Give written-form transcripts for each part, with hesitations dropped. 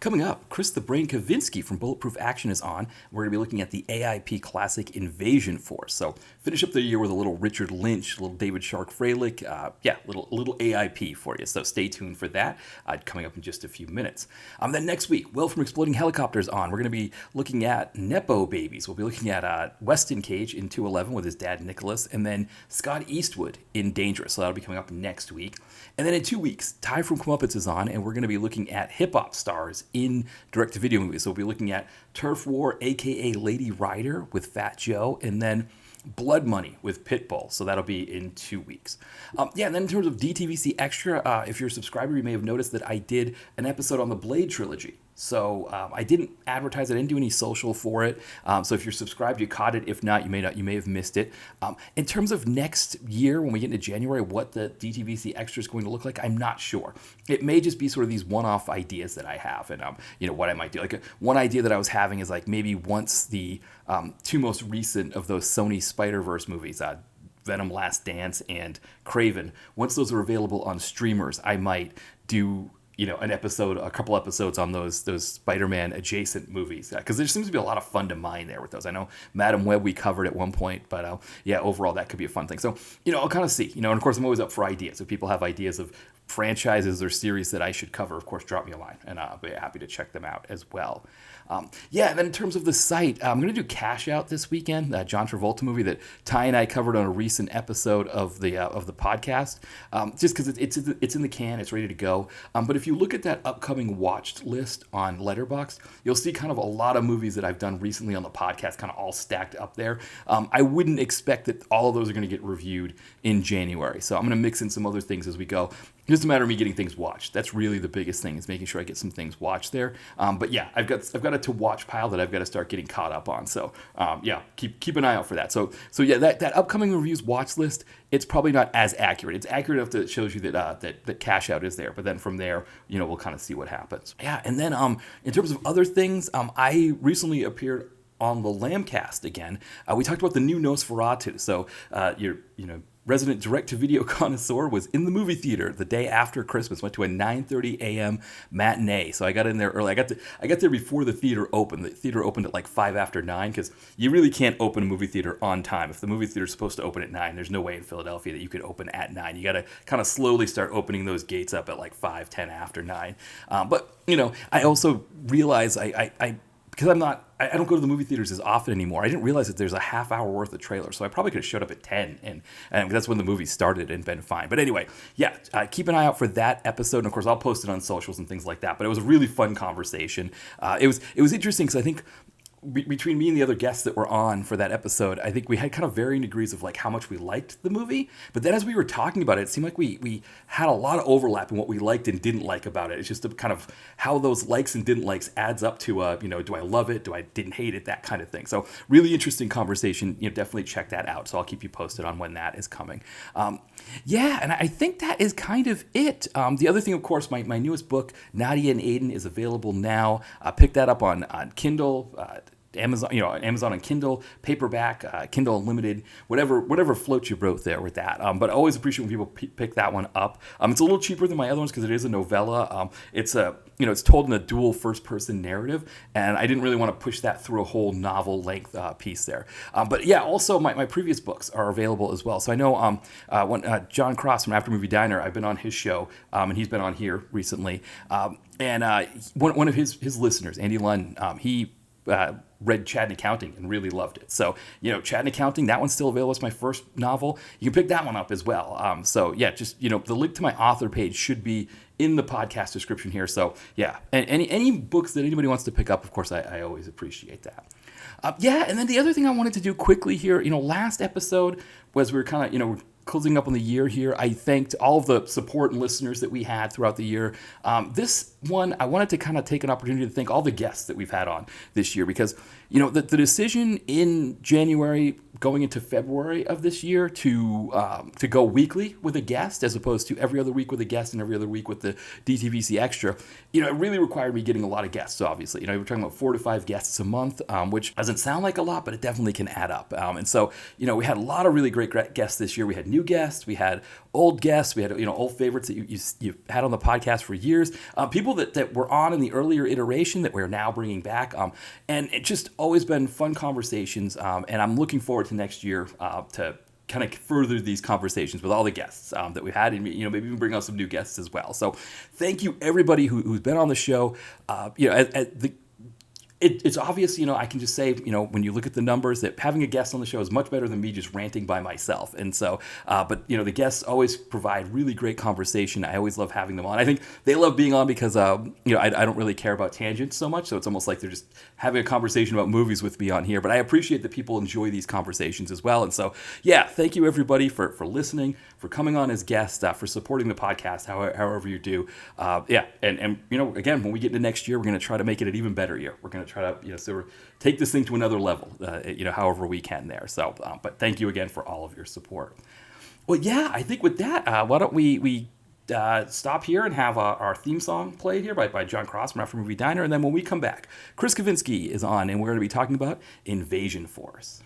Coming up, Chris the Brain Kacvinsky from Bulletproof Action is on. We're going to be looking at the AIP Classic Invasion Force. So finish up the year with a little Richard Lynch, a little David Shark Freilich, little AIP for you. So stay tuned for that, coming up in just a few minutes. Then next week, Will from Exploding Helicopters on. We're going to be looking at Nepo babies. We'll be looking at Weston Cage in 211 with his dad Nicholas, and then Scott Eastwood in Dangerous. So that'll be coming up next week. And then in 2 weeks, Ty from Comeuppets is on, and we're going to be looking at hip-hop stars in direct-to-video movies. So we'll be looking at Turf War, a.k.a. Lady Rider with Fat Joe, and then Blood Money with Pitbull. So that'll be in 2 weeks. And then in terms of DTVC Extra, if you're a subscriber, you may have noticed that I did an episode on the Blade trilogy. So I didn't advertise it. I didn't do any social for it. So if you're subscribed, you caught it. If not, you may have missed it. In terms of next year, when we get into January, what the DTVC Extra is going to look like, I'm not sure. It may just be sort of these one-off ideas that I have, and what I might do. Like one idea that I was having is like maybe once the two most recent of those Sony Spider-Verse movies, Venom: Last Dance and Kraven, once those are available on streamers, I might do a couple episodes on those Spider-Man adjacent movies, because there seems to be a lot of fun to mine there with those. I know Madam Web we covered at one point, but overall that could be a fun thing. So I'll kind of see. And of course I'm always up for ideas. If people have ideas of franchises or series that I should cover, of course drop me a line, and I'll be happy to check them out as well. And then in terms of the site, I'm going to do Cash Out this weekend, that John Travolta movie that Ty and I covered on a recent episode of the podcast, just because it's in the can, it's ready to go. But if you look at that upcoming watched list on Letterboxd, you'll see kind of a lot of movies that I've done recently on the podcast kind of all stacked up there. I wouldn't expect that all of those are going to get reviewed in January, so I'm going to mix in some other things as we go. It's just a matter of me getting things watched. That's really the biggest thing, is making sure I get some things watched there. But yeah, I've got a to watch pile that I've got to start getting caught up on. So keep an eye out for that. So yeah, that upcoming reviews watch list, it's probably not as accurate. It's accurate enough that it shows you that Cash Out is there. But then from there, we'll kind of see what happens. Yeah, and then in terms of other things, I recently appeared on the Lambcast again. We talked about the new Nosferatu. So resident direct-to-video connoisseur was in the movie theater the day after Christmas. Went to a 9:30 a.m. matinee, so I got in there early. I got there before the theater opened. The theater opened at like 5 after 9, because you really can't open a movie theater on time. If the movie theater is supposed to open at 9, there's no way in Philadelphia that you could open at 9. You got to kind of slowly start opening those gates up at like 5, 10 after 9. But I also realize because I don't go to the movie theaters as often anymore. I didn't realize that there's a half hour worth of trailers, so I probably could have showed up at 10, and that's when the movie started and been fine. But anyway, keep an eye out for that episode, and of course I'll post it on socials and things like that. But it was a really fun conversation. It was interesting because I think between me and the other guests that were on for that episode, I think we had kind of varying degrees of like how much we liked the movie. But then as we were talking about it, it seemed like we had a lot of overlap in what we liked and didn't like about it. It's just a kind of how those likes and didn't likes adds up to, do I love it? Do I didn't hate it? That kind of thing. So really interesting conversation. Definitely check that out. So I'll keep you posted on when that is coming. And I think that is kind of it. The other thing, of course, my newest book, Nadia and Aiden, is available now. Pick that up on Kindle, Amazon and Kindle, paperback, Kindle Unlimited, whatever floats your boat there with that. But I always appreciate when people pick that one up. It's a little cheaper than my other ones because it is a novella. It's told in a dual first-person narrative, and I didn't really want to push that through a whole novel-length piece there. But yeah, also my previous books are available as well. So I know when John Cross from After Movie Diner, I've been on his show, and he's been on here recently. And one of his listeners, Andy Lunn, he read Chad and Accounting and really loved it. So, Chad and Accounting, that one's still available. It's my first novel. You can pick that one up as well. Just, the link to my author page should be in the podcast description here. So, yeah, and any books that anybody wants to pick up, of course, I always appreciate that. And then the other thing I wanted to do quickly here, last episode was we were kind of, closing up on the year here. I thanked all of the support and listeners that we had throughout the year. This one, I wanted to kind of take an opportunity to thank all the guests that we've had on this year, because, the decision in January going into February of this year to go weekly with a guest as opposed to every other week with a guest and every other week with the DTVC Extra, it really required me getting a lot of guests, obviously. We're talking about 4 to 5 guests a month, which which doesn't sound like a lot, but it definitely can add up. And so, we had a lot of really great guests this year. We had new guests, we had old guests, we had, old favorites that you had on the podcast for years, people that were on in the earlier iteration that we're now bringing back. And it just always been fun conversations. And I'm looking forward to next year to kind of further these conversations with all the guests that we've had, and maybe even bring on some new guests as well. So thank you everybody who's been on the show. It's obvious, I can just say, when you look at the numbers, that having a guest on the show is much better than me just ranting by myself. And so, but the guests always provide really great conversation. I always love having them on. I think they love being on because, I don't really care about tangents so much. So it's almost like they're just having a conversation about movies with me on here. But I appreciate that people enjoy these conversations as well. And so, yeah, thank you everybody for listening, for coming on as guests, for supporting the podcast, however you do. And again, when we get into next year, we're going to try to make it an even better year. We're going to try to take this thing to another level, however we can there. So, but thank you again for all of your support. Well, yeah, I think with that, why don't we stop here and have our theme song played here by John Cross from After Movie Diner, and then when we come back, Chris Kacvinsky is on, and we're going to be talking about Invasion Force.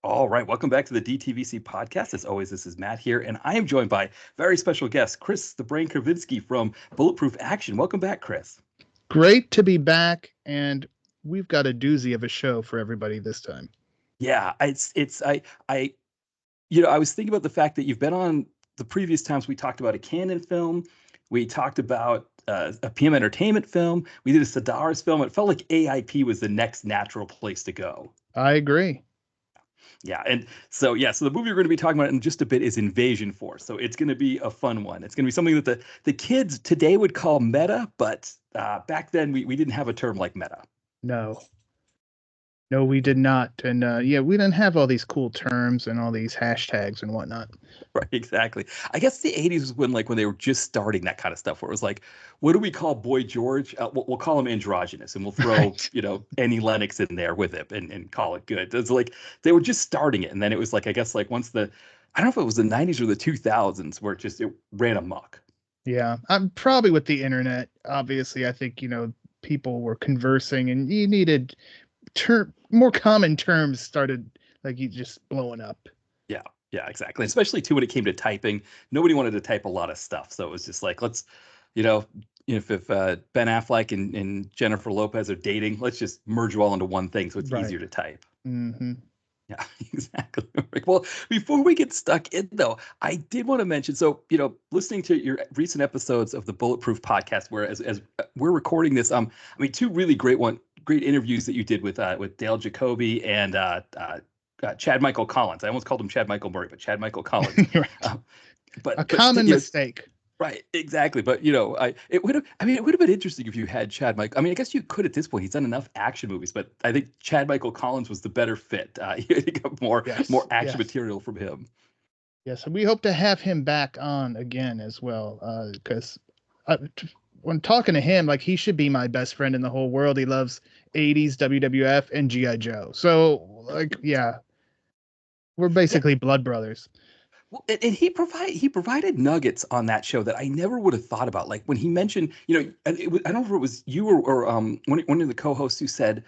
All right, welcome back to the DTVC podcast. As always, this is Matt here, and I am joined by very special guest, Chris the Brain Kacvinsky from Bulletproof Action. Welcome back, Chris. Great to be back, and we've got a doozy of a show for everybody this time. Yeah, I was thinking about the fact that you've been on the previous times. We talked about a Canon film, we talked about a PM Entertainment film, we did a Sidaris film. It felt like AIP was the next natural place to go. I agree. Yeah, and so the movie we're going to be talking about in just a bit is Invasion Force. So it's going to be a fun one. It's going to be something that the kids today would call meta, but back then we didn't have a term like meta. No, we did not. And we didn't have all these cool terms and all these hashtags and whatnot. Right, exactly. I guess the 80s was when they were just starting that kind of stuff, where it was like, what do we call Boy George? We'll call him androgynous, and we'll throw right. Annie Lennox in there with it and call it good. It's like they were just starting it, and then it was like, I guess, like once I don't know if it was the 90s or the 2000s where it ran amok. Yeah, I'm probably with the internet. Obviously, I think people were conversing, and you needed more common terms started just blowing up. Yeah, exactly. Especially too when it came to typing, nobody wanted to type a lot of stuff, so it was just like, let's, if Ben Affleck and Jennifer Lopez are dating, let's just merge you all into one thing, so it's easier to type. Mm-hmm. Yeah, exactly. Well, before we get stuck in, though, I did want to mention, so, listening to your recent episodes of the Bulletproof podcast, where as we're recording this, two really great interviews that you did with Dale Jacoby and Chad Michael Collins. I almost called him Chad Michael Murray, but Chad Michael Collins. Right. But common mistake. Right, exactly. But it would have been interesting if you had Chad Michael. I mean, I guess you could at this point. He's done enough action movies, but I think Chad Michael Collins was the better fit. You got more action material from him. Yes, and we hope to have him back on again as well, because when talking to him, he should be my best friend in the whole world. He loves 80s WWF and G.I. Joe. So, we're basically blood brothers. Well, and he provided nuggets on that show that I never would have thought about. Like when he mentioned, I don't know if it was you or one of the co-hosts who said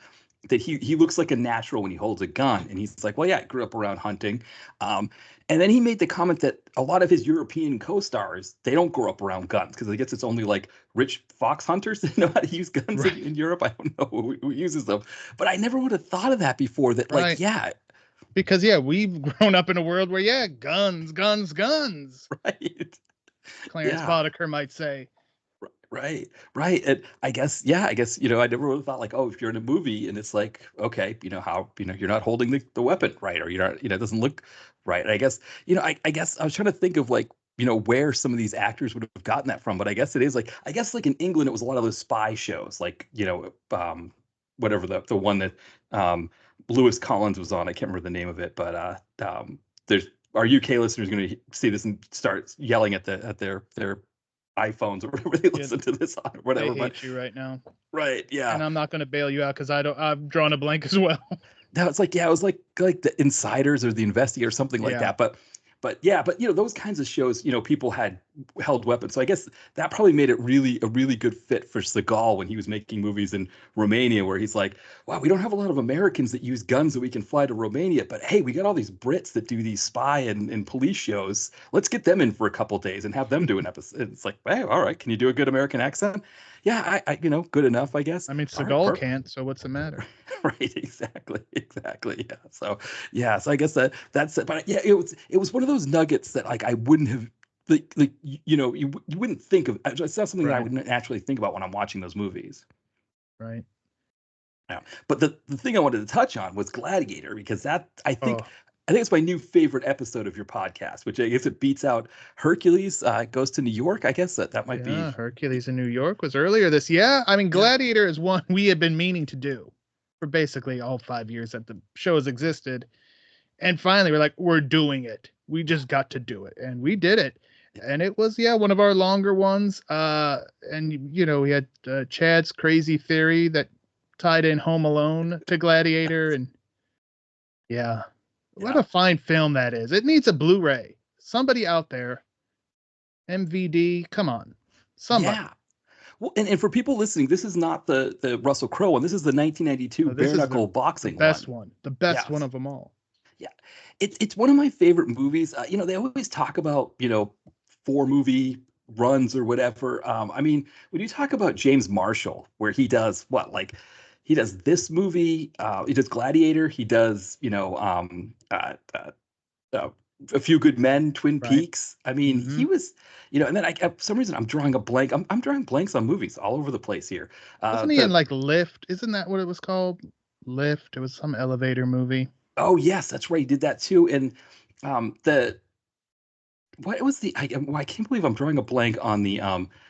that he looks like a natural when he holds a gun, and he's like, well, yeah, I grew up around hunting, and then he made the comment that a lot of his European co-stars, they don't grow up around guns, because I guess it's only like rich fox hunters that know how to use guns in Europe. I don't know who uses them, but I never would have thought of that before. That right. Because we've grown up in a world where guns, guns, guns. Right. Clarence Yeah. Boddicker might say. Right. Right. And I guess, I never would have thought like, oh, if you're in a movie and it's like, okay, how, you're not holding the weapon right, or you're not, it doesn't look right. And I guess, I guess I was trying to think of like, where some of these actors would have gotten that from. But I guess it is like, I guess like in England, it was a lot of those spy shows, like, whatever the one that Lewis Collins was on. I can't remember the name of it, but there's our UK listeners going to see this and start yelling at their iPhones or whatever they listen to this on, or whatever. They hate you right now. Right, yeah. And I'm not going to bail you out because I've drawn a blank as well. No, it's like, it was like the Insiders or the Investigator or something like that. But those kinds of shows, people had held weapons. So I guess that probably made it a really good fit for Seagal when he was making movies in Romania, where he's like, wow, we don't have a lot of Americans that use guns that we can fly to Romania, but hey, we got all these Brits that do these spy and police shows. Let's get them in for a couple of days and have them do an episode. It's like, hey, all right, can you do a good American accent? Yeah, I good enough, I guess. I mean, Seagal can't, so what's the matter? Right, exactly. Yeah. So I guess that's it. But yeah, it was one of those nuggets that like I wouldn't have you wouldn't think of. It's not something that I would naturally think about when I'm watching those movies. Right. Yeah. But the thing I wanted to touch on was Gladiator, because that I think it's my new favorite episode of your podcast, which I guess it beats out Hercules Goes to New York. I guess that might be. Hercules in New York was earlier this year. I mean, Gladiator is one we had been meaning to do for basically all 5 years that the show has existed. And finally, we're like, we're doing it. We just got to do it. And we did it. And it was, one of our longer ones. And, we had Chad's crazy theory that tied in Home Alone to Gladiator. And what a fine film that is. It needs a Blu-ray. Somebody out there, MVD, come on. Somebody. Yeah. Well, and for people listening, this is not the Russell Crowe one. This is the 1992 bare knuckle boxing one. The best one of them all. Yeah. It's one of my favorite movies. They always talk about, 4-movie runs or whatever. I mean, when you talk about James Marshall, where he does he does this movie, he does Gladiator, he does, A Few Good Men, Twin Peaks. I mean, he was, and then for some reason I'm drawing a blank. I'm drawing blanks on movies all over the place here. Wasn't he in like Lift? Isn't that what it was called? Lift. It was some elevator movie. Oh yes, that's right. He did that too. And I can't believe I'm drawing a blank on the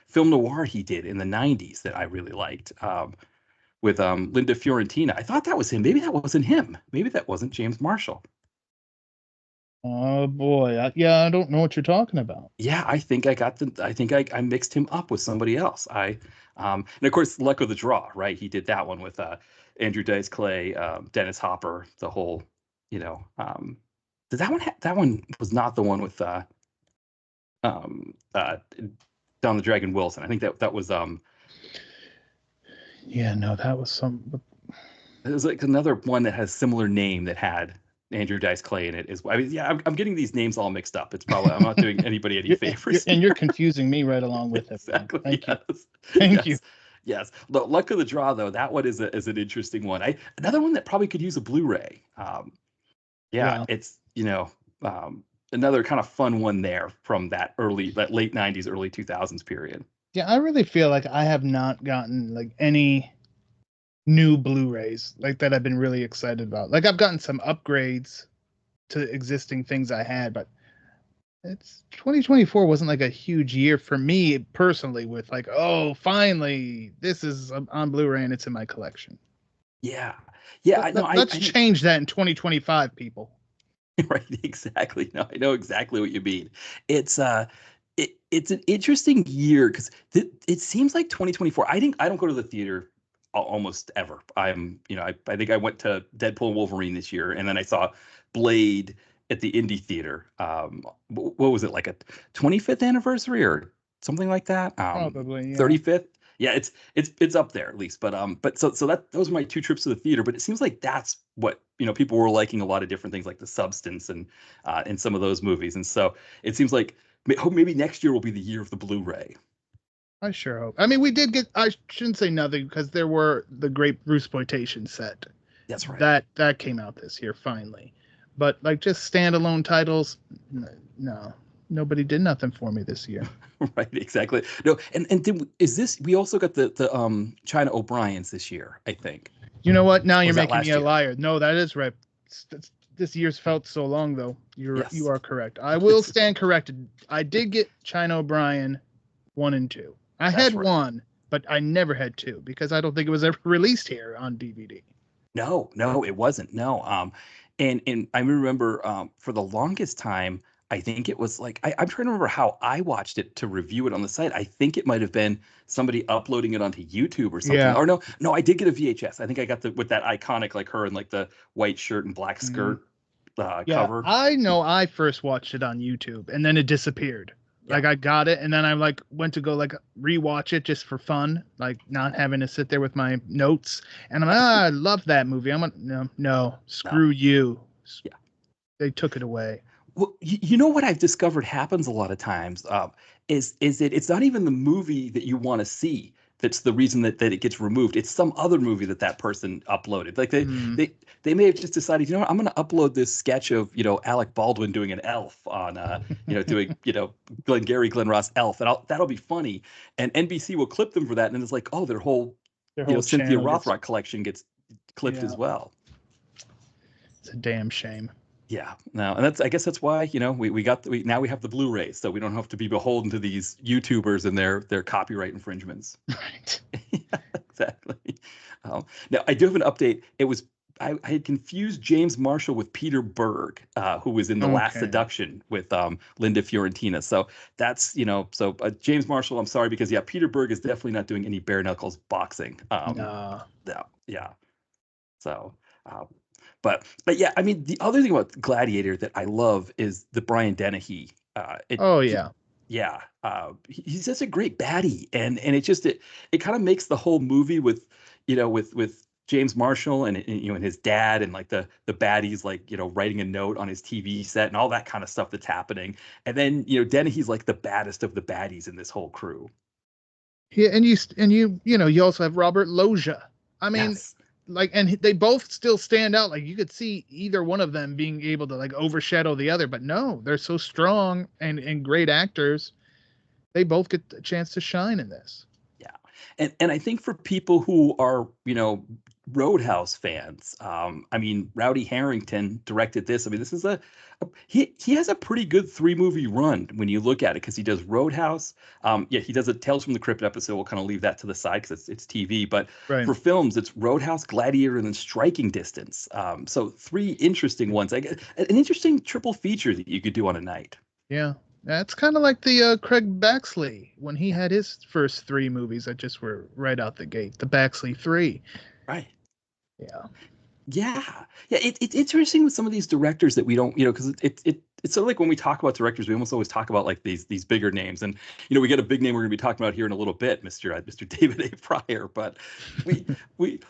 film noir he did in the 90s that I really liked. With Linda Fiorentina. I thought that was him. Maybe that wasn't him. Maybe that wasn't James Marshall. Oh boy, I don't know what you're talking about. Yeah, I think I mixed him up with somebody else. And of course, luck of the draw, right? He did that one with Andrew Dice Clay, Dennis Hopper, the whole, did that one was not the one with Don the Dragon Wilson. I think that was that was some. It was like another one that has similar name that had Andrew Dice Clay in it. I'm getting these names all mixed up. It's probably I'm not doing anybody any favors. And you're confusing me right along with it. Exactly. Thank you. Thank you. Yes. Luck of the draw, though, that one is an interesting one. Another one that probably could use a Blu-ray. It's another kind of fun one there from that late 90s, early 2000s period. Yeah, I really feel like I have not gotten like any new Blu-rays like that I've been really excited about. Like I've gotten some upgrades to existing things I had, but it's 2024 wasn't like a huge year for me personally with like, oh, finally this is on Blu-ray and it's in my collection. Yeah. Let's change that in 2025, people. Right, exactly. No, I know exactly what you mean. It's it's an interesting year because it seems like 2024. I don't go to the theater almost ever. I think I went to Deadpool and Wolverine this year, and then I saw Blade at the Indie Theater. What was it, like a 25th anniversary or something like that? Probably, yeah. 35th. Yeah, it's up there at least. But so those are my 2 trips to the theater. But it seems like that's what people were liking, a lot of different things like The Substance and some of those movies. And so it seems like maybe next year will be the year of the Blu-ray. I sure hope. I mean, we did get. I shouldn't say nothing because there were the great Bruceploitation set. That's right. That came out this year finally. But like just standalone titles, no, nobody did nothing for me this year. Right, exactly. No, and then is this? We also got the China O'Briens this year, I think. You know what? Now Or you're was that making me last a year? liar. No, that is right. This year's felt so long, though. You Yes, are correct. I will stand corrected. I did get China O'Brien 1 and 2. I that's had right. 1, but I never had 2 because I don't think it was ever released here on DVD. No, no, it wasn't. No. And I remember for the longest time, I think it was like I'm trying to remember how I watched it to review it on the site. I think it might have been somebody uploading it onto YouTube or something. Yeah. Or no, I did get a VHS. I think I got the with that iconic like her in like the white shirt and black Mm. skirt Yeah, cover. I know I first watched it on YouTube and then it disappeared. Yeah. Like I got it and then I like went to go like rewatch it just for fun, like not having to sit there with my notes. And I'm like, I love that movie. I'm like, no, No. screw you. Yeah. They took it away. Well, you know what I've discovered happens a lot of times is it's not even the movie that you want to see that's the reason that it gets removed. It's some other movie that person uploaded. Like Mm. they may have just decided, you know what, I'm going to upload this sketch of Alec Baldwin doing an elf on doing Glenn Ross elf, and that'll be funny. And NBC will clip them for that, and then it's like, oh, their whole Their whole Cynthia channel gets, Rothrock collection gets clipped yeah, as well. it's a damn shame. Yeah, no, and I guess that's why, now we have the Blu-rays, so we don't have to be beholden to these YouTubers and their copyright infringements. Right. Yeah, exactly. Now I do have an update. I had confused James Marshall with Peter Berg, who was in The Last Okay. Seduction with Linda Fiorentina. So that's James Marshall. I'm sorry because Peter Berg is definitely not doing any bare knuckles boxing. Nah. No, yeah. So, uh, but yeah, I mean, the other thing about Gladiator that I love is the Brian Dennehy. Oh yeah. Yeah, he's just a great baddie, and it kind of makes the whole movie with, with James Marshall and his dad and like the baddies like writing a note on his TV set and all that kind of stuff that's happening, and then Dennehy's like the baddest of the baddies in this whole crew. Yeah, and you also have Robert Loggia. I mean, Yes. like, and they both still stand out. Like you could see either one of them being able to like overshadow the other, but no, they're so strong and great actors. They both get the chance to shine in this. Yeah. And I think for people who are, Roadhouse fans, I mean, Rowdy Harrington directed this. I mean, this is he has a pretty good 3-movie run when you look at it because he does Roadhouse. Yeah, he does a Tales from the Crypt episode. We'll kind of leave that to the side because it's TV. But Right. for films, it's Roadhouse, Gladiator, and then Striking Distance. So 3 interesting ones. An interesting triple feature that you could do on a night. Yeah. That's kind of like the Craig Baxley when he had his first 3 movies that just were right out the gate. The Baxley 3. Right. Yeah. Yeah, yeah. It's interesting with some of these directors that we don't, because it's sort of like when we talk about directors, we almost always talk about like these bigger names, and we get a big name we're going to be talking about here in a little bit, Mr. David A. Pryor. But we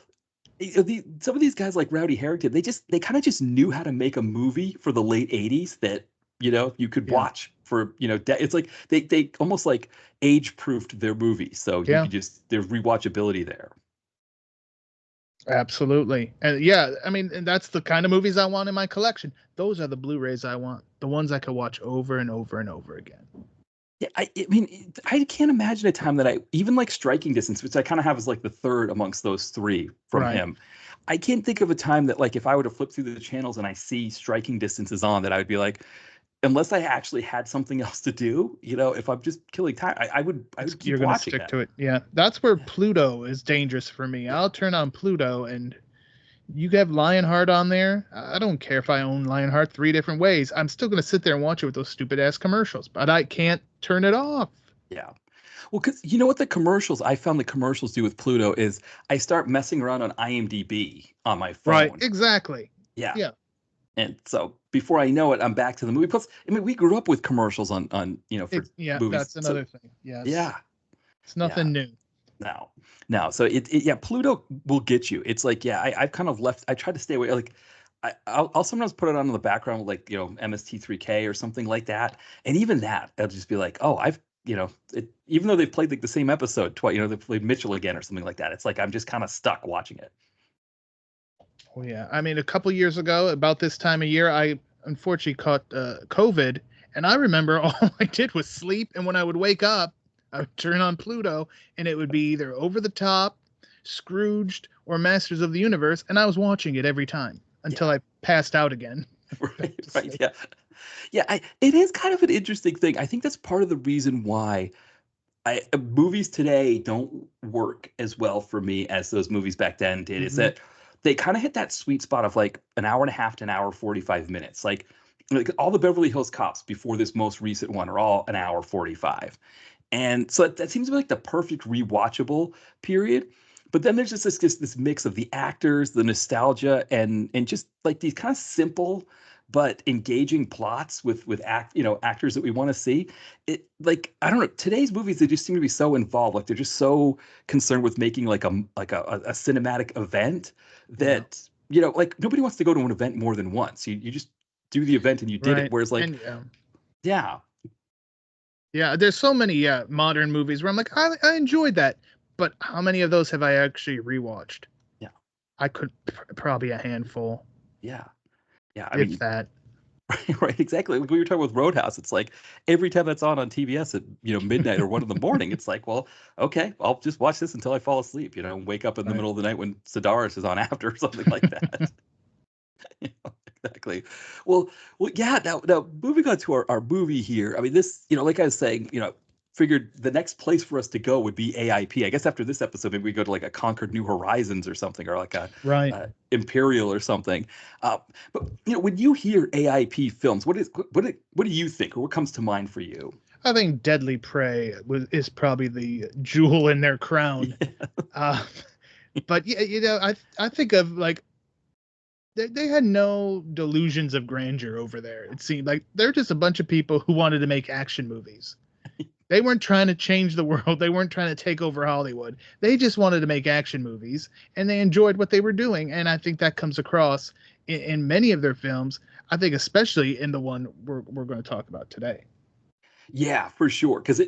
some of these guys like Rowdy Harrington, they kind of just knew how to make a movie for the late '80s that you could Yeah. watch for it's like they almost like age proofed their movies, so you Yeah. could just there's rewatchability there. Absolutely. And yeah, I mean, and that's the kind of movies I want in my collection. Those are the Blu-rays I want. The ones I could watch over and over and over again. Yeah, I mean, I can't imagine a time that I even like Striking Distance, which I kind of have as like the third amongst those 3 from Right. him. I can't think of a time that like if I were to flip through the channels and I see Striking Distance is on, that I would be like, unless I actually had something else to do, if I'm just killing time, I would keep You're gonna watching stick that. to it. Yeah. That's where Pluto is dangerous for me. I'll turn on Pluto and you have Lionheart on there. I don't care if I own Lionheart 3 different ways. I'm still gonna sit there and watch it with those stupid ass commercials, but I can't turn it off. Yeah. Well, because you know what I found the commercials do with Pluto is I start messing around on IMDb on my phone. Right. Exactly. Yeah. Yeah. And so before I know it, I'm back to the movie. Plus, I mean, we grew up with commercials on for Yeah, movies. that's another thing. Yes. Yeah. It's nothing new. No. So Pluto will get you. It's like, I've kind of left. I tried to stay away. Like, I'll sometimes put it on in the background, like MST3K or something like that. And even that, I'll just be like, oh, even though they've played like the same episode twice, they played Mitchell again or something like that. It's like I'm just kind of stuck watching it. Oh yeah, I mean, a couple years ago, about this time of year, I unfortunately caught COVID, and I remember all I did was sleep, and when I would wake up, I would turn on Pluto, and it would be either Over the Top, Scrooged, or Masters of the Universe, and I was watching it every time until Yeah. I passed out again. Right, Back to right, sleep. yeah. Yeah, it is kind of an interesting thing. I think that's part of the reason why movies today don't work as well for me as those movies back then did. Is Hmm. that they kind of hit that sweet spot of like an hour and a half to an hour 45 minutes. Like all the Beverly Hills Cops before this most recent one are all an hour 45. And so that seems to be like the perfect rewatchable period. But then there's just this mix of the actors, the nostalgia, and just like these kind of simple but engaging plots with actors that we want to see. It like I don't know, today's movies they just seem to be so involved, like they're just so concerned with making like a cinematic event Yeah. that like nobody wants to go to an event more than once. You just do the event and you did it. Right. Whereas like And yeah. yeah, Yeah, there's so many modern movies where I'm like, I enjoyed that, but how many of those have I actually rewatched? yeah, I could probably a handful, yeah. Yeah, I if mean, that. right, exactly. Like we were talking with Roadhouse, it's like every time that's on TBS at midnight or 1 in the morning, it's like, well, okay, I'll just watch this until I fall asleep. Wake up in the Right. middle of the night when Sedaris is on after or something like that. Exactly. Well, yeah. Now, moving on to our movie here. I mean, this, like I was saying, figured the next place for us to go would be AIP. I guess after this episode, maybe we go to like a Conquered New Horizons or something, or like a Right. Imperial or something. Uh, but when you hear AIP films, what do you think, or what comes to mind for you? I think Deadly Prey is probably the jewel in their crown. Uh, but yeah, I think of like they had no delusions of grandeur over there. It seemed like they're just a bunch of people who wanted to make action movies. They weren't trying to change the world. They weren't trying to take over Hollywood. They just wanted to make action movies, and they enjoyed what they were doing. And I think that comes across in many of their films. I think especially in the one we're going to talk about today. Yeah, for sure. Because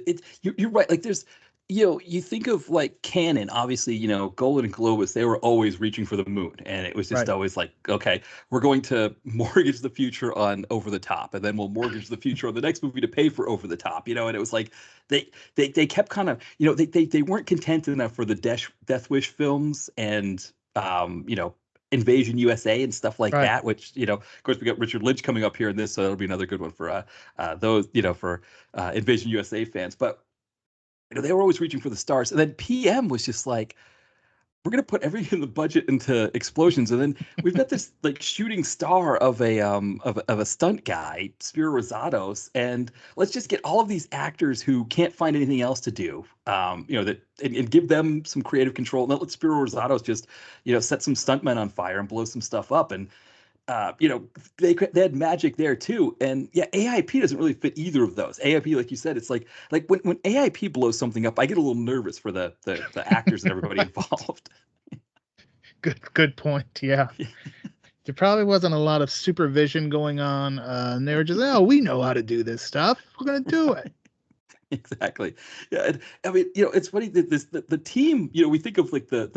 you're right. Like there's, you think of like canon, obviously, Golan and Globus, they were always reaching for the moon. And it was just Right. always like, okay, we're going to mortgage the future on Over the Top. And then we'll mortgage the future on the next movie to pay for Over the Top, and it was like they kept kind of, they weren't content enough for the Death Wish films and Invasion USA and stuff like Right. that, which, of course, we got Richard Lynch coming up here in this, so that'll be another good one for those, for Invasion USA fans. But they were always reaching for the stars, and then PM was just like, we're gonna put everything in the budget into explosions, and then we've got this like shooting star of a stunt guy, Spiro Rosados, and let's just get all of these actors who can't find anything else to do, that and give them some creative control, and let Spiro Rosados just set some stuntmen on fire and blow some stuff up, and they had magic there too. And yeah, AIP doesn't really fit either of those. AIP, like you said, it's like when AIP blows something up, I get a little nervous for the actors and everybody involved. Good point. Yeah. There probably wasn't a lot of supervision going on, and they were just, oh, we know how to do this stuff. We're gonna do it. Exactly. Yeah. And, I mean, it's funny that the team, we think of like the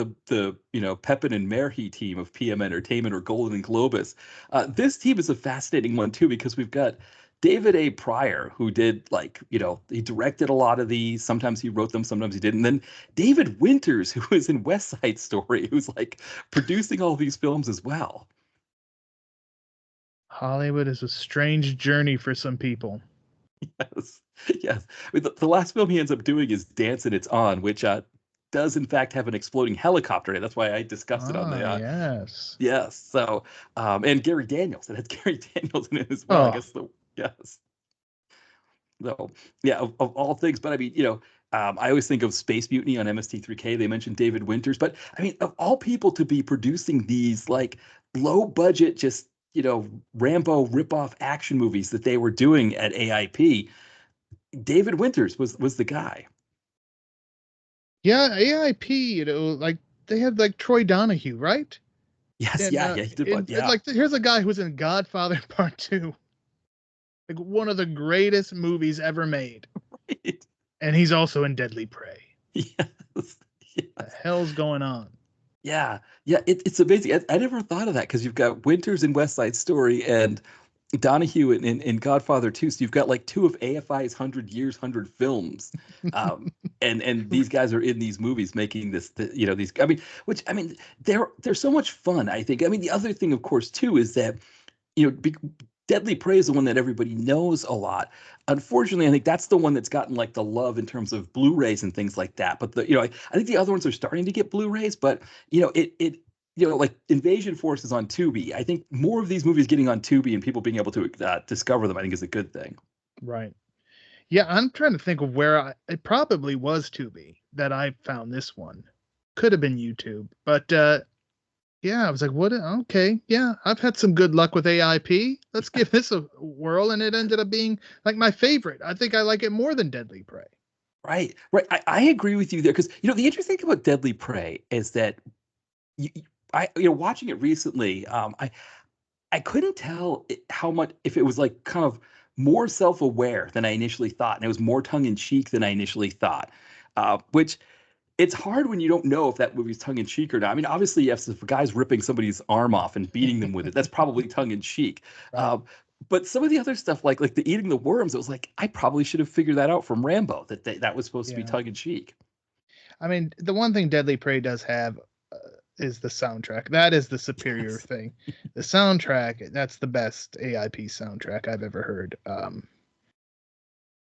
Pepin and Merhi team of PM Entertainment or Golden and Globus. This team is a fascinating one too, because we've got David A. Pryor, who did he directed a lot of these. Sometimes he wrote them, sometimes he didn't. And then David Winters, who was in West Side Story, who's like producing all these films as well. Hollywood is a strange journey for some people. Yes. Yes. I mean, the last film he ends up doing is Dance and It's On, which does in fact have an exploding helicopter in it. That's why I discussed it on Ah, the yes. yes. So and Gary Daniels. It had Gary Daniels in it as well. I Oh, guess the yes. So yeah, of all things. But I mean, I always think of Space Mutiny on MST3K. They mentioned David Winters, but I mean, of all people to be producing these like low budget, just Rambo ripoff action movies that they were doing at AIP, David Winters was the guy. yeah, AIP, like they had like Troy Donahue, right? Yes, And yeah, yeah, he did. But yeah, like here's a guy who was in Godfather Part 2, like one of the greatest movies ever made. right. And he's also in Deadly Prey. Yes, The yes. hell's going on? Yeah, yeah, it's amazing. I never thought of that because you've got Winters in West Side Story and Donahue in Godfather 2. So you've got like two of AFI's 100 years, 100 films. Um, and these guys are in these movies making these, I mean, which, I mean, they're so much fun, I think. I mean, the other thing, of course, too, is that, you know, Deadly Prey is the one that everybody knows a lot. Unfortunately, I think that's the one that's gotten like the love in terms of Blu-rays and things like that. But I think the other ones are starting to get Blu-rays, but like Invasion Force is on Tubi. I think more of these movies getting on Tubi and people being able to discover them, I think, is a good thing. Right. Yeah, I'm trying to think of where it probably was Tubi that I found this one. Could have been YouTube, but yeah, I was like, what? Okay, yeah, I've had some good luck with AIP. Let's give this a whirl, and it ended up being like my favorite. I think I like it more than Deadly Prey. Right, right. I agree with you there because the interesting thing about Deadly Prey is that watching it recently, I couldn't tell how much if it was like kind of more self-aware than I initially thought, and it was more tongue-in-cheek than I initially thought, which it's hard when you don't know if that movie's tongue-in-cheek or not. I mean, obviously, yes, if a guy's ripping somebody's arm off and beating them with it, that's probably tongue-in-cheek. Right. But some of the other stuff, like the eating the worms, it was like I probably should have figured that out from Rambo that was supposed to be Yeah. tongue-in-cheek. I mean, the one thing Deadly Prey does have is the soundtrack. That is the superior Yes. thing. The soundtrack, that's the best AIP soundtrack I've ever heard.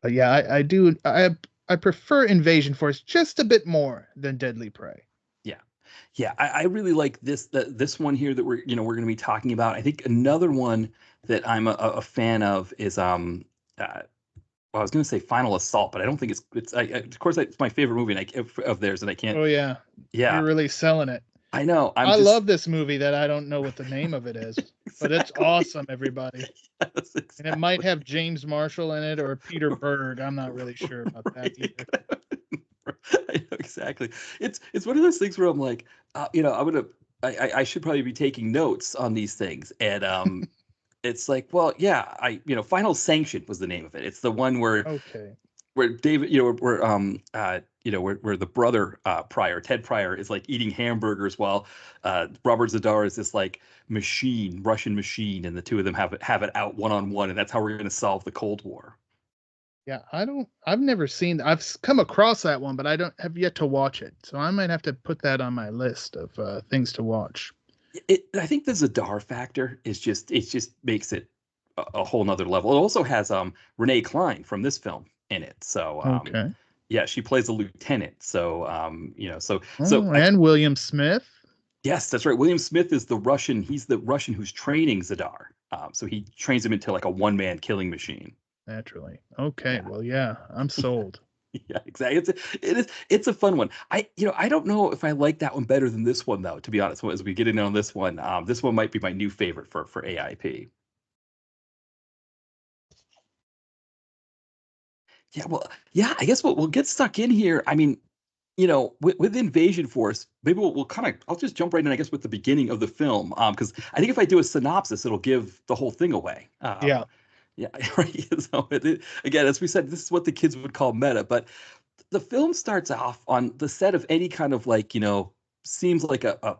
But yeah, I do. I prefer Invasion Force just a bit more than Deadly Prey. Yeah. Yeah, I really like this one here that we're going to be talking about. I think another one that I'm a fan of is well, I was going to say Final Assault, but I don't think of course it's my favorite movie of theirs, and I can't. Oh yeah, Yeah, you're really selling it. I know. I love this movie that I don't know what the name of it is, but it's Exactly. awesome, everybody. Yes, And it might exactly. have James Marshall in it or Peter Berg. I'm not really sure about that either. I know exactly. It's one of those things where I'm like, I'm gonna I should probably be taking notes on these things, and it's like, well, yeah, Final Sanction was the name of it. It's the one Okay. where David, where the brother Pryor, Ted Pryor, is like eating hamburgers while Robert Zadar is this like Russian machine, and the two of them have it out one on one, and that's how we're going to solve the Cold War. Yeah, I've never seen, come across that one, but I don't have yet to watch it. So I might have to put that on my list of things to watch. I think the Zadar factor it just makes it a whole nother level. It also has Renee Klein from this film in it, so Okay. yeah, she plays a lieutenant. So Oh, and William Smith. yes, that's right. William Smith is the Russian. He's the Russian who's training Zadar. So he trains him into like a one-man killing machine. Naturally. Okay. Yeah. Well, yeah, I'm sold. Yeah, exactly. It's a fun one. I don't know if I like that one better than this one though. To be honest, as we get in on this one might be my new favorite for AIP. Yeah, well, yeah. I guess we'll get stuck in here. I mean, with Invasion Force, maybe we'll kind of. I'll just jump right in, I guess, with the beginning of the film, because I think if I do a synopsis, it'll give the whole thing away. Yeah. Yeah, right. So again, as we said, this is what the kids would call meta. But the film starts off on the set of any kind of like, seems like a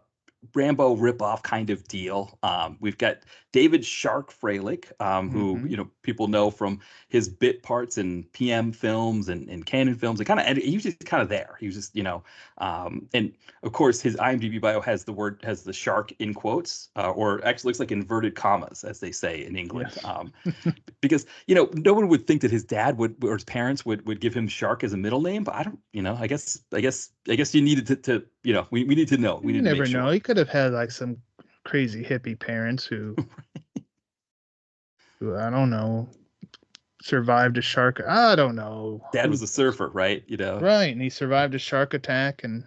Rambo ripoff kind of deal. We've got David Shark Freilich, who Hmm. people know from his bit parts in PM films and Canon films. And he was just kind of there. He was just and of course his IMDb bio has the shark in quotes, or actually looks like inverted commas as they say in England. Yes. Because no one would think that his dad would or his parents would give him Shark as a middle name, but I don't. I guess you needed to we need to know. We You need to make never know. sure. He could have had like some crazy hippie parents who I don't know, survived a shark. I don't know. Dad Who was a surfer, right? Right, and he survived a shark attack and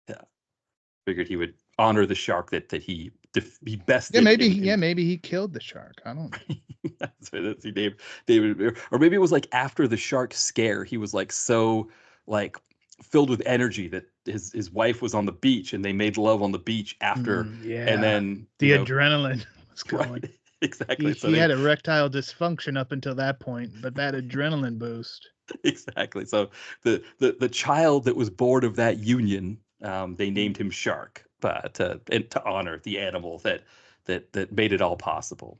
Yeah. Figured he would honor the shark that he yeah, bested in maybe he killed the shark. I don't that's what he named David, or maybe it was like after the shark scare, he was like so like filled with energy that his wife was on the beach and they made love on the beach after, and yeah. then The adrenaline was going. right, exactly. So He had erectile dysfunction up until that point, but that adrenaline boost. exactly. So the child that was born of that union, they named him Shark. to honor the animal that made it all possible.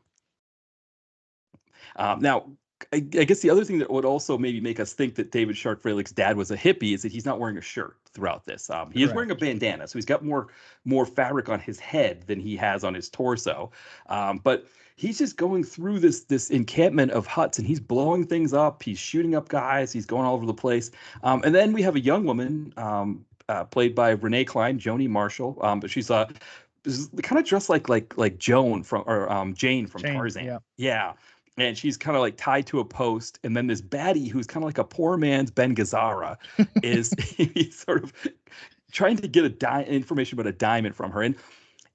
Now, I guess the other thing that would also maybe make us think that David Shark Freilic's dad was a hippie is that he's not wearing a shirt throughout this. He is wearing a bandana, so he's got more fabric on his head than he has on his torso. But he's just going through this encampment of huts, and he's blowing things up. He's shooting up guys. He's going all over the place. And then we have a young woman played by Renee Klein, Joni Marshall, but she's kind of dressed like Joan from or Jane from Tarzan. Yeah. And she's kind of like tied to a post, and then this baddie who's kind of like a poor man's Ben Gazzara is he's sort of trying to get information about a diamond from her. And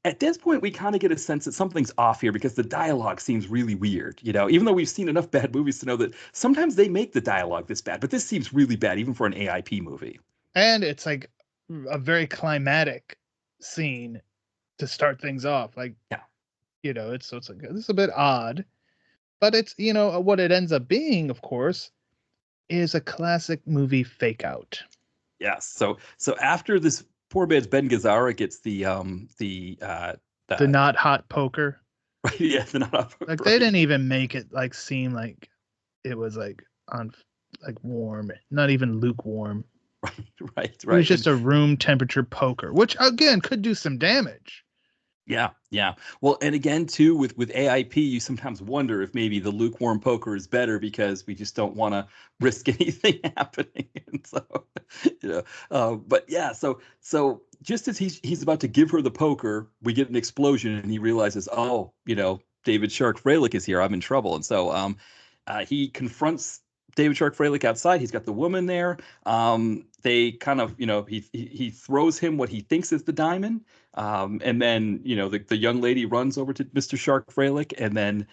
at this point, we kind of get a sense that something's off here because the dialogue seems really weird. Even though we've seen enough bad movies to know that sometimes they make the dialogue this bad, but this seems really bad, even for an AIP movie. And it's like a very climatic scene to start things off. Like, it's a bit odd. But it's, what it ends up being, of course, is a classic movie fake out. Yes. So after this poor man's Ben Gazzara gets the not hot poker. Right. Yeah. The not hot poker. Like they didn't even make it like seem like it was like on like warm, not even lukewarm. Right. It was just a room temperature poker, which again could do some damage. Yeah. Well, and again, too, with AIP, you sometimes wonder if maybe the lukewarm poker is better because we just don't want to risk anything happening. And so, but yeah, so just as he's about to give her the poker, we get an explosion, and he realizes, oh, David Shark Freilich is here. I'm in trouble. And so he confronts David Shark Freilich outside. He's got the woman there. They kind of, he throws him what he thinks is the diamond. And then, the young lady runs over to Mr. Shark Freilich. And then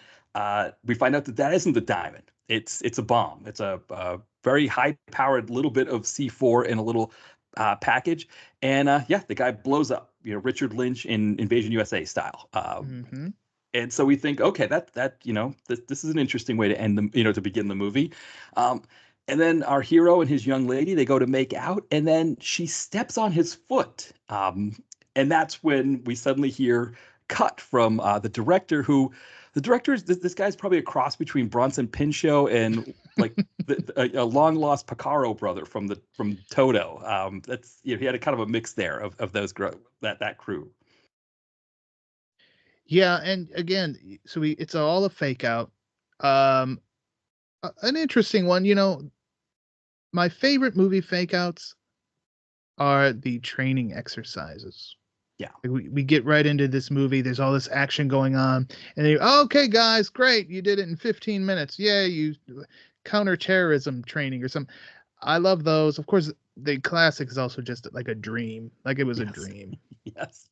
we find out that isn't the diamond. It's a bomb. It's a very high powered little bit of C4 in a little package. And the guy blows up, Richard Lynch in Invasion USA style. And so we think, okay, that this is an interesting way to end the, to begin the movie. And then our hero and his young lady, they go to make out, and then she steps on his foot. And that's when we suddenly hear cut from the director, who the director is this guy's probably a cross between Bronson Pinchot and like a long lost Picaro brother from Toto. That's he had a kind of a mix there of those that crew. Yeah, and again, so it's all a fake out. An interesting one, my favorite movie fake outs are the training exercises. Yeah. We get right into this movie. There's all this action going on. And okay, guys, great. You did it in 15 minutes. Yay, you counterterrorism training or something. I love those. Of course, the classic is also just like a dream. Like it was a dream. Yes.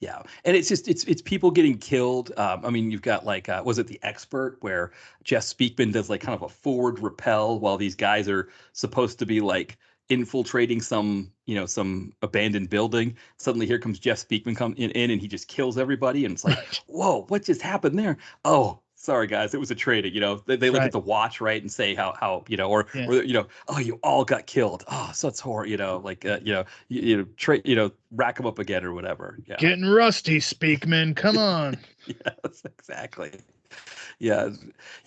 Yeah. And it's just, it's people getting killed. I mean, you've got like, was it The Expert, where Jeff Speakman does like kind of a forward rappel while these guys are supposed to be like infiltrating some abandoned building. Suddenly here comes Jeff Speakman come in and he just kills everybody. And it's like, whoa, what just happened there? Oh, sorry guys, it was a training. They look at the watch, right, and say how or oh, you all got killed. Oh, so it's horrible. Rack them up again or whatever. Yeah. Getting rusty, Speakman. Come on. Yes, exactly. Yeah.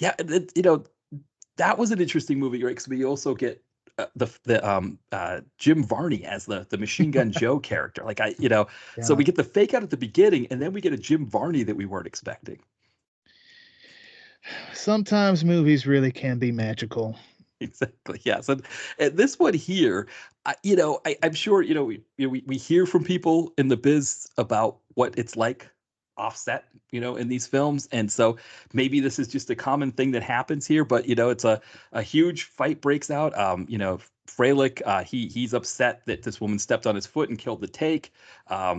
That was an interesting movie, right? Because we also get Jim Varney as the Machine Gun Joe character. So we get the fake out at the beginning, and then we get a Jim Varney that we weren't expecting. Sometimes movies really can be magical. Exactly. Yeah. So this one here, I'm sure, we hear from people in the biz about what it's like offset, in these films. And so maybe this is just a common thing that happens here, but, it's a huge fight breaks out. Freilich, he's upset that this woman stepped on his foot and killed the take.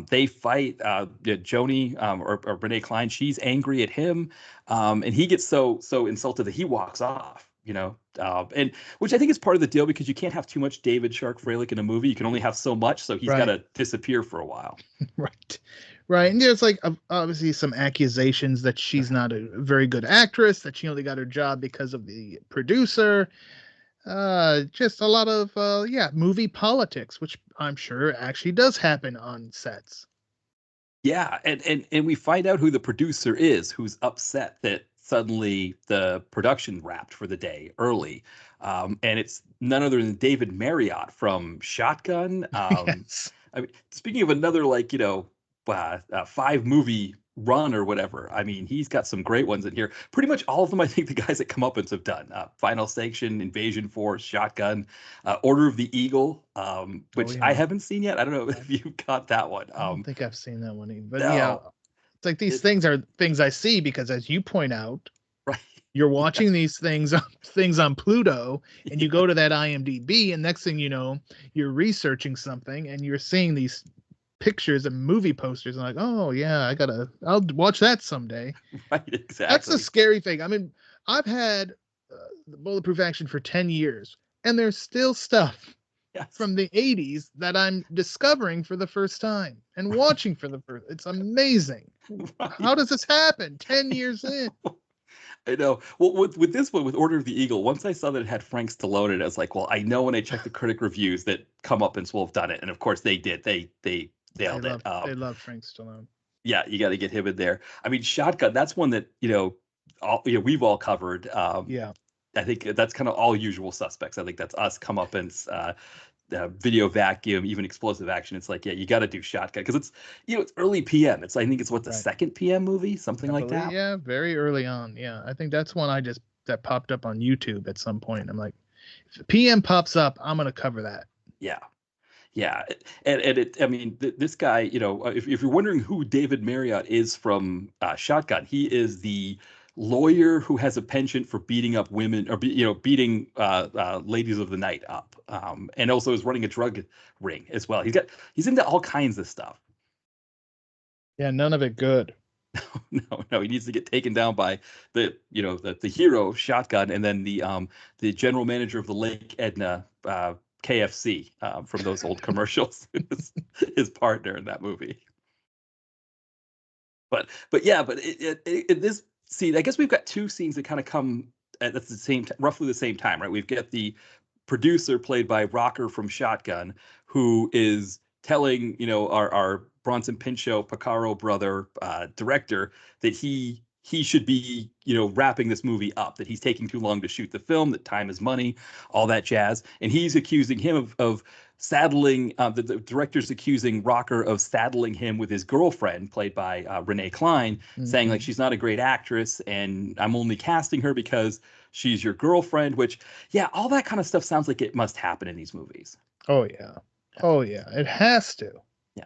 They fight. Joni or Renee Klein, she's angry at him, and he gets so insulted that he walks off. And which I think is part of the deal, because you can't have too much David Shark Freilich in a movie. You can only have so much, so he's got to disappear for a while. Right. And there's like obviously some accusations that she's not a very good actress, that she only got her job because of the producer. Just a lot of movie politics, which I'm sure actually does happen on sets. Yeah, and we find out who the producer is, who's upset that suddenly the production wrapped for the day early. And it's none other than David Marriott from Shotgun. Yes. I mean, speaking of another like, five movie run or whatever, I mean, he's got some great ones in here. Pretty much all of them, I think the guys at Comeuppance have done. Final Sanction, Invasion Force, Shotgun, Order of the Eagle, Oh which I yeah. haven't seen yet. I don't know if you've got that one. I don't think I've seen that one either. But yeah, No, it's like these it things are things I see because, as you point out, right. you're watching these things on Pluto, and you Yeah, go to that IMDb, and next thing you know, you're researching something, and you're seeing these pictures and movie posters, and like, oh yeah, I'll watch that someday. right, That's the exactly. scary thing. I mean, I've had the Bulletproof Action for 10 years, and there's still stuff Yes. from the 80s that I'm discovering for the first time and watching for the first. It's amazing. How Right. does this happen 10 years in? I know. Well, with this one, with Order of the Eagle, once I saw that it had Frank Stallone in it, I was like, well, I know when I check the critic reviews that Comeuppance will have done it, and of course they did. They They nailed it. love they love Frank Stallone. Yeah, you got to get him in there. I mean, Shotgun. That's one that we've all covered. Yeah. I think that's kind of all usual suspects. I think that's us, Comeuppance, video vacuum, even explosive action. It's like, yeah, you got to do Shotgun because it's early PM. I think it's what the Right. second PM movie, something I like believe, that. yeah, very early on. Yeah, I think that's one that popped up on YouTube at some point. I'm like, if PM pops up, I'm gonna cover that. Yeah, yeah, and I mean, this guy, if you're wondering who David Marriott is from Shotgun, he is the lawyer who has a penchant for beating up women or beating ladies of the night up, and also is running a drug ring as well. He's into all kinds of stuff. Yeah, none of it good. No, no, he needs to get taken down by the hero Shotgun, and then the general manager of the Lake Edna KFC from those old commercials, his partner in that movie. But yeah, but this scene, I guess we've got two scenes that kind of come at the same roughly the same time, right? We've got the producer played by Rocker from Shotgun, who is telling our Bronson Pinchot Picaro brother director that he should be wrapping this movie up, that he's taking too long to shoot the film, that time is money, all that jazz, and he's accusing him of saddling the director's accusing Rocker of saddling him with his girlfriend, played by Renee Klein, saying like Hmm. she's not a great actress and I'm only casting her because she's your girlfriend, which yeah, all that kind of stuff sounds like it must happen in these movies. Oh yeah. Yeah, Oh yeah. It has to. yeah,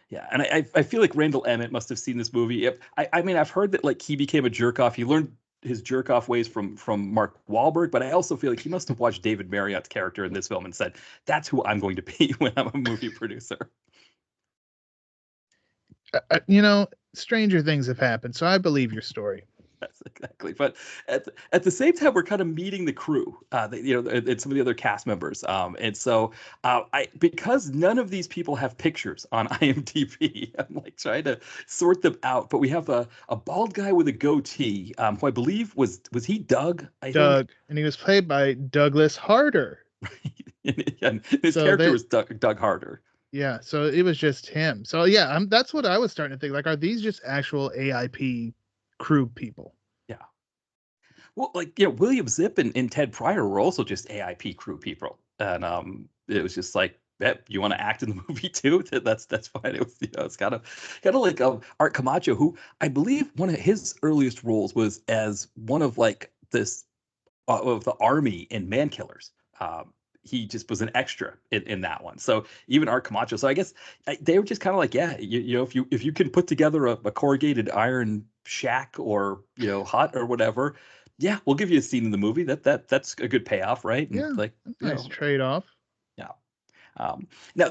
yeah. And I feel like Randall Emmett must have seen this movie. I mean, I've heard that like he became a jerk off. He learned his jerk off ways from Mark Wahlberg, but I also feel like he must have watched David Marriott's character in this film and said, "That's who I'm going to be when I'm a movie producer." Stranger things have happened, so I believe your story. Yes, exactly. But at the same time, we're kind of meeting the crew, and some of the other cast members. And so, because none of these people have pictures on IMDb, I'm like trying to sort them out. But we have a bald guy with a goatee, who I believe was he Doug, I think. Doug, and he was played by Douglas Harder. And his So character that was Doug Harder. yeah, so it was just him. So yeah, that's what I was starting to think. Like, are these just actual AIP crew people? Yeah. Well, like William Zip and Ted Pryor were also just AIP crew people, and it was just like, you want to act in the movie too? That's fine. It was it's kind of like Art Camacho, who I believe one of his earliest roles was as one of like this of the army in Man Killers. He just was an extra in that one. So even Art Camacho. So I guess they were just kind of like, yeah, if you can put together a corrugated iron shack or hut or whatever, yeah, we'll give you a scene in the movie. That's a good payoff, right? And Yeah, like nice trade off. yeah. Now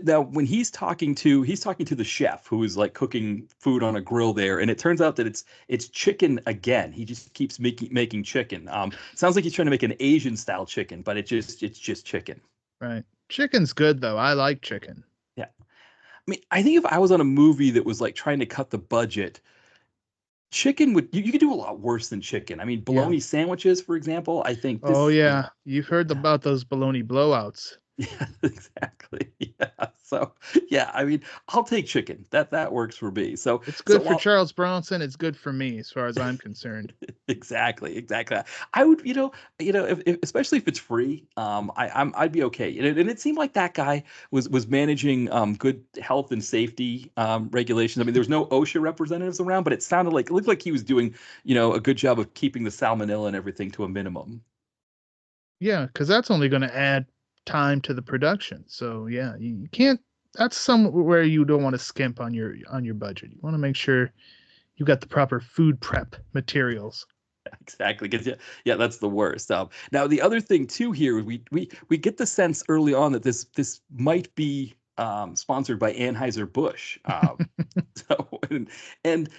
now when he's talking to the chef who is like cooking food on a grill there, and it turns out that it's chicken again. He just keeps making chicken. Sounds like he's trying to make an Asian style chicken, but it's just chicken. Right. Chicken's good though. I like chicken. Yeah. I mean, I think if I was on a movie that was like trying to cut the budget, chicken you could do a lot worse than chicken. I mean, Yeah. bologna sandwiches, for example. I think Oh this, yeah. You've heard yeah, about those bologna blowouts. Yeah, exactly. Yeah. So yeah, I mean, I'll take chicken. That works for me. So It's so good for while Charles Bronson. It's good for me, as far as I'm concerned. exactly, exactly. I would, if especially if it's free, I'd be okay. And it seemed like that guy was managing good health and safety regulations. I mean, there was no OSHA representatives around, but it looked like he was doing, a good job of keeping the salmonella and everything to a minimum. Yeah, because that's only going to add time to the production. So yeah, you can't. That's somewhere you don't want to skimp on your budget. You want to make sure you got the proper food prep materials. Exactly, because yeah, that's the worst. Now the other thing too here, we get the sense early on that this might be sponsored by Anheuser-Busch. So and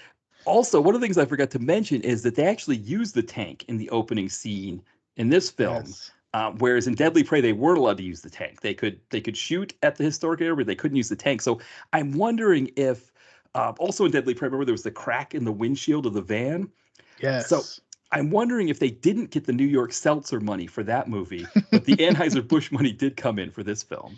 also one of the things I forgot to mention is that they actually use the tank in the opening scene in this film. Yes. Whereas in Deadly Prey, they weren't allowed to use the tank. They could shoot at the historic area, but they couldn't use the tank. So I'm wondering if also in Deadly Prey, remember there was the crack in the windshield of the van. So Yes. I'm wondering if they didn't get the New York Seltzer money for that movie, but the Anheuser-Busch money did come in for this film.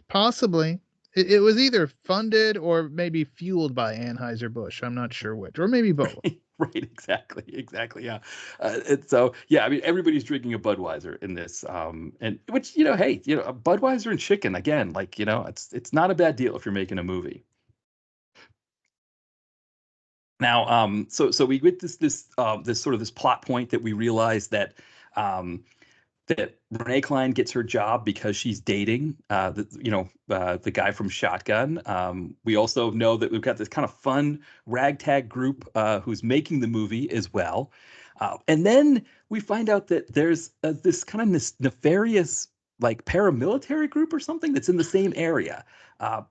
Possibly. It was either funded or maybe fueled by Anheuser-Busch. I'm not sure which, or maybe both. Right, exactly, exactly, yeah. And so, yeah, I mean, everybody's drinking a Budweiser in this, and which, hey, a Budweiser and chicken again, like, it's not a bad deal if you're making a movie. Now, so we get this sort of this plot point that we realize um, that Renee Klein gets her job because she's dating the guy from Shotgun. We also know that we've got this kind of fun ragtag group who's making the movie as well. And then we find out that there's this kind of nefarious like paramilitary group or something that's in the same area.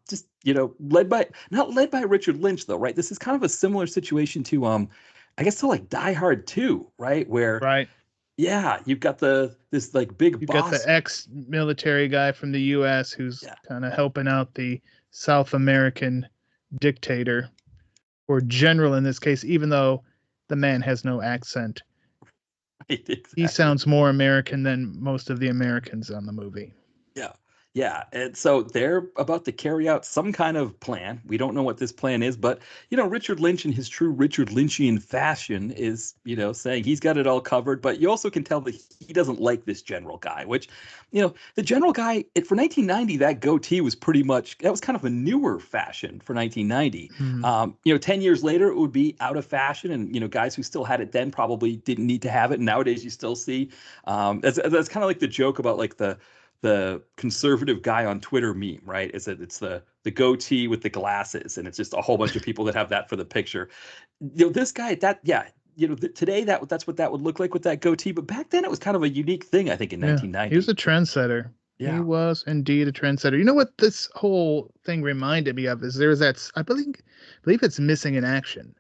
Just not led by Richard Lynch though, right? This is kind of a similar situation to I guess to like Die Hard 2, right? Where Right. yeah, you've got this like big You got the boss. ex-military guy from the U.S. who's Yeah, kind of helping out the South American dictator or general in this case, even though the man has no accent. right, He exactly. sounds more American than most of the Americans on the movie. Yeah. Yeah. And so they're about to carry out some kind of plan. We don't know what this plan is, but Richard Lynch in his true Richard Lynchian fashion is, saying he's got it all covered, but you also can tell that he doesn't like this general guy, which, the general guy for 1990, that goatee was that was kind of a newer fashion for 1990. Hmm. 10 years later, it would be out of fashion. And, guys who still had it then probably didn't need to have it. And nowadays you still see, that's kind of like the joke about like the conservative guy on Twitter meme, right? Is that it's the goatee with the glasses, and it's just a whole bunch of people that have that for the picture. This guy, that yeah, today that's what that would look like with that goatee, but back then it was kind of a unique thing, I think, in Yeah, he was 1990. a trendsetter. He Yeah. was indeed a trendsetter. You know what this whole thing reminded me of is there was I believe it's Missing in Action.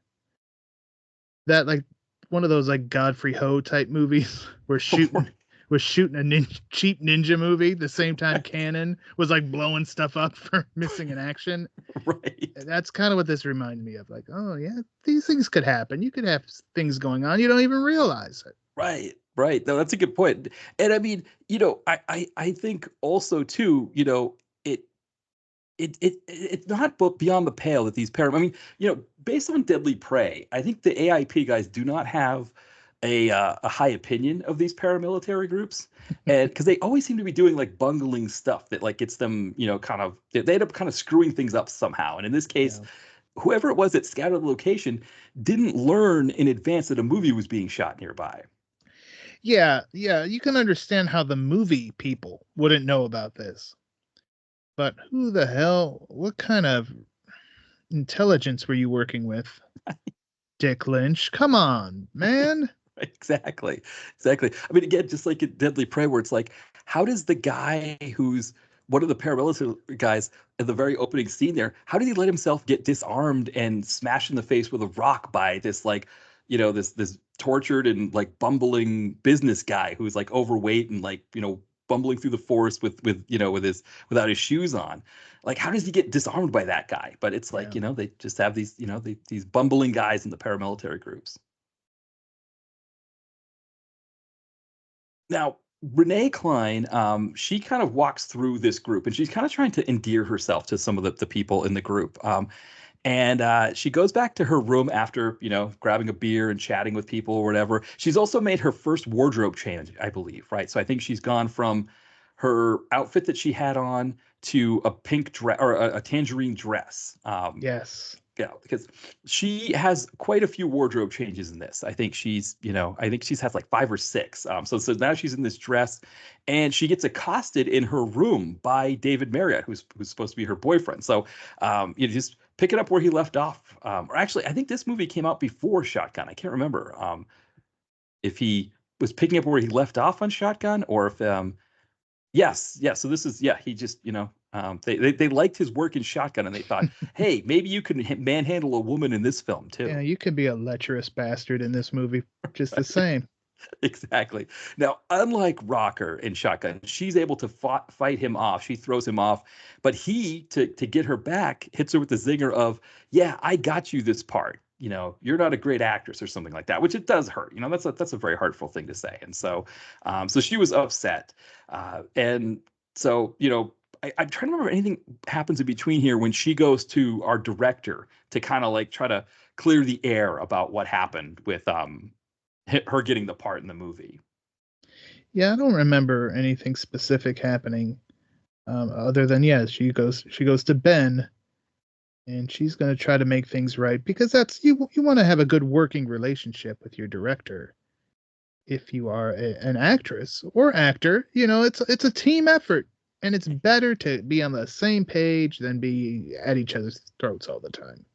That like one of those like Godfrey Ho type movies where shooting was shooting a cheap ninja movie the same time Cannon was like blowing stuff up for Missing in Action. Right. That's kind of what this reminded me of. Like, oh yeah, these things could happen. You could have things going on you don't even realize it. Right. Right. No, that's a good point. And I mean, I think also too, it it's not beyond the pale that these I mean, based on Deadly Prey, I think the AIP guys do not have a high opinion of these paramilitary groups, and because they always seem to be doing like bungling stuff that like gets them, kind of they end up kind of screwing things up somehow. And in this case, Yeah. whoever it was that scouted the location didn't learn in advance that a movie was being shot nearby. Yeah, yeah, you can understand how the movie people wouldn't know about this. But who the hell, what kind of intelligence were you working with, Dick Lynch? Come on, man. Exactly. Exactly. I mean, again, just like in Deadly Prey, where it's like, how does the guy who's one of the paramilitary guys in the very opening scene there, how did he let himself get disarmed and smashed in the face with a rock by this like, this tortured and like bumbling business guy who's like overweight and like, bumbling through the forest without his shoes on. Like, how does he get disarmed by that guy? But it's like, Yeah. they just have these, these bumbling guys in the paramilitary groups. Now, Renee Klein, she kind of walks through this group and she's kind of trying to endear herself to some of the people in the group. And she goes back to her room after, grabbing a beer and chatting with people or whatever. She's also made her first wardrobe change, I believe, right? So I think she's gone from her outfit that she had on to a pink dress or a tangerine dress. Yes. Because she has quite a few wardrobe changes in this. I think she's has like five or six. So now she's in this dress, and she gets accosted in her room by David Marriott, who's supposed to be her boyfriend. So, just pick it up where he left off. Or actually, I think this movie came out before Shotgun. I can't remember if he was picking up where he left off on Shotgun, or if yes, yeah. So this is he just they liked his work in Shotgun and they thought, hey, maybe you can manhandle a woman in this film Yeah, too. you could be a lecherous bastard in this movie just the same. Exactly. Now, unlike Rocker in Shotgun, she's able to fight him off. She throws him off, but he to get her back hits her with the zinger of, yeah, I got you this part. You're not a great actress or something like that, which it does hurt. That's a very hurtful thing to say. And so she was upset. And so, I'm trying to remember anything happens in between here when she goes to our director to kind of like try to clear the air about what happened with her getting the part in the movie. Yeah, I don't remember anything specific happening, other than she goes to Ben, and she's going to try to make things right, because that's you want to have a good working relationship with your director. If you are an actress or actor, it's a team effort, and it's better to be on the same page than be at each other's throats all the time.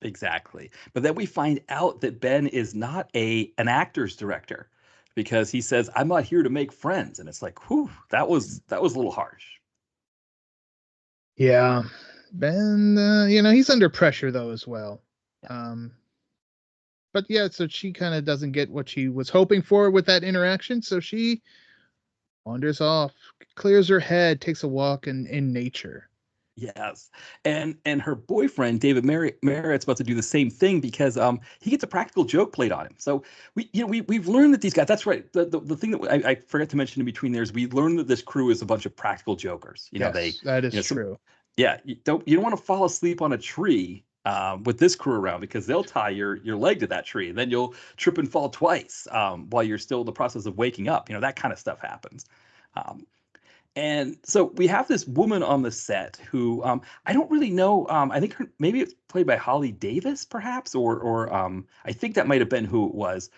Exactly. But then we find out that Ben is not an actor's director because he says, I'm not here to make friends. And it's like, whew, that was a little harsh. Yeah, Ben, he's under pressure though as well. Yeah. But yeah, so she kind of doesn't get what she was hoping for with that interaction, so she wanders off, clears her head, takes a walk in nature. Yes, and her boyfriend David Merritt's about to do the same thing because he gets a practical joke played on him. So we've learned that these guys. That's right. The thing that I forgot to mention in between there is we learned that this crew is a bunch of practical jokers. Yes, that is true. Yeah, you don't want to fall asleep on a tree with this crew around because they'll tie your leg to that tree and then you'll trip and fall twice while you're still in the process of waking up. That kind of stuff happens. Um, and so we have this woman on the set who I don't really know. I think maybe it's played by Holly Davis, perhaps, or I think that might have been who it was.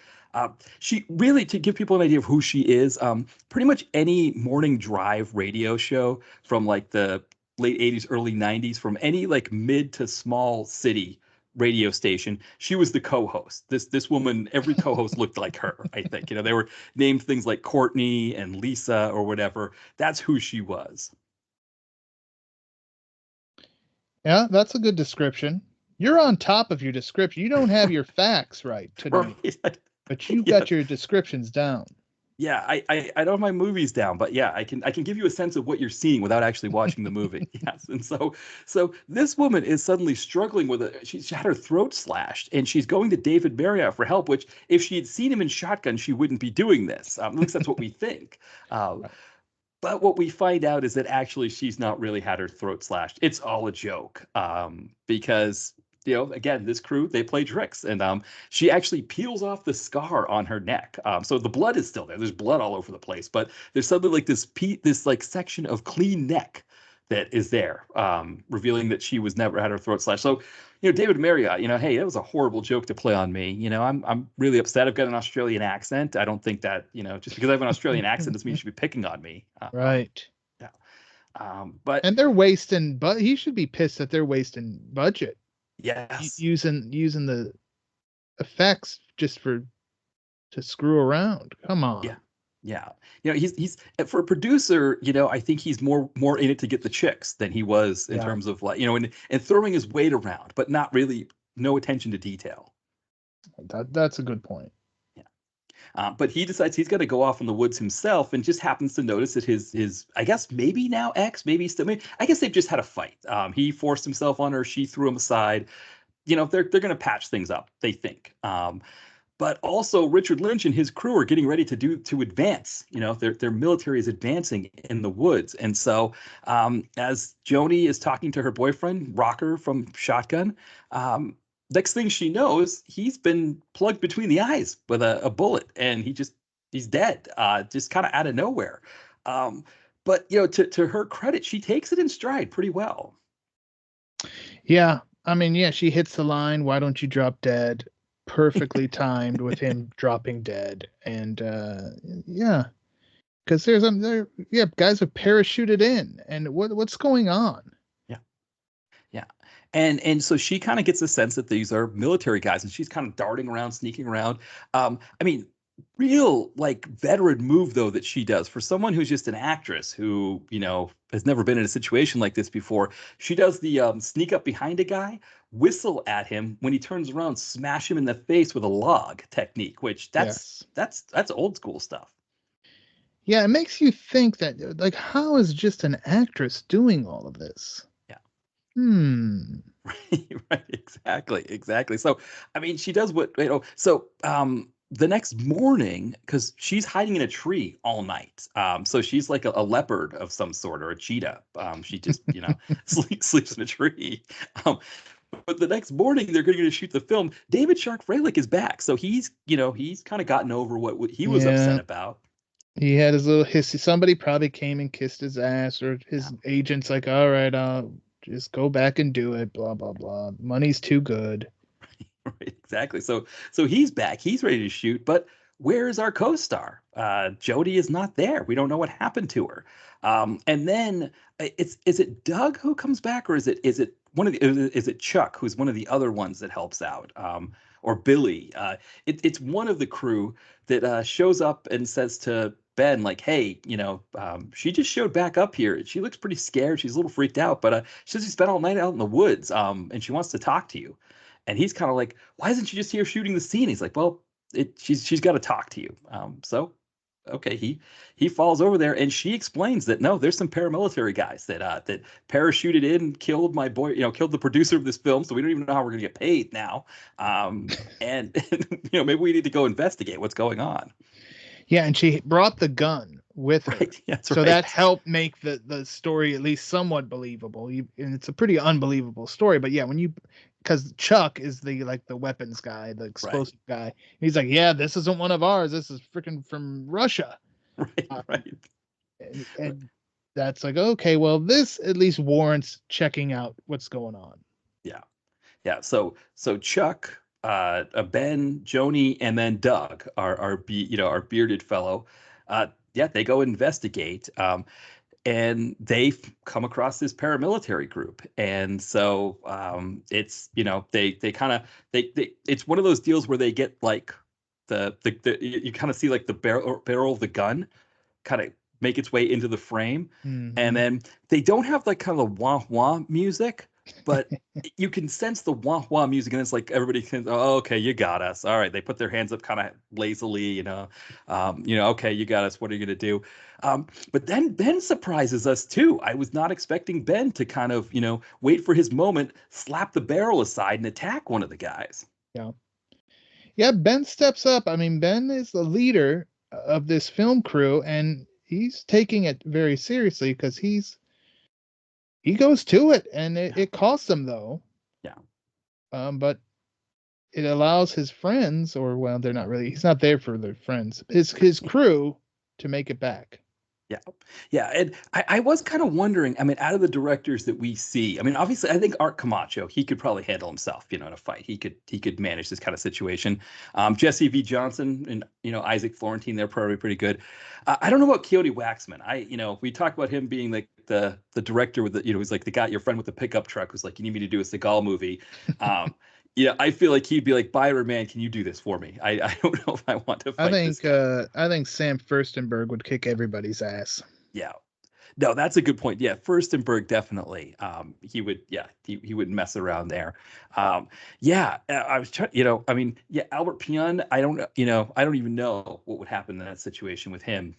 She really, to give people an idea of who she is, pretty much any morning drive radio show from like the late 80s, early 90s, from any like mid to small city radio station, she was the co-host. This woman, every co-host looked like her, I think. They were named things like Courtney and Lisa or whatever. That's who she was. Yeah, that's a good description. You're on top of your description. You don't have your facts right tonight, Right. but you Yeah. got your descriptions down. Yeah, I don't have my movies down, but yeah, I can give you a sense of what you're seeing without actually watching the movie. Yes, and so this woman is suddenly struggling with it. She's had her throat slashed, and she's going to David Marriott for help. Which, if she had seen him in Shotgun, she wouldn't be doing this. At least that's what we think. Right. But what we find out is that actually she's not really had her throat slashed. It's all a joke. Because again, this crew, they play tricks, and she actually peels off the scar on her neck. So the blood is still there. There's blood all over the place, but there's suddenly like this like section of clean neck that is there, revealing that she was never had her throat slashed. So, David Marriott, hey, that was a horrible joke to play on me. I'm really upset. I've got an Australian accent. I don't think that, just because I have an Australian accent doesn't mean you should be picking on me. Right. Yeah. But And they're wasting, but he should be pissed that they're wasting budget yes. using the effects just to screw around. Come on. Yeah. Yeah. He's for a producer, I think he's more in it to get the chicks than he was in terms of like, and throwing his weight around, but not really no attention to detail. That's a good point. Yeah. But he decides he's got to go off in the woods himself and just happens to notice that his I guess maybe now ex, maybe still, maybe, I guess they've just had a fight. He forced himself on her. She threw him aside. They're going to patch things up, they think. but also Richard Lynch and his crew are getting ready to advance. Their military is advancing in the woods, and so as Joni is talking to her boyfriend Rocker from Shotgun, next thing she knows, he's been plugged between the eyes with a bullet, and he's dead, just kind of out of nowhere. Um, but to her credit, she takes it in stride pretty well. Yeah, I mean, yeah, she hits the line, "Why don't you drop dead?" Perfectly timed with him dropping dead, and yeah, because yeah, guys are parachuted in, and what's going on? Yeah. Yeah. And so she kind of gets a sense that these are military guys, and she's kind of darting around, sneaking around. I mean, real like veteran move though that she does for someone who's just an actress who, has never been in a situation like this before. She does the sneak up behind a guy, whistle at him when he turns around, smash him in the face with a log technique, which Yes. that's old school stuff. Yeah, it makes you think that, like, how is just an actress doing all of this? Yeah. Hmm. Right, exactly. So, I mean, she does so the next morning, because she's hiding in a tree all night. So she's like a leopard of some sort or a cheetah. She just, sleeps in a tree. Um, but the next morning they're going to shoot the film. David Shark Freilich is back. So he's kind of gotten over what he was upset Yeah, about. he had his little hissy. Somebody probably came and kissed his ass, or his agent's like, "All right, just go back and do it." Blah blah blah. Money's too good. Right, exactly. So he's back. He's ready to shoot, but where is our co-star? Jody is not there. We don't know what happened to her. And then is it Doug who comes back, or is it one of the is it Chuck who's one of the other ones that helps out? Or Billy? It's one of the crew that shows up and says to Ben, like, "Hey, she just showed back up here. She looks pretty scared. She's a little freaked out, but she says she spent all night out in the woods, and she wants to talk to you." And he's kind of like, "Why isn't she just here shooting the scene?" He's like, "Well, she's got to talk to you." So okay, he falls over there, and she explains that no, there's some paramilitary guys that parachuted in and killed my boy, killed the producer of this film. So we don't even know how we're gonna get paid now. And maybe we need to go investigate what's going on. Yeah, and she brought the gun with her, Right? Yeah, that's so that right. helped make the story at least somewhat believable. And it's a pretty unbelievable story, but yeah, because Chuck is the weapons guy, the Right. explosive guy. He's like, "Yeah, this isn't one of ours. This is freaking from Russia." Right. Uh, Right. and that's like, okay, well, this at least warrants checking out what's going on. Yeah. Yeah. So Chuck, Ben, Joni, and then Doug, our bearded fellow. Yeah, they go investigate, and they come across this paramilitary group, and so they kind of they it's one of those deals where they get like the you kind of see like the barrel of the gun kind of make its way into the frame. And Hmm. then they don't have like kind of the wah wah music, but you can sense the wah wah music, and it's like everybody can, "Oh, okay, you got us. All right." They put their hands up kind of lazily, "Okay, you got us. What are you gonna do?" But then Ben surprises us too. I was not expecting Ben to kind of, wait for his moment, slap the barrel aside, and attack one of the guys. Yeah. Yeah, Ben steps up. I mean, Ben is the leader of this film crew, and he's taking it very seriously because he goes to it, and Yeah. it costs him though. Yeah. But it allows his friends, or well, they're not really. He's not there for their friends. His crew to make it back. Yeah. Yeah. And I was kind of wondering, I mean, out of the directors that we see, I mean, obviously I think Art Camacho, he could probably handle himself, in a fight. He could manage this kind of situation. Jesse V. Johnson and, Isaac Florentine, they're probably pretty good. I don't know about Coyote Waxman. We talked about him being like the director with he's like the guy, your friend with the pickup truck who's like, "You need me to do a Seagal movie." Um, yeah, I feel like he'd be like, "Byron, man, can you do this for me? I don't know if I want to fight this guy." I think Sam Furstenberg would kick everybody's ass. Yeah. No, that's a good point. Yeah, Furstenberg definitely. He would. Yeah, he would mess around there. Yeah, I was trying. I mean, yeah, Albert Pion. I don't know. I don't even know what would happen in that situation with him.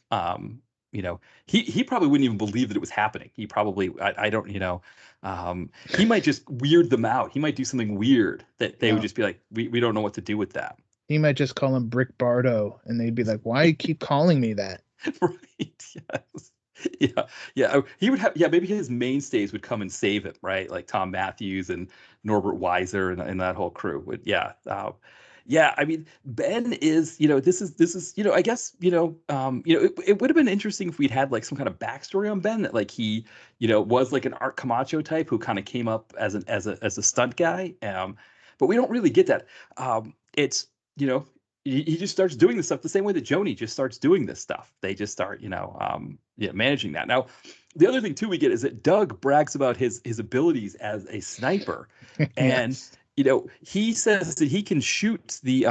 He probably wouldn't even believe that it was happening. He probably. I don't. He might just weird them out. He might do something weird that they would Yeah. just be like, we don't know what to do with that. He might just call him Brick Bardo, and they'd be like, "Why you keep calling me that?" Right. Yes. Yeah. Yeah. He would have, yeah, maybe his mainstays would come and save him, right? Like Tom Matthews and Norbert Weiser and that whole crew would, yeah. Yeah. I mean, Ben is, this is, I guess, it would have been interesting if we'd had like some kind of backstory on Ben that like he, was like an Art Camacho type who kind of came up as a stunt guy. But we don't really get that. It's, you know, he just starts doing this stuff the same way that Joni just starts doing this stuff. They just start, yeah, managing that. Now, the other thing too we get is that Doug brags about his abilities as a sniper, and Yes. he says that he can shoot the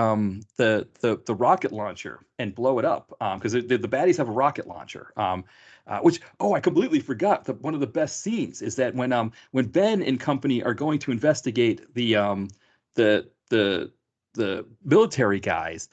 rocket launcher and blow it up because the baddies have a rocket launcher. Which I completely forgot that one of the best scenes is that when Ben and company are going to investigate the the military guys,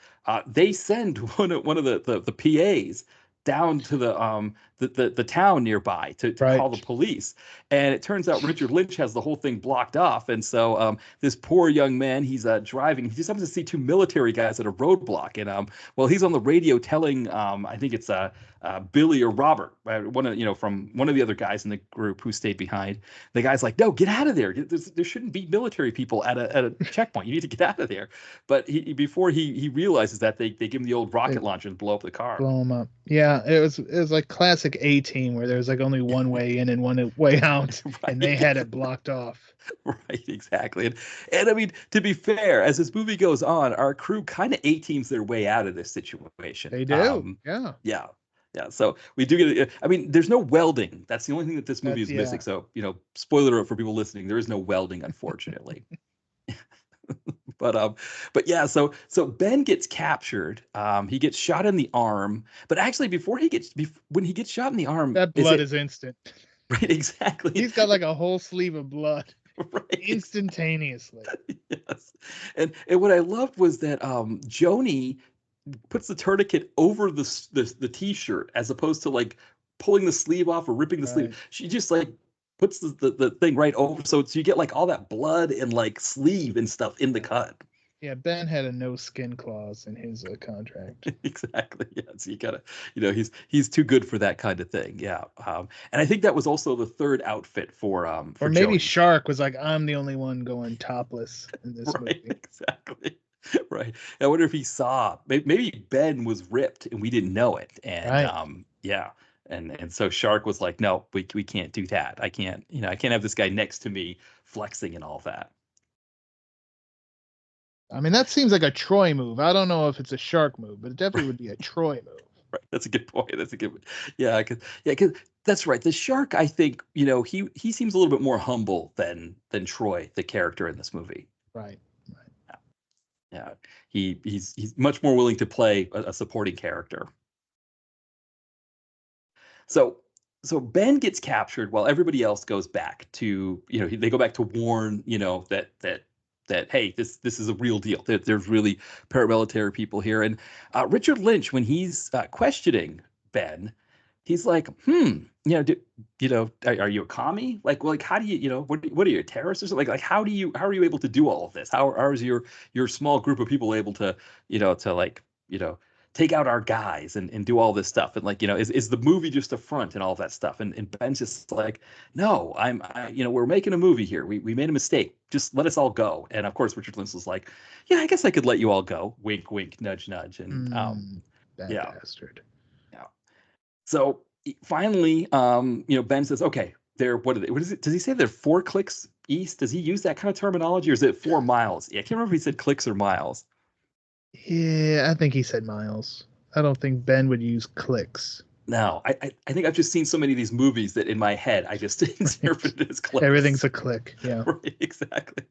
they send one of the PAs down to the town nearby to call the Right. police. And it turns out Richard Lynch has the whole thing blocked off. And so this poor young man, he's driving. He just happens to see two military guys at a roadblock. And well, he's on the radio telling, I think it's Billy or Robert, from one of the other guys in the group who stayed behind. The guy's like, "No, get out of there. There shouldn't be military people at a checkpoint. You need to get out of there." But before he realizes that they give him the old They rocket launcher and blow up the car. blow him up. Yeah, it was like classic A Team where there's like only one way in and one way out, and they Right. had it blocked off. Right, exactly. And I mean, to be fair, as this movie goes on, our crew kind of A teams their way out of this situation. They do. Yeah. Yeah. Yeah. So we do get, I mean, there's no welding. That's the only thing that this movie That's is missing. yeah. So, spoiler alert for people listening, there is no welding, unfortunately. But yeah, so Ben gets captured. He gets shot in the arm, but actually when he gets shot in the arm, That is blood it is instant. right? Exactly. He's got like a whole sleeve of blood Right. instantaneously. Yes. And what I loved was that Joni puts the tourniquet over the t-shirt as opposed to like pulling the sleeve off or ripping the Right. sleeve. She just like puts the thing right over so you get like all that blood and like sleeve and stuff in the cut. Yeah, Ben had a no skin clause in his contract. Exactly. Yeah. So you gotta, he's too good for that kind of thing. Yeah. And I think that was also the third outfit Or for maybe Joni. Shark was like, I'm the only one going topless in this Right. movie. Exactly. Right. I wonder if he saw maybe Ben was ripped and we didn't know it. And Right. yeah. And so Shark was like, no, we can't do that. I can't have this guy next to me flexing and all that. I mean, that seems like a Troy move. I don't know if it's a Shark move, but it definitely would be a Troy move. Right. That's a good point. That's a good one. Yeah, cause that's right. The Shark, I think, he seems a little bit more humble than Troy, the character in this movie. Right. Right. Yeah. He's much more willing to play a supporting character. So Ben gets captured while everybody else goes back to, they go back to warn, that hey, this is a real deal. There's really paramilitary people here. And Richard Lynch, when he's questioning Ben, he's like, are you a commie? Like how do you, what are you, a terrorist or something? How are you able to do all of this? How is your small group of people able to, to like, take out our guys and do all this stuff? And like, is the movie just a front and all that stuff? And Ben's just like, no, we're making a movie here. We made a mistake. Just let us all go. And of course, Richard Lynch was like, yeah, I guess I could let you all go. Wink, wink, nudge, nudge. And That yeah, bastard. yeah. So finally, Ben says, okay, what is it? Does he say they're 4 clicks east? Does he use that kind of terminology or is it 4 miles? Yeah, I can't remember if he said clicks or miles. Yeah, I think he said miles. I don't think Ben would use clicks. No, I think I've just seen so many of these movies that in my head I just interpret it as clicks. Everything's a click. Yeah. Right, exactly.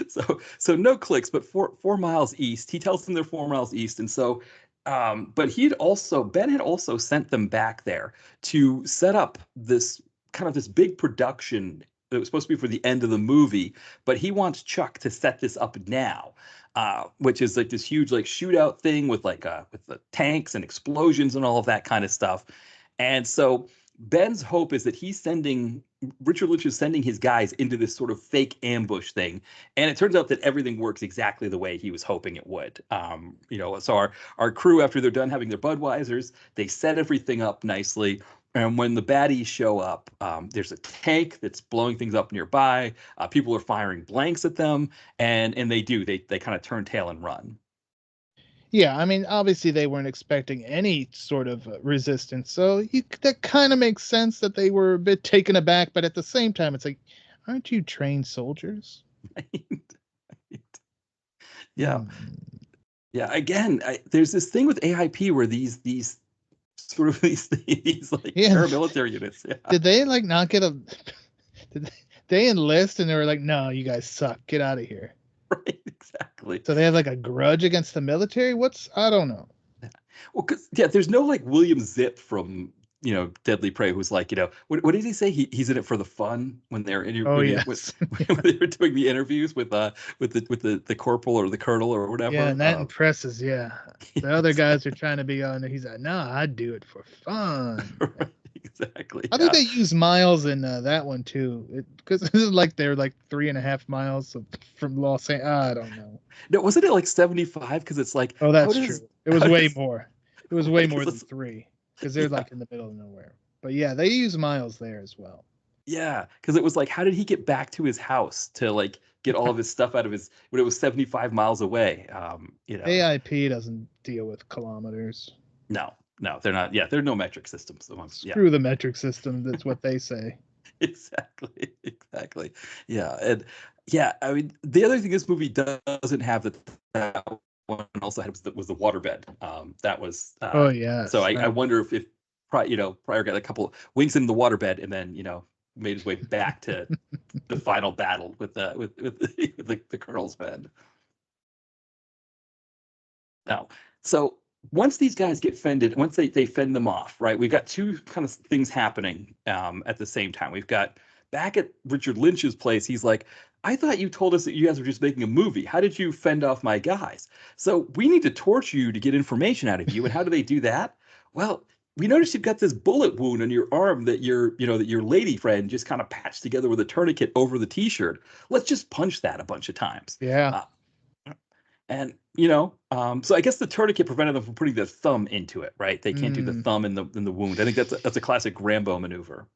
So no clicks, but 4 miles east. He tells them they're 4 miles east, and so, but Ben had also sent them back there to set up this big production that was supposed to be for the end of the movie, but he wants Chuck to set this up now. Which is like this huge like shootout thing with with the tanks and explosions and all of that kind of stuff. And so Ben's hope is that Richard Lynch is sending his guys into this sort of fake ambush thing, and it turns out that everything works exactly the way he was hoping it would. So our crew, after they're done having their Budweisers, they set everything up nicely. And when the baddies show up, there's a tank that's blowing things up nearby. People are firing blanks at them, and they kind of turn tail and run. Yeah, I mean, obviously they weren't expecting any sort of resistance, so that kind of makes sense that they were a bit taken aback. But at the same time, it's like, aren't you trained soldiers? Right. Yeah, yeah. Again, there's this thing with AIP where these sort of these like paramilitary units. Yeah. Did they like not get a? Did they enlist and they were like, no, you guys suck, get out of here? Right, exactly. So they have like a grudge against the military? I don't know. Yeah. Well, because there's no like William Zip from Deadly Prey who's like, what did he say? He's in it for the fun when they're when they were doing the interviews with the corporal or the colonel or whatever. Yeah, and that impresses. Yeah, the other guys are trying to be on there. He's like, no, I'd do it for fun. Right, exactly. I think they use miles in that one too, because this is like they're like 3.5 miles from Los Angeles. I don't know. No, wasn't it like 75? Because it's like, oh, that's true. It was way more. It was way more than 3. Because they're like in the middle of nowhere. But yeah, they use miles there as well. Yeah, because it was like, how did he get back to his house to like get all of his stuff out of when it was 75 miles away? AIP doesn't deal with kilometers. No, they're not. Yeah, there are no metric systems amongst. Screw the metric system. That's what they say. Exactly. Yeah, and yeah, I mean, the other thing this movie doesn't have that one also had was the waterbed. That was. Oh yeah. So I wonder if Pryor got a couple winks in the waterbed and then made his way back to the final battle with the colonel's bed. Now, so once these guys get fended, once they fend them off, right? We've got two kind of things happening at the same time. We've got back at Richard Lynch's place. He's like, I thought you told us that you guys were just making a movie. How did you fend off my guys? So we need to torture you to get information out of you. And how do they do that? Well, we noticed you've got this bullet wound on your arm that your lady friend just kind of patched together with a tourniquet over the t-shirt. Let's just punch that a bunch of times. Yeah. So I guess the tourniquet prevented them from putting their thumb into it, right? They can't do the thumb in the wound. I think that's a classic Rambo maneuver.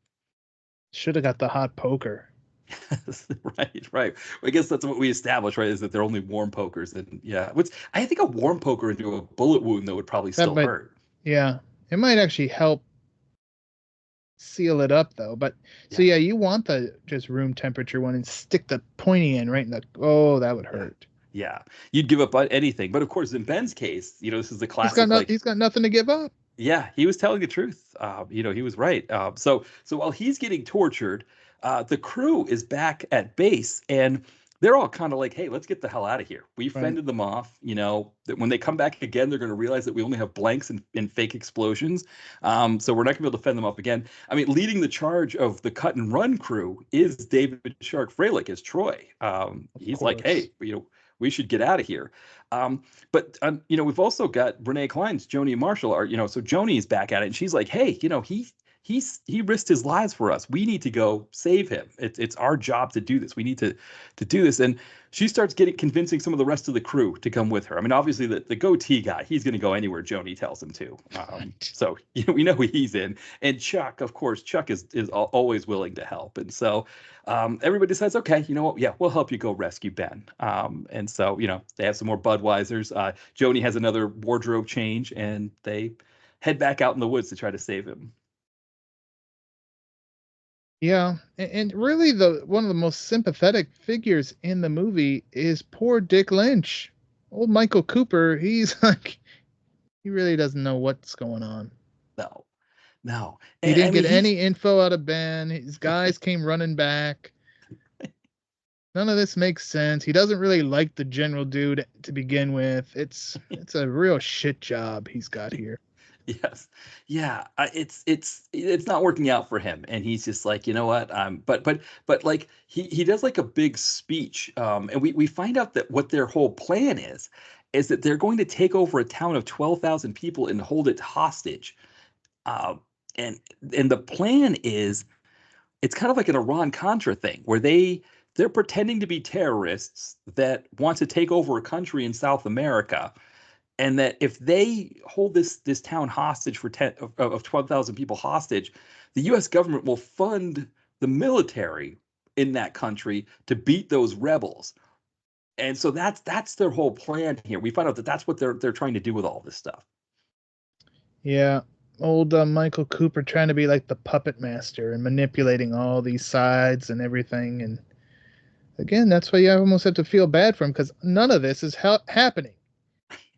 Should have got the hot poker. Right. I guess that's what we established, right? Is that they're only warm pokers, and I think a warm poker into a bullet wound though would probably still hurt. Yeah, it might actually help seal it up though. But so you want the just room temperature one and stick the pointy end right in that would hurt. Yeah, you'd give up on anything. But of course, in Ben's case, this is the classic. He's got nothing to give up. Yeah, he was telling the truth. He was right. So while he's getting tortured, the crew is back at base, and they're all kind of like, hey, let's get the hell out of here. We fended them off. That when they come back again, they're going to realize that we only have blanks and fake explosions. So we're not going to be able to fend them off again. I mean, leading the charge of the cut and run crew is David Shark Freilich as Troy. He's like, hey, we should get out of here. But we've also got Brene Klein's Joni Marshall. So Joni's back at it, and she's like, hey, he risked his lives for us. We need to go save him. It's our job to do this. We need to do this. And she starts convincing some of the rest of the crew to come with her. I mean, obviously the goatee guy, he's going to go anywhere Joni tells him to. So we know he's in. And Chuck, of course, Chuck is always willing to help. And so everybody says, okay, you know what? Yeah, we'll help you go rescue Ben. And so they have some more Budweisers. Joni has another wardrobe change, and they head back out in the woods to try to save him. Yeah, and really one of the most sympathetic figures in the movie is poor Dick Lynch. Old Michael Cooper, he's like, he really doesn't know what's going on. No. He didn't get any info out of Ben. His guys came running back. None of this makes sense. He doesn't really like the general dude to begin with. It's a real shit job he's got here. Yes. Yeah. It's not working out for him. And he's just like, you know what? But like he does like a big speech. And we find out that what their whole plan is that they're going to take over a town of 12,000 people and hold it hostage. and the plan is it's kind of like an Iran-Contra thing where they're pretending to be terrorists that want to take over a country in South America, and that if they hold this town hostage for 12,000 people hostage, the U.S. government will fund the military in that country to beat those rebels. And so that's their whole plan here. We find out that that's what they're trying to do with all this stuff. Yeah, old Michael Cooper trying to be like the puppet master and manipulating all these sides and everything. And again, that's why you almost have to feel bad for him, because none of this is happening.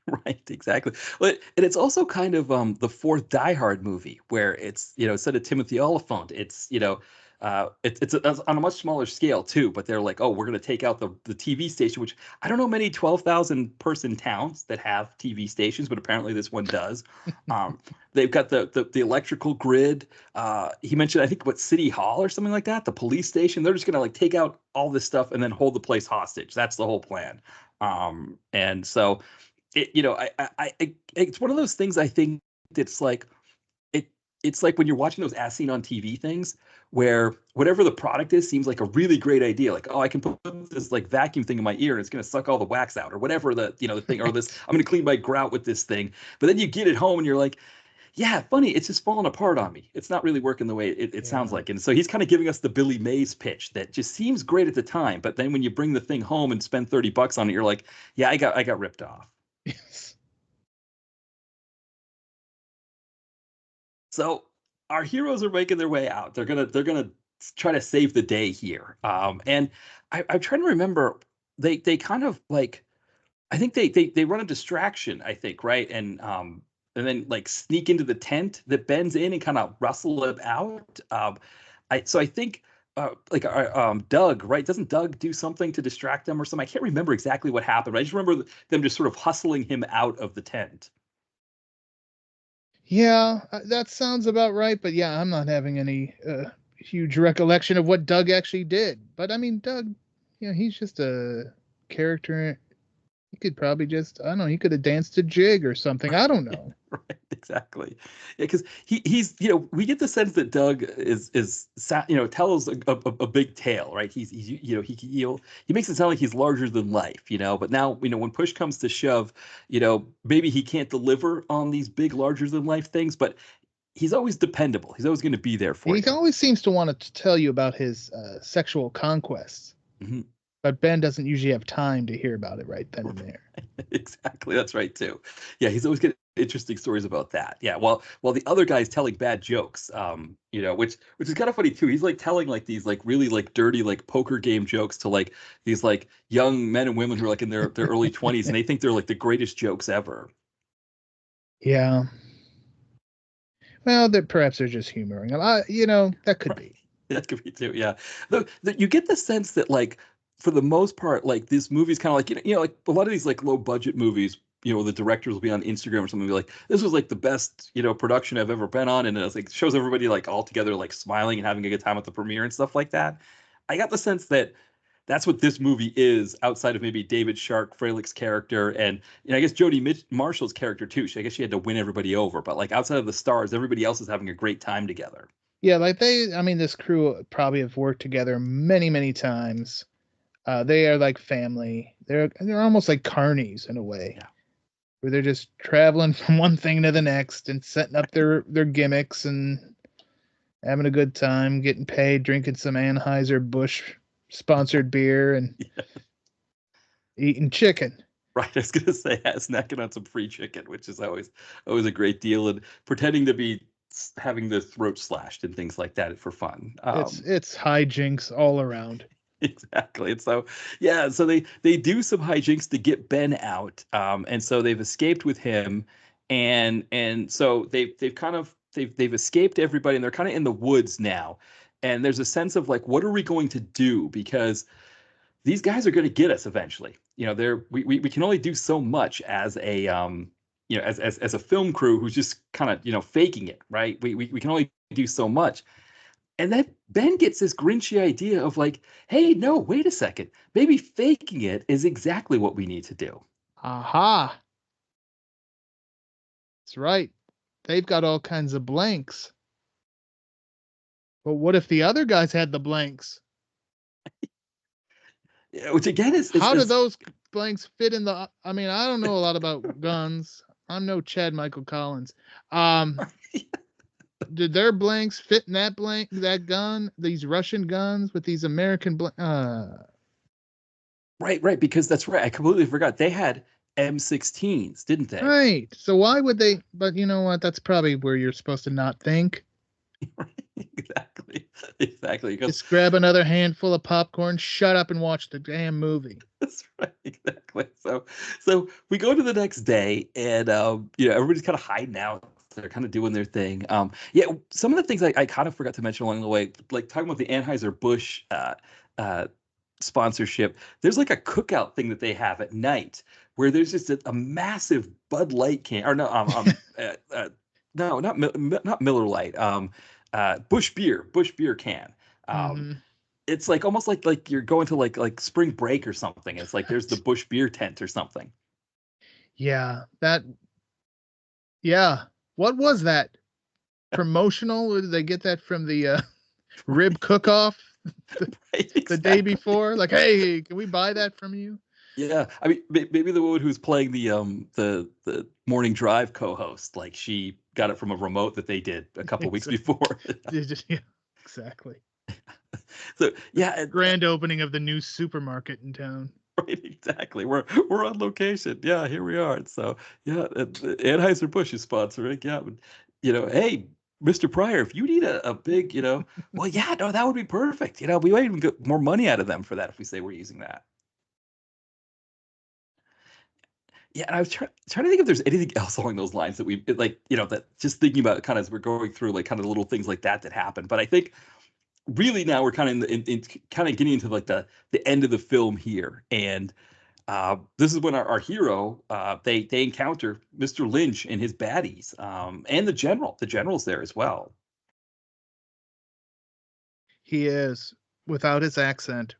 Right, exactly. But and it's also kind of the fourth Die Hard movie where it's instead of Timothy Oliphant, it's it's on a much smaller scale too. But they're like, oh, we're going to take out the TV station, which I don't know many 12,000 person towns that have TV stations, but apparently this one does. They've got the electrical grid. He mentioned, I think, what, City Hall or something like that, the police station. They're just going to like take out all this stuff and then hold the place hostage. That's the whole plan. And so it's one of those things. I think it's like it's like when you're watching those as seen on TV things where whatever the product is seems like a really great idea. Like, oh, I can put this like vacuum thing in my ear and it's going to suck all the wax out, or whatever the thing, or this, I'm going to clean my grout with this thing. But then you get it home and you're like, yeah, funny, it's just falling apart on me. It's not really working the way it sounds like. And so he's kind of giving us the Billy Mays pitch that just seems great at the time, but then when you bring the thing home and spend $30 on it, you're like, yeah, I got ripped off. Yes. So our heroes are making their way out. They're gonna try to save the day here. And I'm trying to remember. They kind of like, I think they run a distraction. I think, right, and then like sneak into the tent that Ben's in and kind of rustle it out. I think. Doug, right? Doesn't Doug do something to distract them or something? I can't remember exactly what happened, but I just remember them just sort of hustling him out of the tent. Yeah, that sounds about right. But yeah, I'm not having any huge recollection of what Doug actually did. But I mean, Doug, he's just a character. He could probably just, I don't know, he could have danced a jig or something. I don't know. Right, exactly. Yeah, because he's we get the sense that Doug is tells a big tale, right? He makes it sound like he's larger than life, But now when push comes to shove, maybe he can't deliver on these big larger than life things, but he's always dependable. He's always going to be there for you. He always seems to want to tell you about his sexual conquests. Mm-hmm. But Ben doesn't usually have time to hear about it right then and there. Exactly. That's right too. Yeah, he's always got interesting stories about that. Yeah. While the other guy's telling bad jokes, which is kind of funny too. He's like telling like these like really like dirty like poker game jokes to like these like young men and women who are like in their early 20s, and they think they're like the greatest jokes ever. Yeah. Well, perhaps they're just humoring him. That could be. That could be too. Yeah. You get the sense that like, for the most part, like this movie's kind of like, like a lot of these like low budget movies, the directors will be on Instagram or something and be like, this was like the best, production I've ever been on. And it's like shows everybody like all together, like smiling and having a good time at the premiere and stuff like that. I got the sense that that's what this movie is, outside of maybe David Shark Freilic's character and I guess Jodie Marshall's character too. I guess she had to win everybody over, but like outside of the stars, everybody else is having a great time together. Yeah, like this crew probably have worked together many, many times. They are like family. They're almost like carnies in a way, yeah, where they're just traveling from one thing to the next and setting up their gimmicks and having a good time, getting paid, drinking some Anheuser-Busch sponsored beer and eating chicken. Right, I was gonna say, snacking on some free chicken, which is always a great deal, and pretending to be having the throat slashed and things like that for fun. It's hijinks all around. Exactly. And so, yeah, so they do some hijinks to get Ben out. And so they've escaped with him. And so they've escaped everybody, and they're kind of in the woods now. And there's a sense of like, what are we going to do? Because these guys are going to get us eventually. We can only do so much as a as a film crew who's just kind of faking it, right? We can only do so much. And then Ben gets this Grinchy idea of like, hey, no, wait a second. Maybe faking it is exactly what we need to do. Aha. That's right. They've got all kinds of blanks. But what if the other guys had the blanks? Yeah, which again How do those blanks fit in the? I mean, I don't know a lot about guns. I'm no Chad Michael Collins. Did their blanks fit in that gun? These Russian guns with these American right, because that's right. I completely forgot. They had M16s, didn't they? Right. So why would they? But you know what? That's probably where you're supposed to not think. Exactly. Just grab another handful of popcorn, shut up, and watch the damn movie. That's right, exactly. So we go to the next day, and everybody's kind of hiding out. They're kind of doing their thing. Yeah, some of the things I kind of forgot to mention along the way, like talking about the Anheuser-Busch sponsorship. There's like a cookout thing that they have at night where there's just a massive Bud Light can, or no, no, not Miller Lite, Busch beer can. It's like almost like you're going to like spring break or something. It's like there's the Busch beer tent or something. Yeah, yeah. What was that? Promotional? Or did they get that from the rib cook-off the day before? Like, hey, can we buy that from you? Yeah, I mean, maybe the woman who's playing the morning drive co-host, like she got it from a remote that they did a couple weeks before. Yeah, exactly. So yeah, grand opening of the new supermarket in town. Right, exactly. We're on location. Yeah, here we are. So yeah, Anheuser-Busch is sponsoring. Yeah, hey, Mr. Pryor, if you need a big, well, yeah, no, that would be perfect. We might even get more money out of them for that if we say we're using that. Yeah, and I was trying to think if there's anything else along those lines that we like, that just thinking about kind of as we're going through like kind of little things like that happen. But I think really now we're kind of in kind of getting into like the end of the film here, and this is when our hero they encounter Mr. Lynch and his baddies, and the general's there as well. He is, without his accent.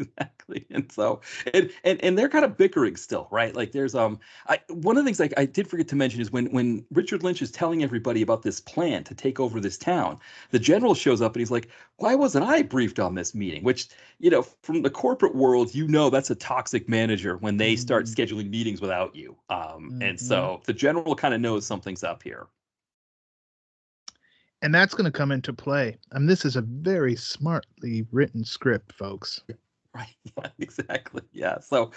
Exactly. And so and they're kind of bickering still, right? Like there's one of the things I did forget to mention is when Richard Lynch is telling everybody about this plan to take over this town, the general shows up and he's like, why wasn't I briefed on this meeting? Which, from the corporate world, that's a toxic manager when they start scheduling meetings without you. And so the general kind of knows something's up here. And that's going to come into play. This is a very smartly written script, folks. Right. Yeah, exactly. Yeah. So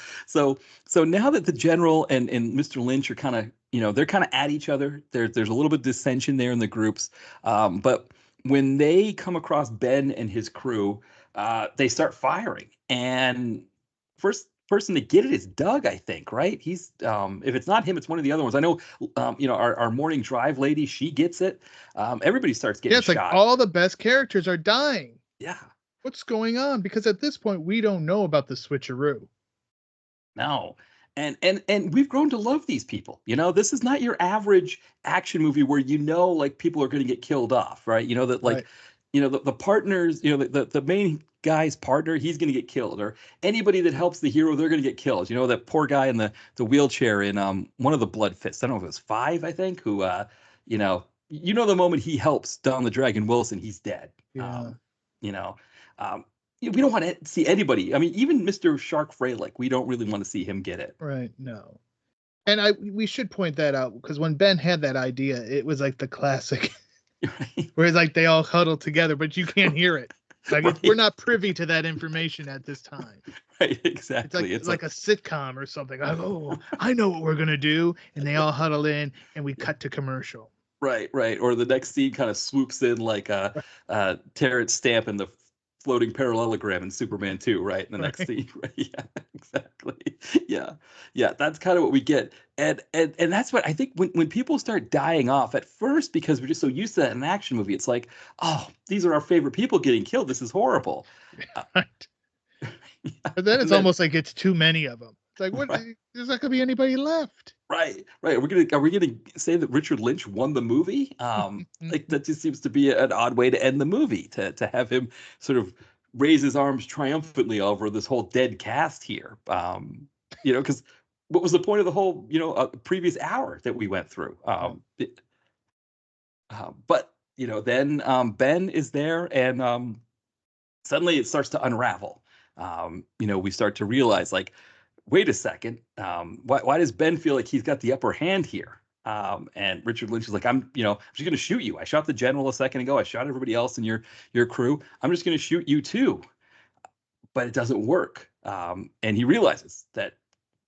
now that the general and Mr. Lynch are kind of, they're kind of at each other. There's a little bit of dissension there in the groups. But when they come across Ben and his crew, they start firing. And first person to get it is Doug, I think, right? He's if it's not him, it's one of the other ones. I know our morning drive lady, she gets it. Everybody starts getting shot. Like all the best characters are dying. Yeah. What's going on? Because at this point, we don't know about the switcheroo. No. And we've grown to love these people. This is not your average action movie where like people are going to get killed off, right? That like, right. The partners, the main guy's partner, he's going to get killed, or anybody that helps the hero, they're going to get killed. That poor guy in the wheelchair in one of the Blood Fists. I don't know if it was 5, I think, who the moment he helps Don the Dragon Wilson, he's dead. Yeah. We don't want to see anybody. I mean, even Mr. Shark Fralick, we don't really want to see him get it. Right. No. And we should point that out because when Ben had that idea, it was like the classic, right. Where it's like they all huddle together, but you can't hear it. Like right. We're not privy to that information at this time. Right. Exactly. It's like a sitcom or something. Like, oh, I know what we're gonna do, and they all huddle in, and we cut to commercial. Right. Or the next scene kind of swoops in like Terrence Stamp in the floating parallelogram in Superman 2, right? In the next scene. Right? Yeah, exactly. Yeah. That's kind of what we get. And that's what I think when people start dying off at first, because we're just so used to that in an action movie, it's like, oh, these are our favorite people getting killed. This is horrible. Right. But then it's almost like it's too many of them. It's like, what? Right. There's not gonna be anybody left. Right. Are we gonna say that Richard Lynch won the movie? Like that just seems to be an odd way to end the movie, to have him sort of raise his arms triumphantly over this whole dead cast here. Because what was the point of the whole previous hour that we went through? But then Ben is there, and suddenly it starts to unravel. We start to realize, like, wait a second, why does Ben feel like he's got the upper hand here? And Richard Lynch is like, I'm just going to shoot you. I shot the general a second ago. I shot everybody else in your crew. I'm just going to shoot you too. But it doesn't work. And he realizes that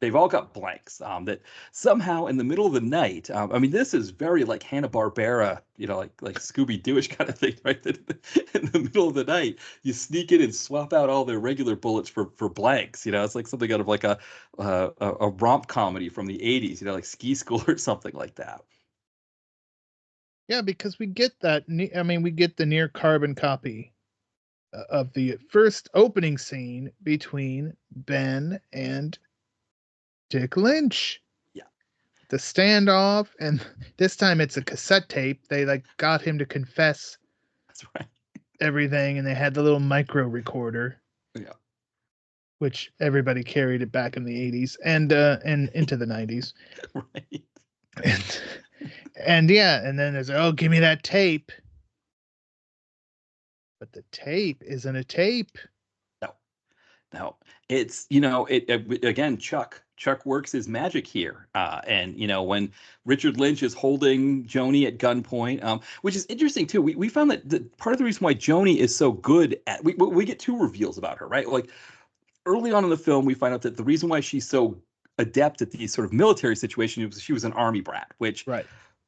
they've all got blanks. That somehow in the middle of the night, this is very like Hanna-Barbera, like Scooby-Dooish kind of thing, right? That in the middle of the night, you sneak in and swap out all their regular bullets for blanks. It's like something out of like a romp comedy from the 80s, like Ski School or something like that. Yeah, because we get that. We get the near carbon copy of the first opening scene between Ben and Dick Lynch. Yeah. The standoff, and this time it's a cassette tape. They like got him to confess. That's right. Everything, and they had the little micro recorder. Yeah. Which everybody carried it back in the 80s and into the 90s. Right. And then there's, oh, give me that tape. But the tape isn't a tape. No, it's, again, Chuck works his magic here. And, when Richard Lynch is holding Joni at gunpoint, which is interesting too. We found that part of the reason why Joni is so good at, we get two reveals about her, right? Like early on in the film, we find out that the reason why she's so adept at these sort of military situations was she was an army brat, which right.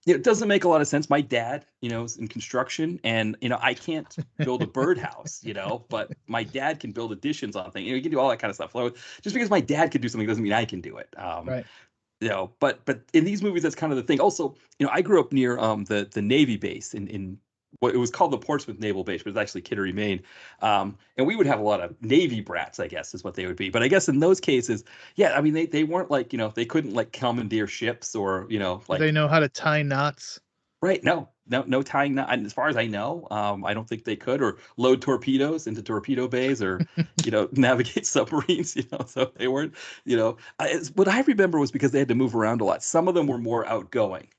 It doesn't make a lot of sense. My dad, is in construction, and I can't build a birdhouse, but my dad can build additions on things. He can do all that kind of stuff. So just because my dad can do something doesn't mean I can do it. Right. But in these movies, that's kind of the thing. Also, I grew up near the Navy base in what it was called the Portsmouth Naval Base, but it's actually Kittery, Maine. And we would have a lot of Navy brats, I guess, is what they would be. But I guess in those cases, yeah, they weren't like, they couldn't like commandeer ships or, like. They know how to tie knots. Right. No tying knot. As far as I know, I don't think they could, or load torpedoes into torpedo bays, or, navigate submarines, so they weren't, what I remember was because they had to move around a lot. Some of them were more outgoing,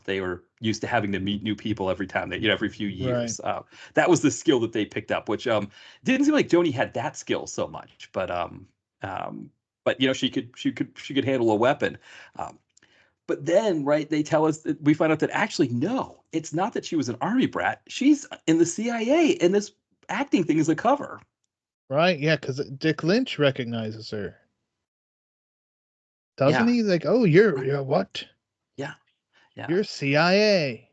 they were used to having to meet new people every time every few years. Right. That was the skill that they picked up, which didn't seem like Joni had that skill so much, but she could handle a weapon. But then, right, they tell us that we find out that actually, no, it's not that she was an army brat. She's in the CIA, and this acting thing is a cover. Right, yeah, because Dick Lynch recognizes her. Doesn't he? Like, oh, you're what? Yeah. You're CIA.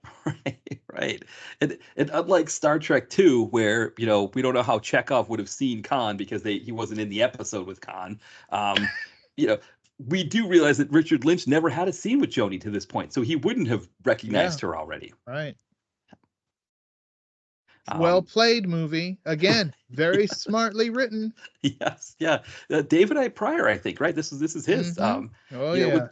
Right. And unlike Star Trek II, where, we don't know how Chekhov would have seen Khan because he wasn't in the episode with Khan, we do realize that Richard Lynch never had a scene with Joni to this point, so he wouldn't have recognized her already. Right. Well played, movie. Again, very smartly written. Yes, yeah. David I. Pryor, I think, right? This is his. Mm-hmm.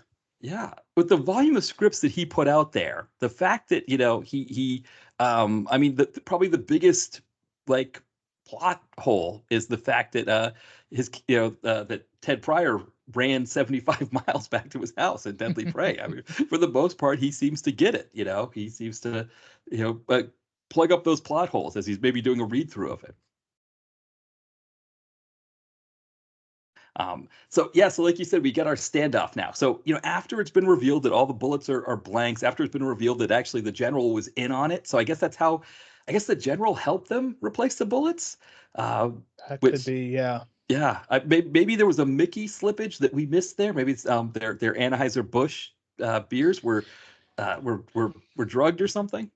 With the volume of scripts that he put out there, the fact that he probably the biggest like plot hole is the fact that that Ted Pryor ran 75 miles back to his house in Deadly Prey. I mean, for the most part, he seems to get it. He seems to, plug up those plot holes as he's maybe doing a read through of it. So like you said, we get our standoff now. So, after it's been revealed that all the bullets are blanks, after it's been revealed that actually the general was in on it. So I guess that's how, the general helped them replace the bullets. That could be, yeah. Yeah, maybe there was a Mickey slippage that we missed there. Maybe it's their Anheuser-Busch beers were drugged or something.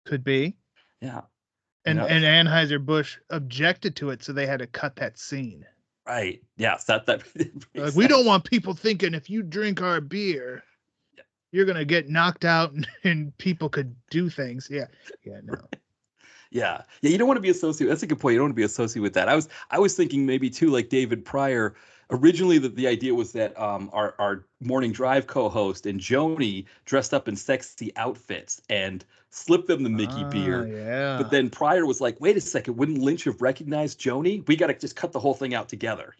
Could be. Yeah. And Anheuser-Busch objected to it, so they had to cut that scene. Right. Yeah. That like, we don't want people thinking if you drink our beer, you're gonna get knocked out and people could do things. Yeah. Yeah. No. Right. Yeah. You don't want to be associated. That's a good point. You don't want to be associated with that. I was thinking maybe too, like David Pryor. Originally, the idea was that our morning drive co-host and Joni dressed up in sexy outfits and slipped them the Mickey beer. Yeah. But then Pryor was like, "Wait a second, wouldn't Lynch have recognized Joni? We got to just cut the whole thing out together."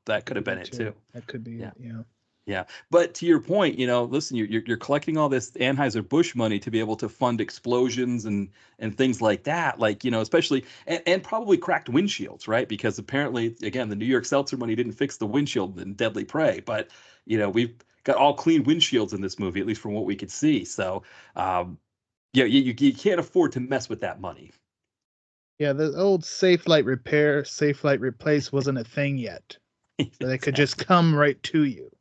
That could have been it too. That could be it. Yeah. Yeah, but to your point, listen, you're collecting all this Anheuser-Busch money to be able to fund explosions and things like that, like especially and probably cracked windshields, right? Because apparently, again, the New York Seltzer money didn't fix the windshield in Deadly Prey, but we've got all clean windshields in this movie, at least from what we could see. So, yeah, you can't afford to mess with that money. Yeah, the old safe light repair, safe light replace wasn't a thing yet. So they could just come right to you.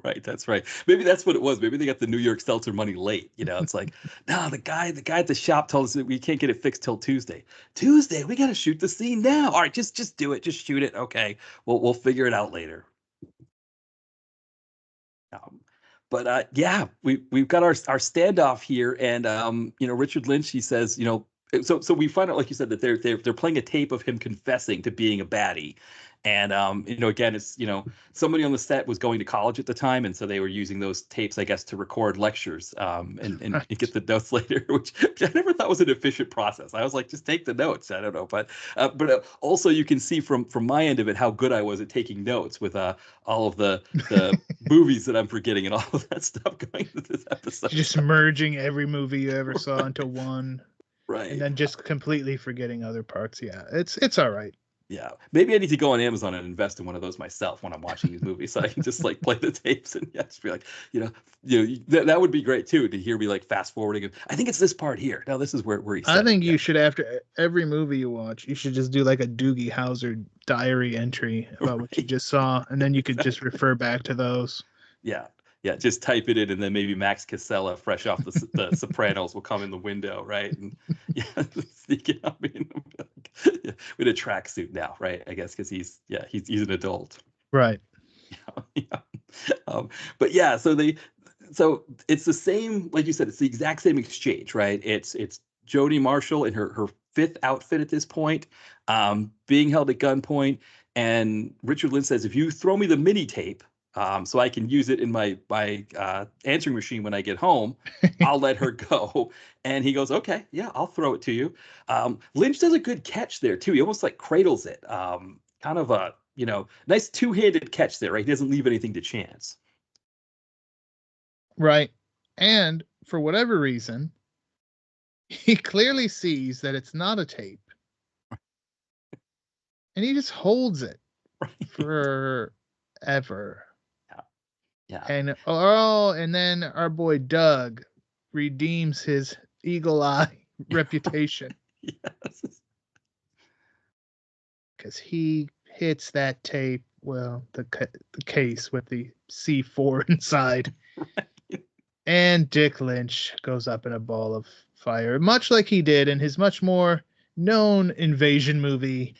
Right, that's right. Maybe that's what it was. Maybe they got the New York Seltzer money late. It's like, no, the guy at the shop told us that we can't get it fixed till Tuesday. Tuesday, we got to shoot the scene now. All right, just do it. Just shoot it. Okay, we'll figure it out later. Um, but yeah, we've got our standoff here, and Richard Lynch. He says, so we find out, like you said, that they're playing a tape of him confessing to being a baddie. And again, it's somebody on the set was going to college at the time, and so they were using those tapes, I guess, to record lectures, and get the notes later, which I never thought was an efficient process. I was like, just take the notes. I don't know, but also you can see from my end of it how good I was at taking notes with all of the movies that I'm forgetting and all of that stuff going into this episode. Just merging every movie you ever saw into one, right, and then just completely forgetting other parts. Yeah, it's all right. Yeah, maybe I need to go on Amazon and invest in one of those myself when I'm watching these movies, so I can just like play the tapes and just be like, that would be great too, to hear me like fast forwarding. And I think it's this part here. Now this is where he said I think you should, after every movie you watch, you should just do like a Doogie Howser diary entry about what you just saw, and then you could just refer back to those. Yeah, just type it in, and then maybe Max Casella, fresh off the Sopranos, will come in the window, right? And sneaking up in with a tracksuit now, right? I guess because he's an adult, right? Yeah. But yeah, so it's the same, like you said, it's the exact same exchange, right? It's Joni Marshall in her fifth outfit at this point, being held at gunpoint, and Richard Lynch says, "If you throw me the mini tape, so I can use it in my answering machine when I get home, I'll let her go." And he goes, "Okay, yeah, I'll throw it to you." Lynch does a good catch there too. He almost like cradles it. Kind of a nice two-handed catch there, right? He doesn't leave anything to chance. Right. And for whatever reason, he clearly sees that it's not a tape. And he just holds it forever. Yeah. And then our boy Doug redeems his eagle eye reputation. Yes. Because he hits that tape, well, the case with the C4 inside. Right. And Dick Lynch goes up in a ball of fire, much like he did in his much more known invasion movie,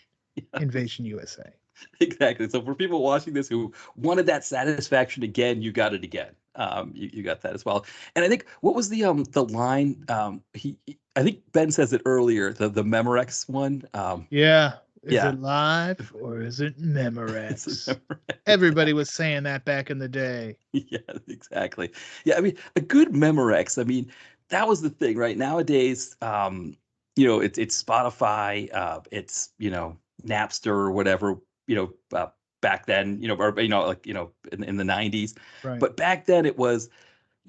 Invasion USA. Exactly. So for people watching this who wanted that satisfaction again, you got it again. You got that as well. And I think, what was the line? I think Ben says it earlier, the Memorex one. Is it live or is it Memorex? Everybody was saying that back in the day. Yeah, exactly. Yeah, I mean, a good Memorex. I mean, that was the thing, right? Nowadays, it's Spotify, it's Napster or whatever. Back then, or in the 90s. Right. But back then it was,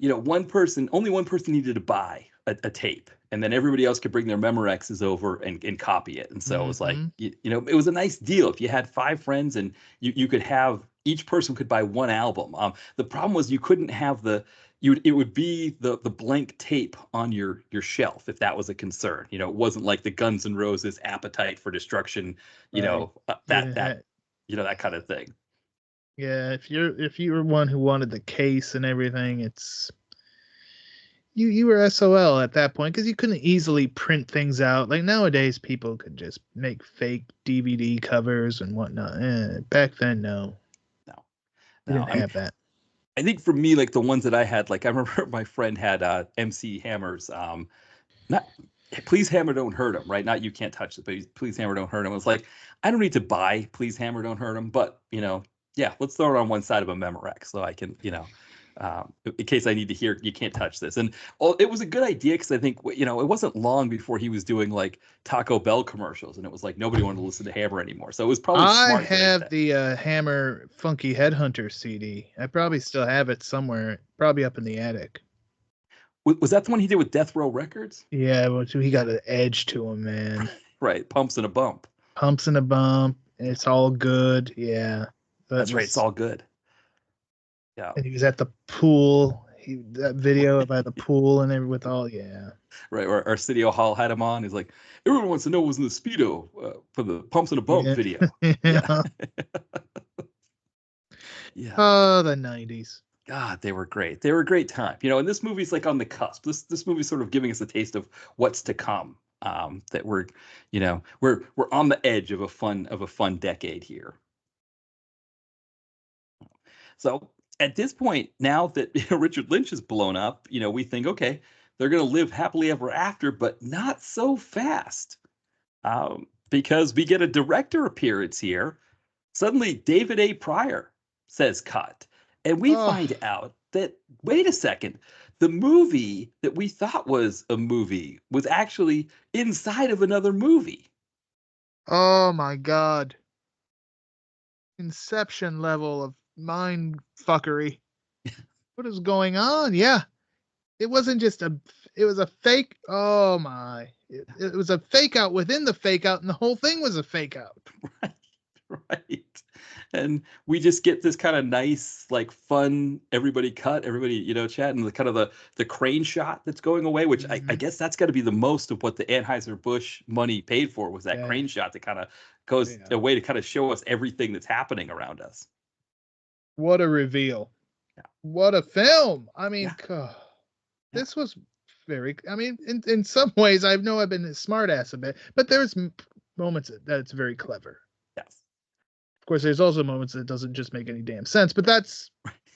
only one person needed to buy a tape, and then everybody else could bring their Memorexes over and copy it. And so it was like, it was a nice deal. If you had 5 friends and you could have, each person could buy one album. The problem was you couldn't have it would be the blank tape on your shelf if that was a concern. It wasn't like the Guns N' Roses Appetite for Destruction, that kind of thing. Yeah, if you were one who wanted the case and everything, it's you were SOL at that point, because you couldn't easily print things out. Like nowadays, people could just make fake DVD covers and whatnot. Back then, no, we didn't have that. I think for me, like the ones that I had, like I remember my friend had MC Hammer's, not Please Hammer Don't Hurt Him, right? Not You Can't Touch It, but Please Hammer Don't Hurt Him. It's like, I don't need to buy Please Hammer Don't Hurt Him, but let's throw it on one side of a Memorex so I can, In case I need to hear, you can't touch this. And it was a good idea because I think, you know, it wasn't long before he was doing like Taco Bell commercials, and it was like nobody wanted to listen to Hammer anymore. So it was probably I smart that he did have that. the Hammer Funky Headhunter CD. I probably still have it somewhere, probably up in the attic. Was that the one he did with Death Row Records? Yeah, well, he got an edge to him, man. Right, Pumps and a Bump. Pumps and a bump. It's all good. Yeah, That's right. It's all good. Yeah. And he was at the pool. That video by the pool and with all, yeah. Right. Or Arsenio Hall had him on. He's like, everyone wants to know what was in the Speedo for the Pumps and a Bump video. Yeah. Yeah. Oh, the 90s. God, they were great. They were a great time. You know, and this movie's like on the cusp. This movie's sort of giving us a taste of what's to come. That we're, you know, we're on the edge of a fun decade here. So at this point, now that Richard Lynch is blown up, you know, we think, okay, they're going to live happily ever after, but not so fast, because we get a director appearance here. Suddenly, David A. Pryor says cut, and we find out that, wait a second, the movie that we thought was a movie was actually inside of another movie. Oh my God. Inception level of mind fuckery. What is going on? Yeah. It wasn't just it was a fake. Oh my. It was a fake out within the fake out, and the whole thing was a fake out. Right. And we just get this kind of nice, like fun, everybody, you know, chat, and the kind of the crane shot that's going away, which I guess that's got to be the most of what the Anheuser-Busch money paid for, was that crane shot that kind of goes away to kind of show us everything that's happening around us. What a reveal. Yeah. What a film. I mean, this was very, I mean, in some ways, I know I've been a smart ass a bit, but there's moments that it's very clever. Yes. Of course, there's also moments that doesn't just make any damn sense, but that's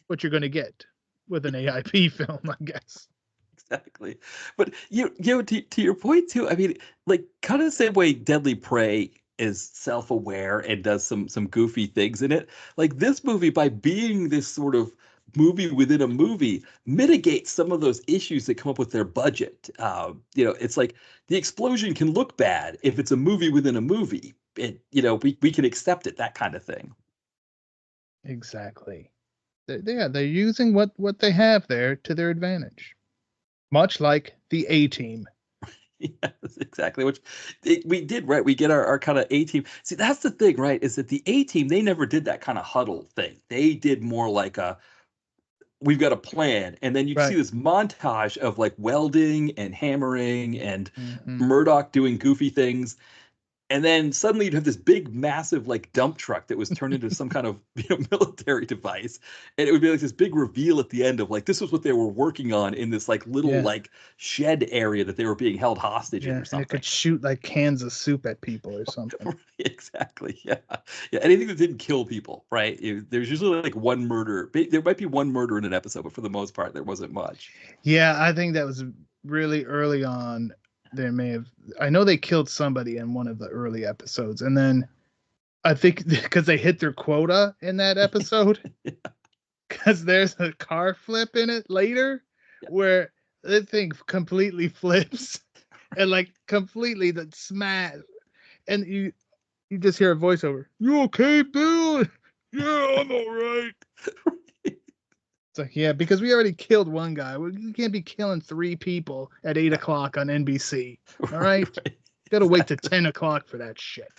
what you're going to get with an AIP film, I guess. Exactly. But you know, to your point too, I mean, like kind of the same way Deadly Prey is self-aware and does some goofy things in it. Like this movie, by being this sort of movie within a movie, mitigates some of those issues that come up with their budget. You know, it's like the explosion can look bad if it's a movie within a movie. You know, we can accept it, that kind of thing. Exactly. They're using what they have there to their advantage, much like the A-Team. Yes, exactly. Which we did, right? We get our kind of A-Team. See, that's the thing, right? Is that the A-Team, they never did that kind of huddle thing. They did more like we've got a plan, and then you see this montage of like welding and hammering and Murdoch doing goofy things. And then suddenly you'd have this big, massive, like dump truck that was turned into some kind of military device, and it would be like this big reveal at the end of like this was what they were working on in this like little like shed area that they were being held hostage in or something. And it could shoot like cans of soup at people or something. Exactly. Yeah. Anything that didn't kill people, right? There's usually like one murder. There might be one murder in an episode, but for the most part, there wasn't much. Yeah, I think that was really early on. They may have, I know they killed somebody in one of the early episodes, and then I think because they hit their quota in that episode, because there's a car flip in it later where the thing completely flips and like completely that smash, and you just hear a voiceover. You okay, Bill? Yeah, I'm all right. It's like, yeah, because we already killed one guy. We can't be killing 3 people at 8 o'clock on NBC. All right? Got to wait to 10 o'clock for that shit.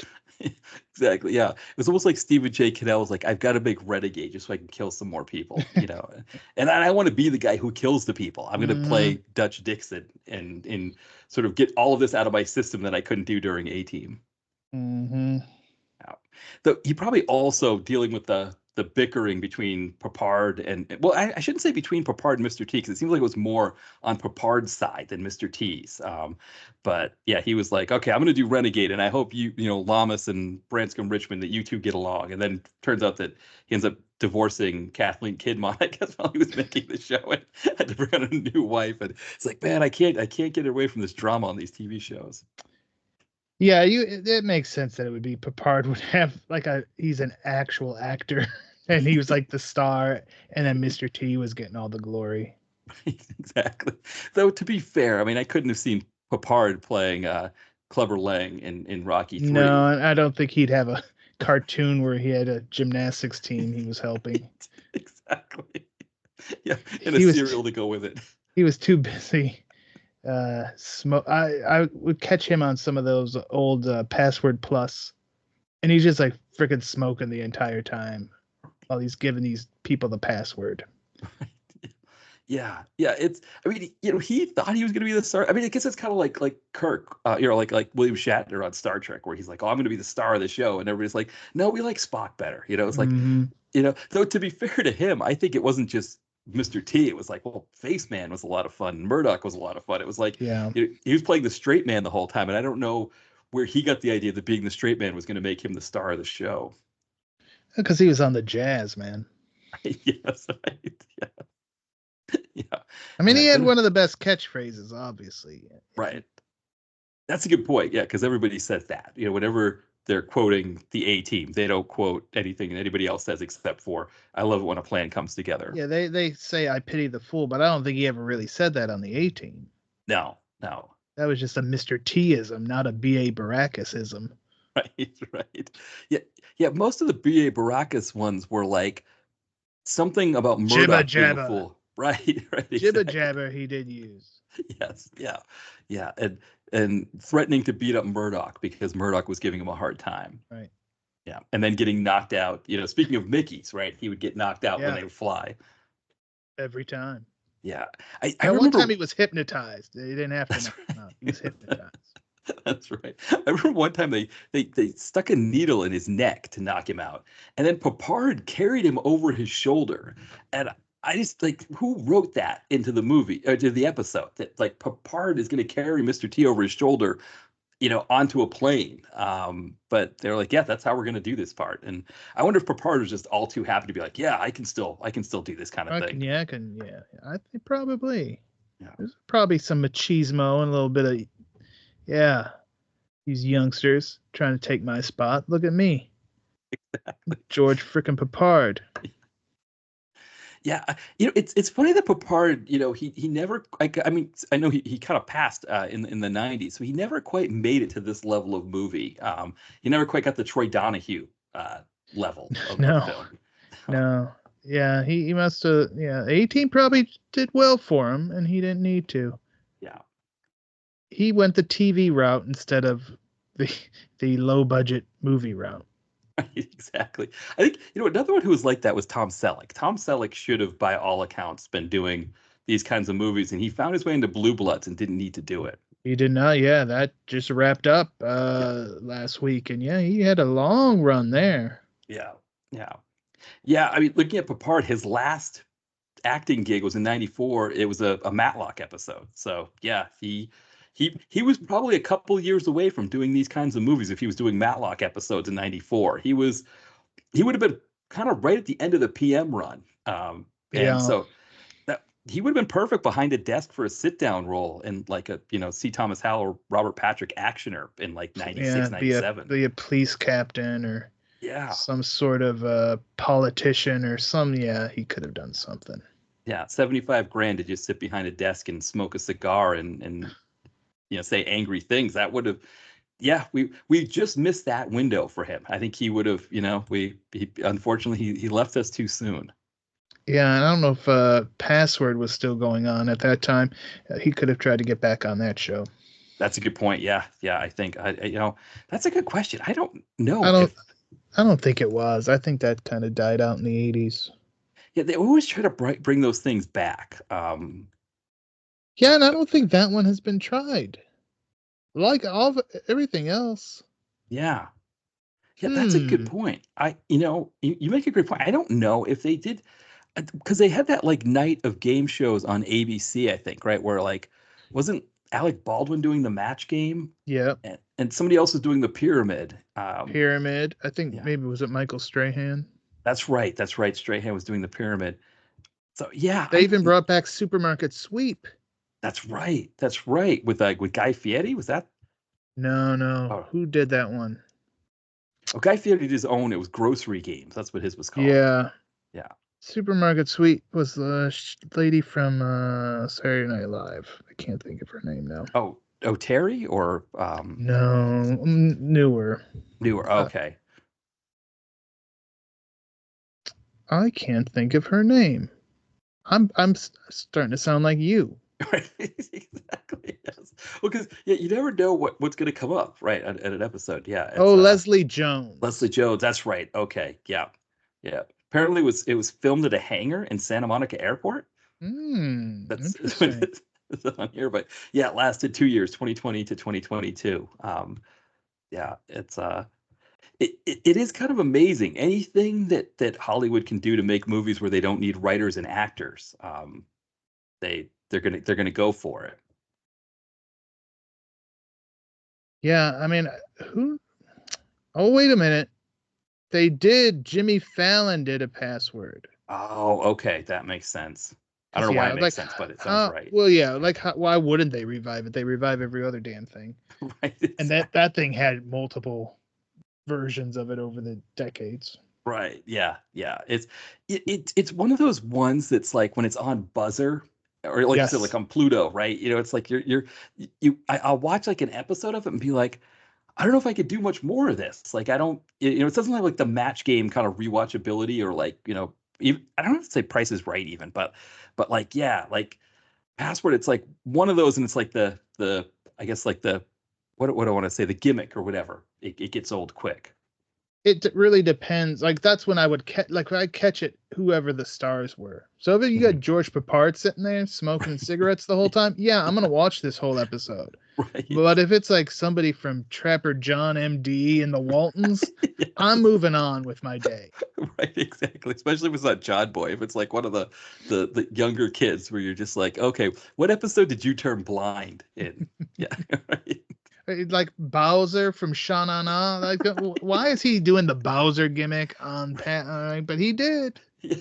Exactly. Yeah. It was almost like Stephen J. Cannell was like, I've got to make Renegade just so I can kill some more people, you know. And I want to be the guy who kills the people. I'm going to play Dutch Dixon and sort of get all of this out of my system that I couldn't do during A-Team. Though he probably also dealing with the bickering between Papard and, well, I shouldn't say between Papard and Mr. T, because it seems like it was more on Papard's side than Mr. T's. But yeah, he was like, okay, I'm going to do Renegade, and I hope you know, Lamas and Branscombe Richmond, that you two get along. And then turns out that he ends up divorcing Kathleen Kidmont, I guess, while he was making the show, and had to bring on a new wife. And it's like, man, I can't get away from this drama on these TV shows. Yeah, it makes sense that it would be Papard would have like he's an actual actor And he was like the star, and then Mr. T was getting all the glory. Exactly. Though to be fair, I mean, I couldn't have seen Papard playing Clubber Lang in Rocky No, 3. I don't think he'd have a cartoon where he had a gymnastics team he was helping. Exactly. Yeah, and a He was cereal to go with it. he was too busy. Smoke. I would catch him on some of those old Password Plus, and he's just like freaking smoking the entire time while he's giving these people the password. Yeah, yeah. I mean, he thought he was going to be the star. I mean, I guess it's kind of like Kirk, like William Shatner on Star Trek, where he's like, "Oh, I'm going to be the star of the show," and everybody's like, "No, we like Spock better." It's like, Mhm. Though to be fair to him, I think it wasn't just Mr. T. It was like, well, Face Man was a lot of fun. Murdoch was a lot of fun. It was like, Yeah, he was playing the straight man the whole time, and I don't know where he got the idea that being the straight man was going to make him the star of the show. because he was on the Jazz, man. Yes, right. Yeah. I mean, he Yeah. had one of the best catchphrases, obviously. Right. That's a good point. Yeah, because everybody says that. Whenever they're quoting the A team, they don't quote anything anybody else says except for "I love it when a plan comes together." Yeah, they say "I pity the fool," but I don't think he ever really said that on the A Team. No, no. That was just a Mr. T-ism, not a B.A. Baracusism. Right, right. Yeah, yeah. Most of the B.A. Baracus ones were like something about Jibba Murdoch being a jabba. fool. Right, right. Jibba Exactly. jabber he did use. Yes, yeah, yeah, and threatening to beat up Murdoch because Murdoch was giving him a hard time. Right. Yeah, and then getting knocked out. Speaking of Mickey's, right? He would get knocked out when Yeah. they would fly. Every time. Yeah, I That one remember. time he was hypnotized. They didn't have to knock him out. He was hypnotized. That's right. I remember one time they stuck a needle in his neck to knock him out, and then Papard carried him over his shoulder, and I just like, who wrote that into the movie or to the episode that like Papard is going to carry Mr. T over his shoulder, onto a plane. But they're like, yeah, that's how we're going to do this part. And I wonder if Papard was just all too happy to be like, yeah, I can still do this kind of thing. Yeah, I think probably. Yeah. There's probably some machismo and a little bit of, yeah, these youngsters trying to take my spot. Look at me. Exactly. George frickin' Papard. Yeah, it's funny that Papard, he never. I mean, I know he kind of passed in the '90s, so he never quite made it to this level of movie. He never quite got the Troy Donahue level of film. No. Yeah, he must have. Yeah, 18 probably did well for him, and he didn't need to. Yeah. He went the TV route instead of the low budget movie route. Exactly. I think, another one who was like that was Tom Selleck. Tom Selleck should have, by all accounts, been doing these kinds of movies, and he found his way into Blue Bloods and didn't need to do it. He did not. Yeah, that just wrapped up last week, and yeah, he had a long run there. Yeah, yeah, yeah. I mean, looking at Papard, his last acting gig was in '94. It was a Matlock episode. So yeah, he was probably a couple years away from doing these kinds of movies if he was doing Matlock episodes in '94. He would have been kind of right at the end of the PM run. And so that he would have been perfect behind a desk for a sit down role in like a, C. Thomas Howell or Robert Patrick actioner in like 96, 97. Be a police captain or some sort of politician or he could have done something. Yeah, 75 grand to just sit behind a desk and smoke a cigar and say angry things. That would have, we just missed that window for him. I think he would have, unfortunately he left us too soon. Yeah, and I don't know if Password was still going on at that time. He could have tried to get back on that show. That's a good point. Yeah, I think that's a good question. I don't know. I don't think it was. I think that kind of died out in the 80s. Yeah, they always try to bring those things back. Yeah, and I don't think that one has been tried. Like everything else. Yeah. Yeah, that's a good point. You make a great point. I don't know if they did, because they had that like night of game shows on ABC, I think, right? Where like, wasn't Alec Baldwin doing the Match Game? Yeah. And somebody else was doing the Pyramid. Pyramid. I think maybe was it Michael Strahan? That's right. Strahan was doing the Pyramid. So yeah. They even brought back Supermarket Sweep. That's right. With Guy Fieri, was that? No. Oh. Who did that one? A Guy Fieri did his own. It was Grocery Games. That's what his was called. Yeah. Yeah. Supermarket Sweep was the lady from Saturday Night Live. I can't think of her name now. Oh, Terry or No, newer. newer. Okay. I can't think of her name. I'm starting to sound like you. Right. Exactly. Yes. Well, because you never know what's going to come up, right, at an episode. Yeah. It's Leslie Jones. Leslie Jones. That's right. Okay. Yeah. Yeah. Apparently, it was filmed at a hangar in Santa Monica Airport. That's Interesting. it's on here, but yeah, it lasted 2 years, 2020 to 2022. Yeah, it is kind of amazing. Anything that Hollywood can do to make movies where they don't need writers and actors, they're gonna go for it. Yeah, I mean, who? Oh, wait a minute. They did. Jimmy Fallon did a password. Oh, okay, that makes sense. I don't know why Yeah, it makes like sense, but it sounds right. well, yeah, like why wouldn't they revive it? They revive every other damn thing. Right. And that thing had multiple versions of it over the decades. Right. Yeah. Yeah. It's one of those ones that's like when it's on Buzzer or like you said, Yes. like on Pluto, right? It's like I'll watch like an episode of it and be like, I don't know if I could do much more of this. Like I don't, it doesn't have like the Match Game kind of rewatchability or like, even, I don't have to say Price is Right even, but like, yeah, like Password, it's like one of those and it's like the I guess like the, what do I want to say? The gimmick or whatever. It gets old quick. It really depends. Like that's when I would catch it, whoever the stars were. So if you got George Papard sitting there smoking cigarettes the whole time, yeah, I'm gonna watch this whole episode. Right. But if it's like somebody from Trapper John MD and the Waltons, Yes. I'm moving on with my day. Right, exactly. Especially if it's not John Boy. If it's like one of the younger kids where you're just like, okay, what episode did you turn blind in? Yeah. Right. Like Bowser from Sha-Na-Na. Like, why is he doing the Bowser gimmick on Pat? But he did. Yeah.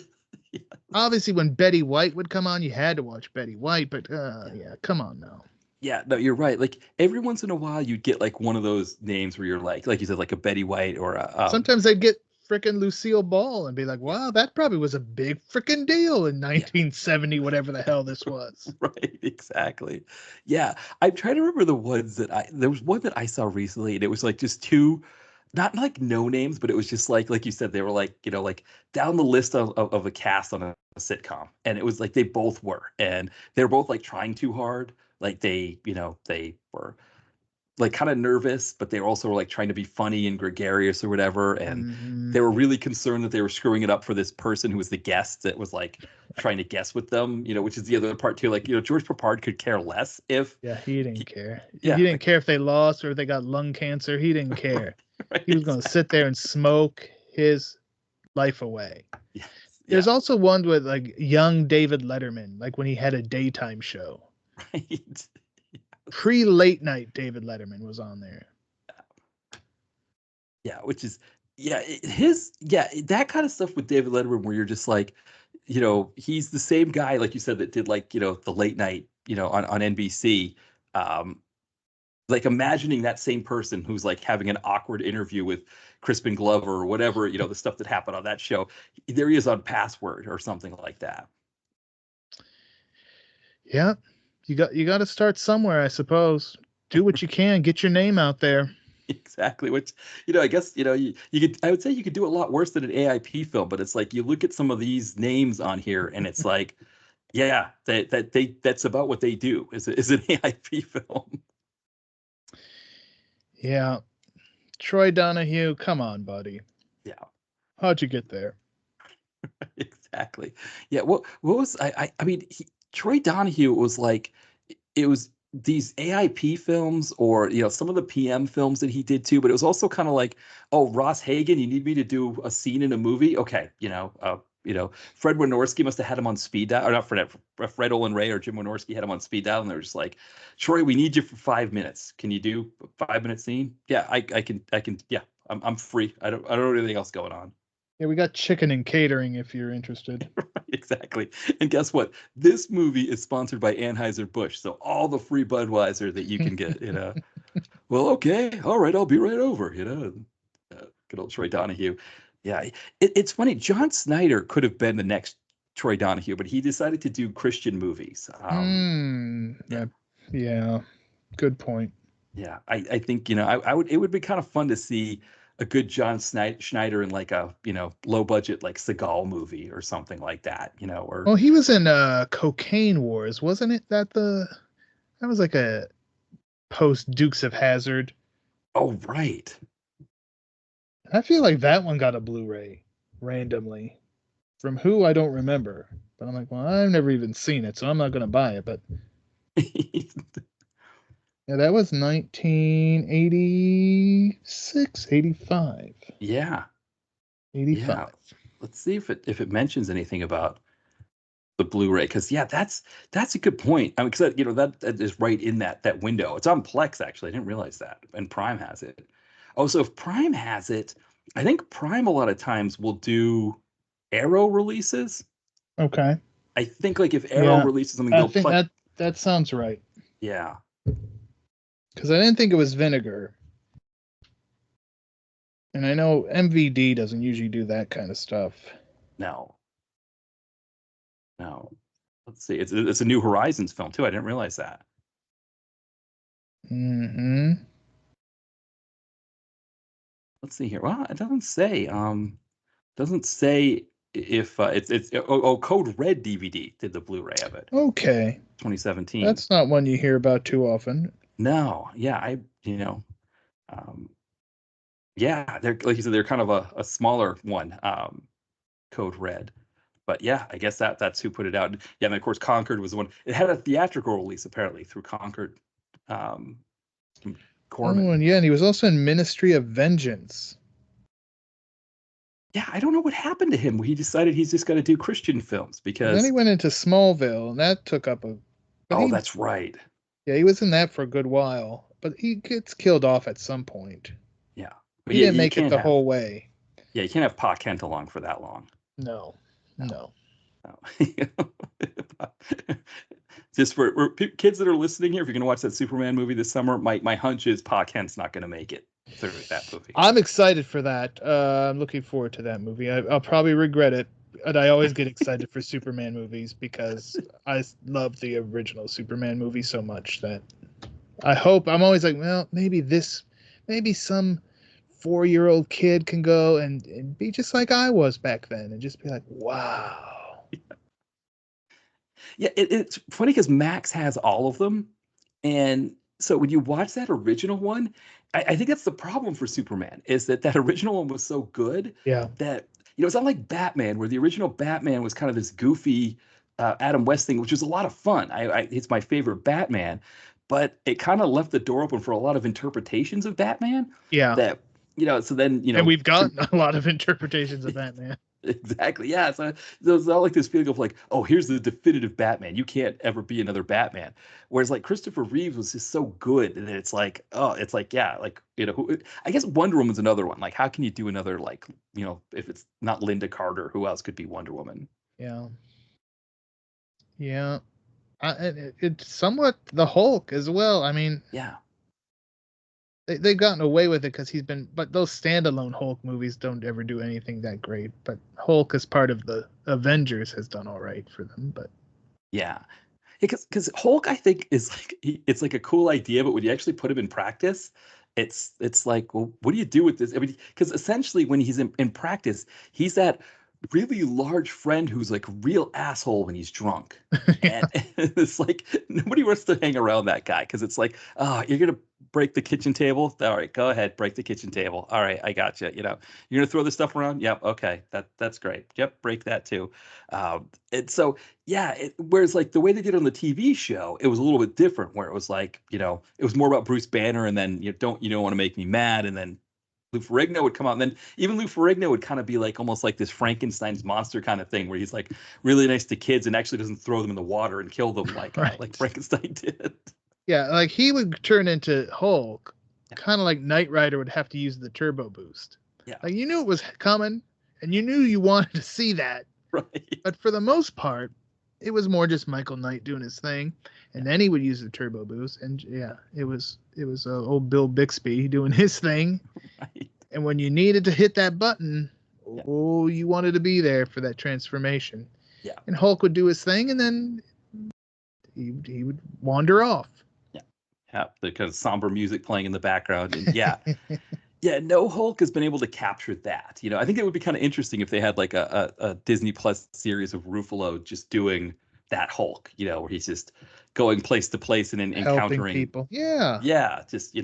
Yeah. Obviously, when Betty White would come on, you had to watch Betty White. But yeah, come on now. Yeah, no, you're right. Like every once in a while, you'd get like one of those names where you're like you said, like a Betty White or a. Sometimes they'd get frickin' Lucille Ball and be like, "Wow, that probably was a big frickin' deal in 1970, whatever the hell this was." Right, exactly. Yeah, I'm trying to remember the ones there was one that I saw recently, and it was like just two, not like no names, but it was just like you said, they were like like down the list of a cast on a sitcom, and it was like they both were, and they were both like trying too hard, like they were like kind of nervous, but they also were like trying to be funny and gregarious or whatever. And they were really concerned that they were screwing it up for this person who was the guest that was like trying to guess with them, which is the other part too. Like, George Papard could care less if. Yeah, he didn't care. Yeah, he didn't care if they lost or if they got lung cancer. He didn't care. Right, he was going to sit there and smoke his life away. Yes, There's also one with like young David Letterman, like when he had a daytime show. Right. Pre-late night David Letterman was on there. Yeah, which is that kind of stuff with David Letterman where you're just like, he's the same guy, like you said, that did like, the late night, on NBC. Like imagining that same person who's like having an awkward interview with Crispin Glover or whatever, the stuff that happened on that show. There he is on Password or something like that. Yeah. You got to start somewhere, I suppose. Do what you can, get your name out there. Exactly. Which, I guess, you could, I would say you could do a lot worse than an AIP film, but it's like you look at some of these names on here and it's like, yeah, that's about what they do is an AIP film. Yeah. Troy Donahue, come on, buddy. Yeah. How'd you get there? Exactly. Yeah. What was I mean, Troy Donahue was like, it was these AIP films or, some of the PM films that he did too, but it was also kind of like, oh, Ross Hagen, you need me to do a scene in a movie? Okay. Fred Wynorski must have had him on speed dial, or not Fred Olin Ray or Jim Wynorski had him on speed dial. And they were just like, Troy, we need you for 5 minutes. Can you do a 5-minute scene? Yeah, I can. Yeah, I'm free. I don't know anything else going on. Yeah, we got chicken and catering if you're interested. Exactly. And guess what? This movie is sponsored by Anheuser-Busch. So all the free Budweiser that you can get, Well, okay. All right. I'll be right over, Good old Troy Donahue. Yeah, it's funny. John Snyder could have been the next Troy Donahue, but he decided to do Christian movies. Yeah, Yeah, good point. yeah. I think I would. It would be kind of fun to see a good John Schneider in like a low budget like Seagal movie or something like that. Or Well, he was in Cocaine Wars, wasn't it? That was like a post Dukes of Hazzard. oh right. I feel like that one got a Blu-ray randomly. From who I don't remember. But I'm like, well, I've never even seen it, so I'm not gonna buy it. But yeah, that was 1986, 85. Yeah. 85. Yeah. Let's see if it mentions anything about the Blu-ray, because that's a good point. I mean, because that is right in that window. It's on Plex actually. I didn't realize that, and Prime has it. Oh, so if Prime has it, I think Prime a lot of times will do Arrow releases. Okay. I think like if Arrow releases something, I they'll think put. that sounds right. Yeah. Because I didn't think it was Vinegar. And I know MVD doesn't usually do that kind of stuff. No. No. Let's see. It's a New Horizons film too. I didn't realize that. Mm-hmm. Let's see here. Well, it doesn't say. Doesn't say if it's Code Red DVD did the Blu-ray of it. Okay. 2017. That's not one you hear about too often. No. Yeah. Yeah. They're like you said. They're kind of a smaller one. Code Red. But yeah, I guess that's who put it out. Yeah, and of course Concord was the one. It had a theatrical release apparently through Concord. Corman. Oh, and he was also in Ministry of Vengeance. Yeah, I don't know what happened to him. He decided he's just got to do Christian films because. And then he went into Smallville, and that took up a. That's right. Yeah, he was in that for a good while, but he gets killed off at some point. Yeah, he didn't make it the whole way. Yeah, you can't have Pa Kent along for that long. No. Just for kids that are listening here, if you're going to watch that Superman movie this summer, my hunch is Pa Kent's not going to make it through that movie. I'm excited for that. I'm looking forward to that movie. I'll probably regret it, but I always get excited for Superman movies because I love the original Superman movie so much that I'm always like, well, maybe some 4-year-old kid can go and be just like I was back then and just be like, wow. Yeah, it's funny because Max has all of them. And so when you watch that original one, I think that's the problem for Superman is that original one was so good that, it's not like Batman, where the original Batman was kind of this goofy Adam West thing, which was a lot of fun. It's my favorite Batman, but it kind of left the door open for a lot of interpretations of Batman. Yeah. That, so then, And we've gotten a lot of interpretations of Batman. Exactly. Yeah. So there's all like this feeling of like, oh, here's the definitive Batman. You can't ever be another Batman. Whereas like Christopher Reeves was just so good, and it's like, yeah, like I guess Wonder Woman's another one. Like, how can you do another like, if it's not Linda Carter, who else could be Wonder Woman? Yeah. Yeah. It's somewhat the Hulk as well. I mean, yeah. They've gotten away with it because but those standalone Hulk movies don't ever do anything that great. But Hulk as part of the Avengers has done all right for them. But yeah, because Hulk, I think, is like it's like a cool idea, but when you actually put him in practice, it's like, well, what do you do with this? I mean, because essentially when he's in practice, he's that really large friend who's like a real asshole when he's drunk. And it's like nobody wants to hang around that guy because it's like, oh, you're gonna break the kitchen table. All right, go ahead, break the kitchen table. All right, I got you. You're gonna throw this stuff around. Yep, okay, that's great. Yep, break that too. And so whereas like the way they did on the TV show, it was a little bit different. Where it was like, it was more about Bruce Banner, and then you don't want to make me mad, and then Lou Ferrigno would come out, and then even Lou Ferrigno would kind of be like almost like this Frankenstein's monster kind of thing, where he's like really nice to kids and actually doesn't throw them in the water and kill them like like Frankenstein did. Yeah, like he would turn into Hulk, kind of like Knight Rider would have to use the turbo boost. Yeah, like you knew it was coming, and you knew you wanted to see that. Right. But for the most part, it was more just Michael Knight doing his thing, and then he would use the turbo boost, and it was old Bill Bixby doing his thing. Right. And when you needed to hit that button, oh, you wanted to be there for that transformation. Yeah. And Hulk would do his thing, and then he would wander off. Yeah, the kind of somber music playing in the background. And yeah, no Hulk has been able to capture that. I think it would be kind of interesting if they had like a Disney Plus series of Ruffalo just doing that Hulk, where he's just going place to place and encountering helping people. Yeah. Yeah, just,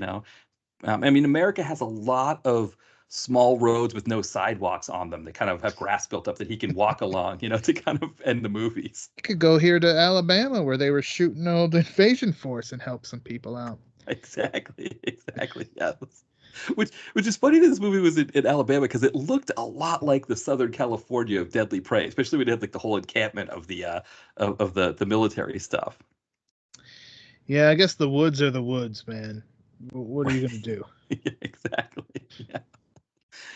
I mean, America has a lot of small roads with no sidewalks on them that kind of have grass built up that he can walk along, to kind of end the movies. You could go here to Alabama where they were shooting old invasion force and help some people out. Exactly. Yeah. Which is funny that this movie was in Alabama because it looked a lot like the Southern California of Deadly Prey, especially when it had like the whole encampment of the of the military stuff. Yeah, I guess the woods are the woods, man. What are you going to do? Yeah, exactly.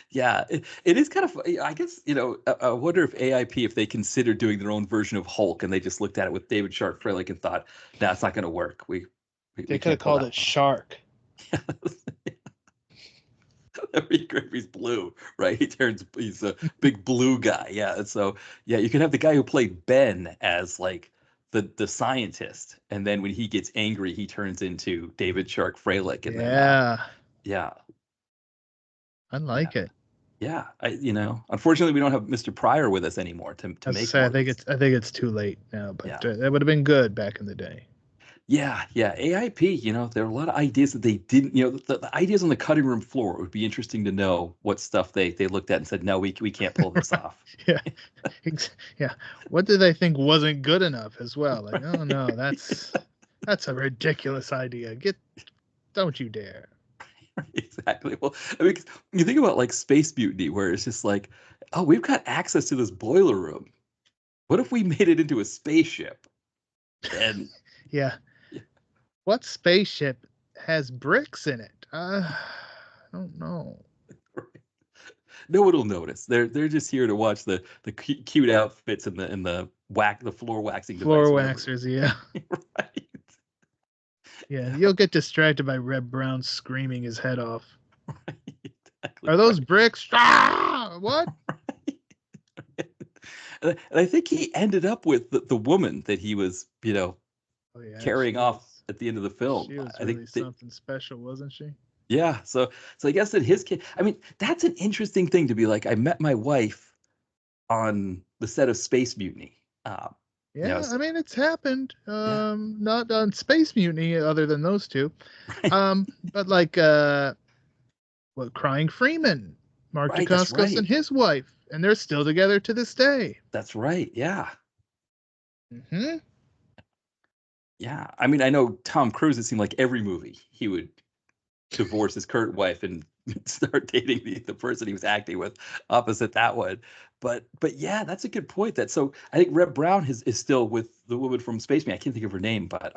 Yeah, it is kind of, I guess, I wonder if AIP, if they considered doing their own version of Hulk and they just looked at it with David Shark Frelick and thought, that's not going to work. They could have called it Shark. He's blue, right? He's a big blue guy. Yeah. So, yeah, you can have the guy who played Ben as like the scientist. And then when he gets angry, he turns into David Shark Frelick. And yeah. I like it. Yeah, unfortunately, we don't have Mr. Pryor with us anymore to make. I think it's too late now, but that would have been good back in the day. Yeah. AIP. There are a lot of ideas that they didn't. The ideas on the cutting room floor. It would be interesting to know what stuff they looked at and said, no, we can't pull this off. Yeah. What did they think wasn't good enough as well? Like, oh no, that's a ridiculous idea. Don't you dare. Exactly. Well, I mean, you think about like Space Mutiny, where it's just like, oh, we've got access to this boiler room. What if we made it into a spaceship? And yeah. What spaceship has bricks in it? I don't know. No one will notice. They're just here to watch the cute outfits and the floor waxing device. Floor waxers, yeah. Right. Yeah, you'll get distracted by Reb Brown screaming his head off. Right, exactly. Are those bricks? Ah! What? Right. And I think he ended up with the woman that he was, carrying off at the end of the film. She was really something special, wasn't she? Yeah. So I guess that his kid. I mean, that's an interesting thing to be like. I met my wife on the set of Space Mutiny. I mean, it's happened. Not on Space Mutiny, other than those two. Right. But like, Crying Freeman, Mark Dacascos and his wife, and they're still together to this day. That's right. Yeah. Mm-hmm. Yeah. I mean, I know Tom Cruise. It seemed like every movie he would divorce his current wife and start dating the person he was acting with opposite that one. But yeah, that's a good point. So I think Reb Brown is still with the woman from Space Man. I can't think of her name, but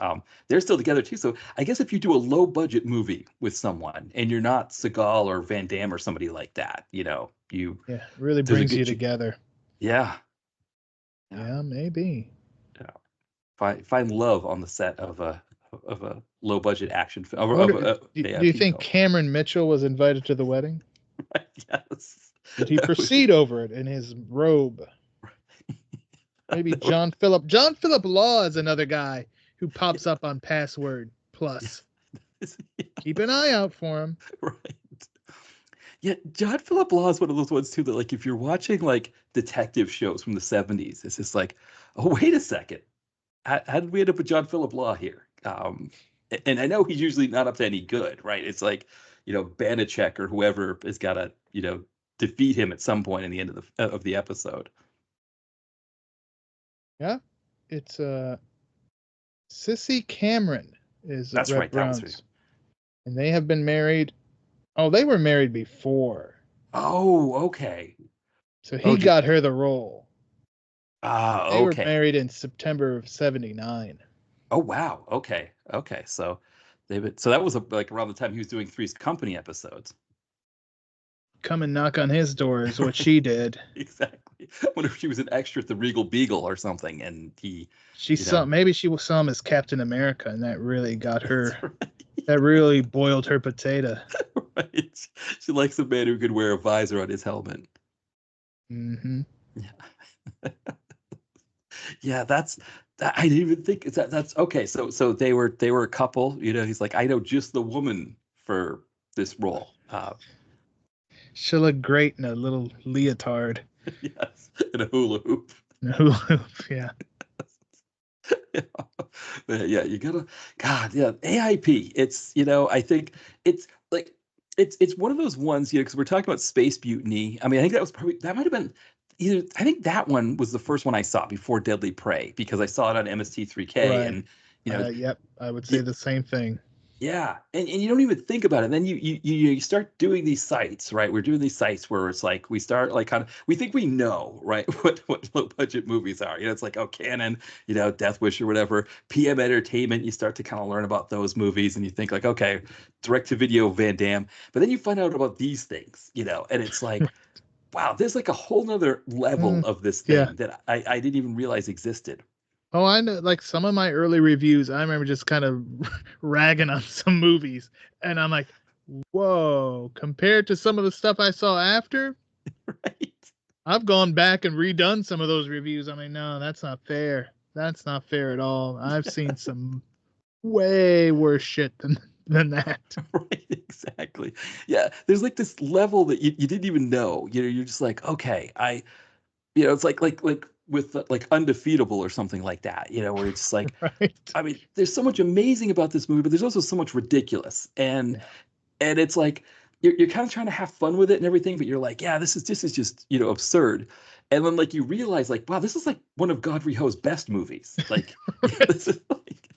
they're still together too. So I guess if you do a low budget movie with someone and you're not Seagal or Van Damme or somebody like that, really brings you together. Yeah, maybe. Yeah. Find love on the set of a low budget action film. Do you think Cameron Mitchell was invited to the wedding? Right, yes. Did he proceed over it in his robe? Maybe John Philip Law is another guy who pops up on Password Plus. Keep an eye out for him. Right. Yeah, John Philip Law is one of those ones too that, like, if you're watching like detective shows from the 70s, it's just like, oh, wait a second. How did we end up with John Philip Law here? And I know he's usually not up to any good, right? It's like, Banachek or whoever has got to, defeat him at some point in the end of the episode. Yeah, it's Sissy Cameron is that's Reb right. Brown's, and they have been married. Oh, they were married before. Oh, okay. So he got her the role. Okay. They were married in September of '79. Oh wow. Okay. So that was like around the time he was doing Three's Company episodes. Come and knock on his door is what she did. Exactly. I wonder if she was an extra at the Regal Beagle or something, and maybe she saw him as Captain America, and that really got her. Right. That really boiled her potato. Right? She likes a man who could wear a visor on his helmet. Mm-hmm. Yeah. Yeah, that's that. I didn't even think that's okay. So they were a couple. He's like, I know just the woman for this role. She'll look great in a little leotard. Yes, in a hula hoop. Yeah. Yeah. But yeah, you gotta, God, yeah, AIP. I think it's like it's one of those ones, because we're talking about Space Mutiny. I mean, I think that might have been either. I think that one was the first one I saw before Deadly Prey because I saw it on MST3K, Right. and you know, Yep. I would say the same thing. yeah, and you don't even think about it. And then you start doing these sites, right? We're doing these sites where it's like we start like kind of we think we know, right? What low budget movies are. It's like, oh, Canon, Death Wish or whatever. PM Entertainment. You start to kind of learn about those movies, and you think like, okay, direct to video Van Damme. But then you find out about these things, and it's like, wow, there's like a whole nother level Mm, of this yeah. thing that I didn't even realize existed. Oh, I know. Like some of my early reviews, I remember just kind of ragging on some movies, and I'm like, "Whoa!" Compared to some of the stuff I saw after, Right? I've gone back and redone some of those reviews. I'm like, "No, that's not fair. That's not fair at all." I've seen some way worse shit than that. Right, exactly. Yeah, there's like this level that you didn't even know. You're just like, okay, it's like with like Undefeatable or something like that. Where it's just like, Right? I mean, there's so much amazing about this movie, but there's also so much ridiculous, and Yeah. it's like you're kind of trying to have fun with it and everything, but you're like, yeah, this is just absurd, and then like you realize like, wow, this is like one of Godfrey Ho's best movies. Like, this is like,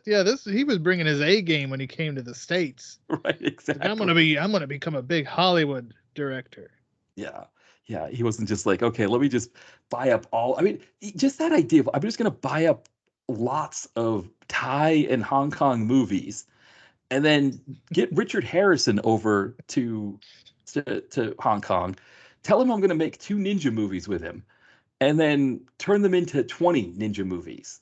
Yeah, this he was bringing his A game when he came to the States. right, Like, I'm exactly. gonna become a big Hollywood director. Yeah. Yeah. He wasn't just like, okay, let me just buy up I mean, just that idea of I'm just going to buy up lots of Thai and Hong Kong movies and then get Richard Harrison over to Hong Kong, tell him I'm going to make two ninja movies with him and then turn them into 20 ninja movies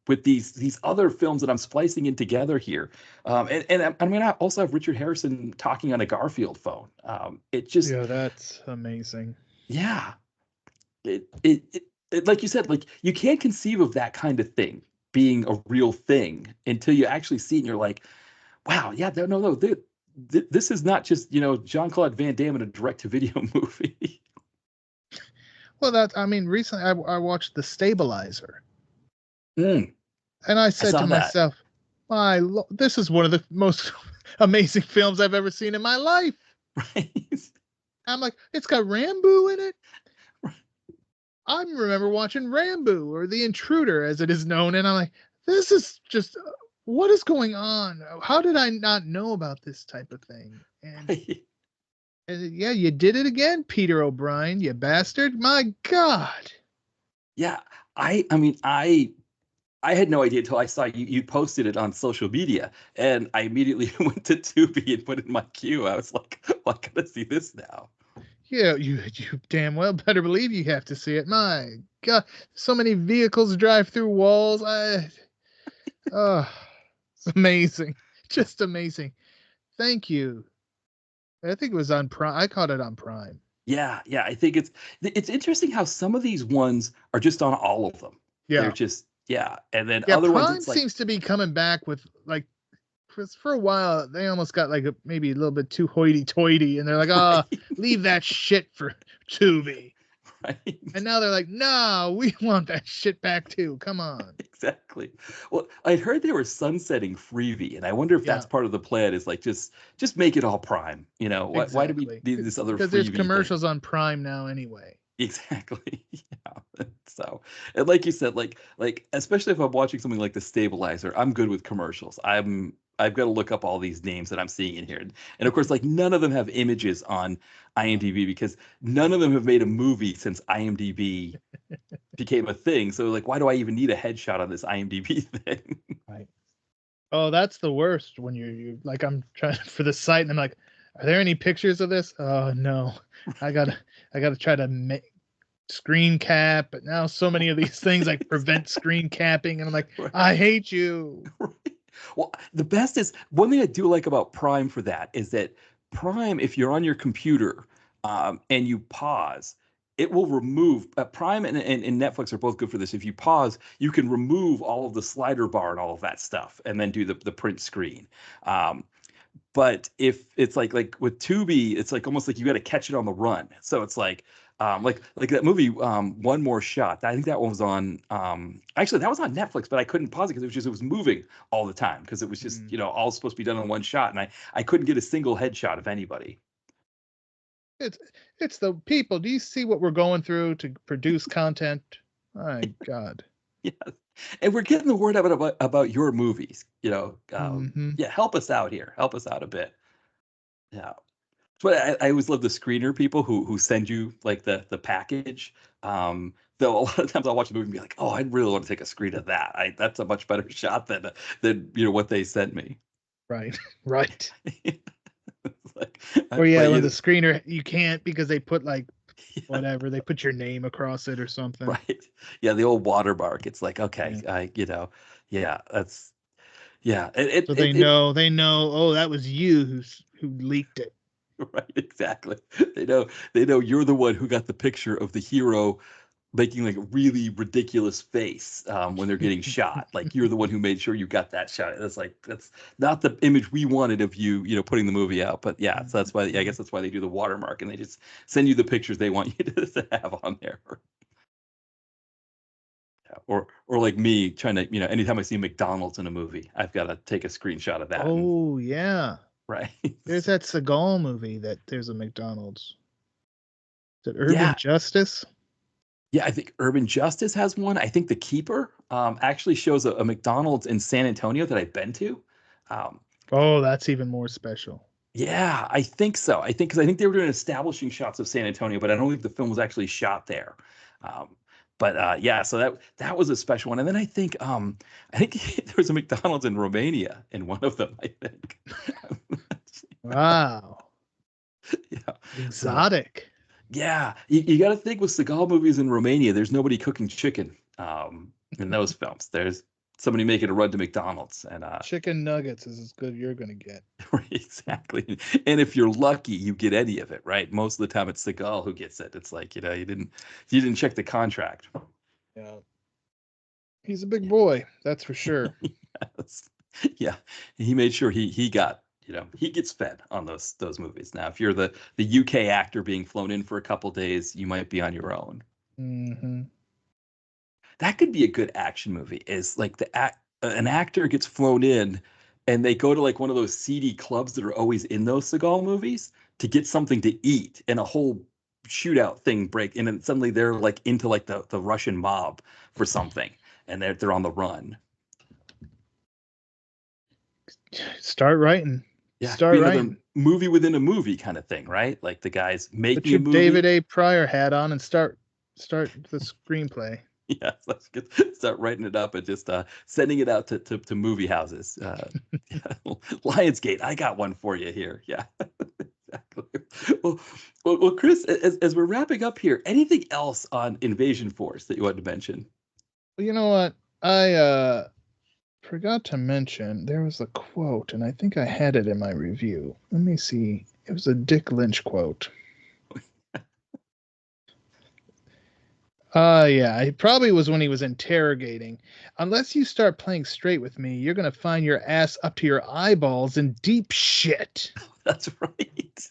with these other films that I'm splicing in together here. And I'm going to also have Richard Harrison talking on a Garfield phone. It just, Yeah, that's amazing. yeah, it like you said, like you can't conceive of that kind of thing being a real thing until you actually see it and you're like, wow, yeah, no, this is not just, Jean-Claude Van Damme in a direct-to-video movie. Well, I mean, recently I watched The Stabilizer, Mm, and I I said saw to that. myself, this is one of the most amazing films I've ever seen in my life. Right? I'm like, it's got Rambo in it. I remember watching Rambo or The Intruder, as it is known, and I'm like, this is just what is going on? How did I not know about this type of thing? Right. And yeah, you did it again, Peter O'Brien, you bastard! My God. Yeah, I mean, I had no idea until I saw you posted it on social media, and I immediately went to Tubi and put it in my queue. I was like, well, I gotta see this now. Yeah, you damn well better believe you have to see it. My God, so many vehicles drive through walls. Oh, it's amazing, just amazing. Thank you. I think it was on Prime. I caught it on Prime. Yeah, yeah. I think it's interesting how some of these ones are just on all of them. They're Yeah, just, yeah, and then yeah. other ones Prime it's like seems to be coming back with like for a while. They almost got like maybe a little bit too hoity-toity, and they're like, right, leave that shit for Tubi. And right. now they're like, no, we want that shit back too. Come on. Exactly. Well, I'd heard they were sunsetting Freebie, and I wonder if that's Yeah. part of the plan is like just make it all Prime. Why do we Exactly. need this other Because there's Freebie thing? commercials on Prime now anyway. Exactly. Yeah. So, and like you said, like especially if I'm watching something like The Stabilizer, I'm good with commercials. I've got to look up all these names that I'm seeing in here. And of course, like none of them have images on IMDb because none of them have made a movie since IMDb became a thing. So like, why do I even need a headshot on this IMDb thing? Right. Oh, that's the worst when you like I'm trying for the site and I'm like, are there any pictures of this? Oh no. I gotta I gotta try to make screen cap, but now so many of these things like prevent screen capping, and I'm like, Right. I hate you. Right. Well, the best is one thing I do like about Prime for that is that Prime, if you're on your computer and you pause, it will remove Prime and Netflix are both good for this. If you pause, you can remove all of the slider bar and all of that stuff, and then do the print screen. Um, but if it's like with Tubi, it's like almost like you got to catch it on the run. So it's like that movie One More Shot. I think that one was on actually that was on Netflix, but I couldn't pause it because it was moving all the time because it was just all supposed to be done in one shot, and I couldn't get a single headshot of anybody. It's it's the people. Do you see what we're going through to produce content? My God. Yeah, and we're getting the word out about your movies. Hmm. Yeah, help us out here. Help us out a bit. Yeah. But I always love the screener people who send you like the package. Though a lot of times I'll watch a movie and be like, oh, I really want to take a screen of that. That's a much better shot than what they sent me. Right. Right. It's like, Or yeah, but when the screener you can't because they put like yeah, whatever, they put your name across it or something. right. Yeah, the old watermark. It's like, okay, Yeah. yeah, that's yeah. It So it, it they know, oh, that was you who leaked it. right, exactly. They know you're the one who got the picture of the hero making like a really ridiculous face when they're getting shot. Like you're the one who made sure you got that shot. That's not the image we wanted of you, putting the movie out. But yeah, so that's why I guess that's why they do the watermark and they just send you the pictures they want you to have on there. Yeah, or like me trying to, anytime I see McDonald's in a movie, I've got to take a screenshot of that. And, Oh yeah. right. There's that Seagal movie that there's a McDonald's. Is it Urban Yeah. Justice? Yeah, I think Urban Justice has one. I think The Keeper actually shows a McDonald's in San Antonio that I've been to. Um, Oh, that's even more special. yeah, I think so. I think they were doing establishing shots of San Antonio, but I don't think the film was actually shot there. Um, but yeah, so that was a special one. And then I think there was a McDonald's in Romania in one of them. I think. Wow. Yeah. So Exotic. yeah, you got to think with Seagal movies in Romania, there's nobody cooking chicken in those films. There's somebody making a run to McDonald's, and Chicken nuggets is as good as you're gonna get. exactly. And if you're lucky, you get any of it, right? Most of the time, it's Seagal who gets it. It's like you didn't check the contract. Yeah. He's a big boy, that's for sure. Yes. Yeah, he made sure he got. He gets fed on those movies. Now, if you're the UK actor being flown in for a couple days, you might be on your own. Hmm. That could be a good action movie. Is like an actor gets flown in, and they go to like one of those seedy clubs that are always in those Seagal movies to get something to eat, and a whole shootout thing break, and then suddenly they're like into like the Russian mob for something, and they're on the run. Start writing. Yeah, it could be Start another writing. movie within a movie kind of thing, right? Like the guy's Put making your a movie. David A. Pryor hat on and start the screenplay. Yeah, start writing it up and just sending it out to movie houses. Yeah. Lionsgate, I got one for you here. Yeah, exactly. Well, Chris, as we're wrapping up here, anything else on Invasion Force that you wanted to mention? Well, you know what? I forgot to mention there was a quote, and I think I had it in my review. Let me see. It was a Dick Lynch quote. Yeah, it probably was when he was interrogating. Unless you start playing straight with me, you're gonna find your ass up to your eyeballs in deep shit. That's right.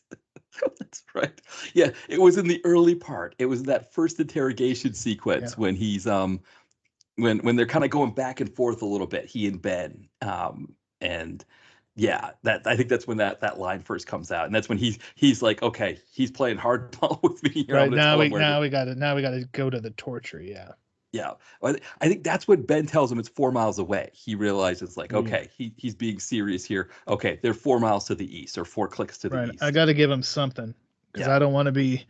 That's right. Yeah, it was in the early part. It was that first interrogation Yeah. sequence when he's when they're kind of going back and forth a little bit, he and Ben. And yeah, that I think that's when that line first comes out, and that's when he's like, okay, he's playing hardball with me here. I'm Right gonna tell him where now we gotta go to the torture. Yeah. yeah. I think that's when Ben tells him it's 4 miles away. He realizes like, Yeah. okay, he's being serious here. Okay, they're 4 miles to the east or 4 clicks to the Right. I east. gotta give him something because Yeah. I don't want to be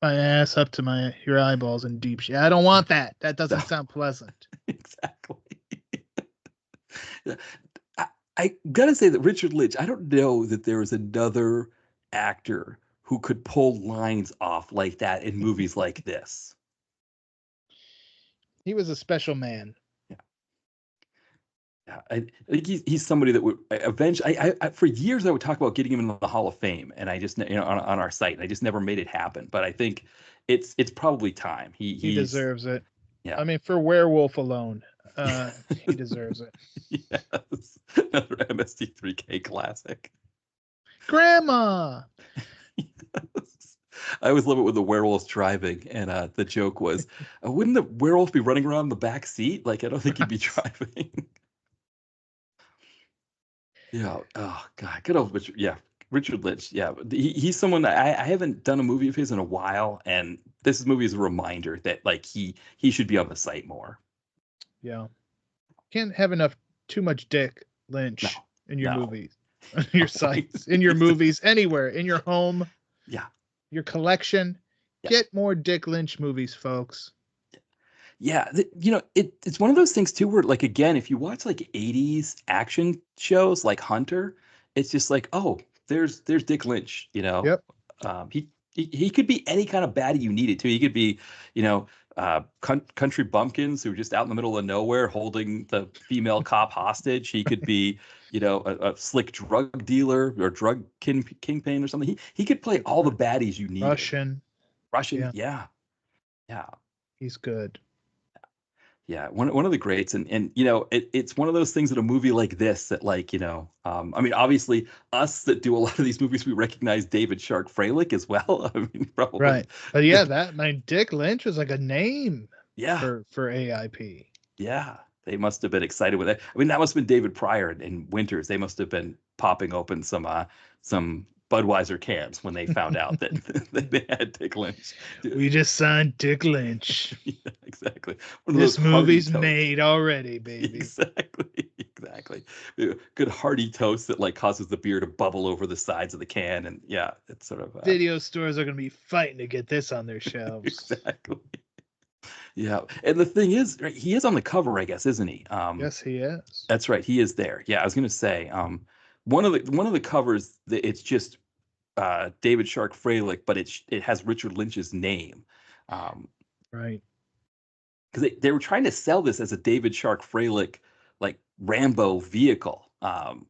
my ass up to your eyeballs in deep shit. I don't want that. That doesn't sound pleasant. Exactly. I gotta say that Richard Lynch, I don't know that there was another actor who could pull lines off like that in movies like this. He was a special man. Yeah. Yeah, I think he's somebody that would eventually. For years I would talk about getting him in the Hall of Fame, and I just on our site, and I just never made it happen. But I think it's probably time. He He's deserves it. yeah. I mean, for Werewolf alone, he deserves it. Yes, another MST3K classic. Grandma. I always love it when the werewolf's driving, and the joke was, wouldn't the werewolf be running around in the back seat? Like, I don't think he'd be driving. Yeah. Oh God. Good old Richard. Yeah. Richard Lynch. Yeah. He's someone that I haven't done a movie of his in a while, and this movie is a reminder that like he should be on the site more. Yeah. Can't have enough too much Dick No. Lynch in your No. movies, your sites, in your movies, anywhere, in your home, Yeah. your collection. Yeah. Get more Dick Lynch movies, folks. Yeah, it's one of those things too where like again, if you watch like 80s action shows like Hunter, it's just like, oh, there's Dick Lynch, Yep. He could be any kind of baddie you needed to. He could be, country bumpkins who are just out in the middle of nowhere holding the female cop hostage. He could be, a slick drug dealer or drug kingpin or something. He could play all the baddies you needed. Russian, yeah. Yeah. He's good. Yeah, one of the greats, and it's one of those things in a movie like this that like I mean obviously us that do a lot of these movies we recognize David Shark Freilich as well. I mean probably right, but yeah, that my Dick Lynch was like a name. Yeah, for AIP. Yeah, they must have been excited with it. I mean that must have been David Pryor and Winters. They must have been popping open some Budweiser cans when they found out that they had Dick Lynch. We just signed Dick Lynch. Yeah, exactly. This movie's made already, baby. Exactly. Good hearty toast that like causes the beer to bubble over the sides of the can, and yeah, it's sort of video stores are going to be fighting to get this on their shelves. Exactly. Yeah, and the thing is, right, he is on the cover, I guess, isn't he? Yes, he is. That's right, he is there. Yeah, I was going to say, one of the covers, it's just David Shark Freilich, but it has Richard Lynch's name. Right. Because they were trying to sell this as a David Shark Freilich like Rambo vehicle,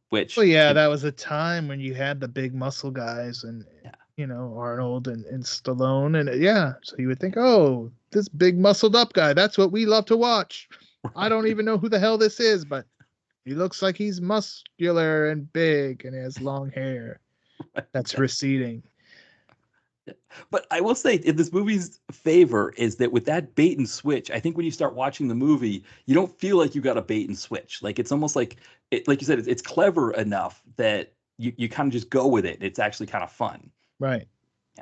which. Well, yeah, that was a time when you had the big muscle guys and Arnold and Stallone, and yeah, so you would think, oh, this big muscled up guy, that's what we love to watch. Right. I don't even know who the hell this is, but he looks like he's muscular and big and has long hair. Right. That's receding. But I will say, in this movie's favor is that with that bait and switch, I think when you start watching the movie, you don't feel like you got a bait and switch. Like it's almost like like you said, it's clever enough that you kind of just go with it. It's actually kind of fun. Right.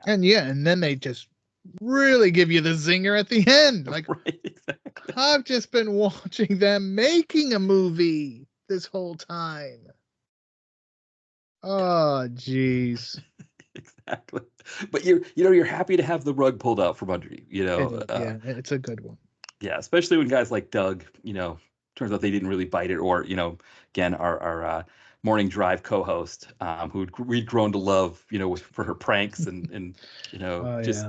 Yeah. And then they just really give you the zinger at the end. Like, right, exactly. I've just been watching them making a movie this whole time. Oh, geez. Exactly. But you're happy to have the rug pulled out from under you. Yeah, it's a good one. Yeah, especially when guys like Doug, turns out they didn't really bite it, or again our morning drive co-host, who we'd grown to love, for her pranks and just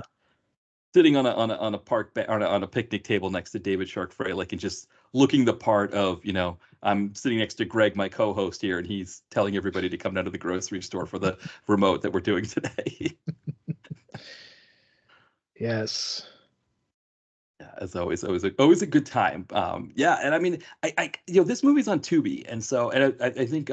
sitting on a park on a picnic table next to David Shark Freilich and just looking the part of, I'm sitting next to Greg, my co-host here, and he's telling everybody to come down to the grocery store for the remote that we're doing today. Yes. Yeah, as always a good time. Yeah, and I mean, I this movie's on Tubi, and so I think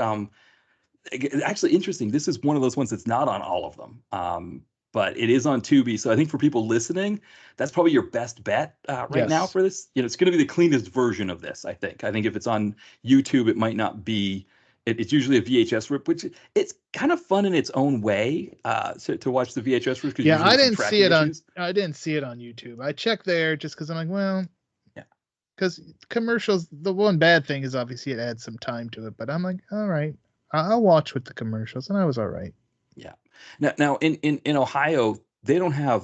actually interesting. This is one of those ones that's not on all of them. But it is on Tubi, so I think for people listening, that's probably your best bet right now for this. It's going to be the cleanest version of this. I think if it's on YouTube, it might not be. It's usually a VHS rip, which it's kind of fun in its own way to watch the VHS rip. Yeah, I didn't see it on. I didn't see it on YouTube. I checked there just because I'm like, well, yeah, because commercials. The one bad thing is obviously it adds some time to it, but I'm like, all right, I'll watch with the commercials, and I was all right. Yeah. Now in Ohio, they don't have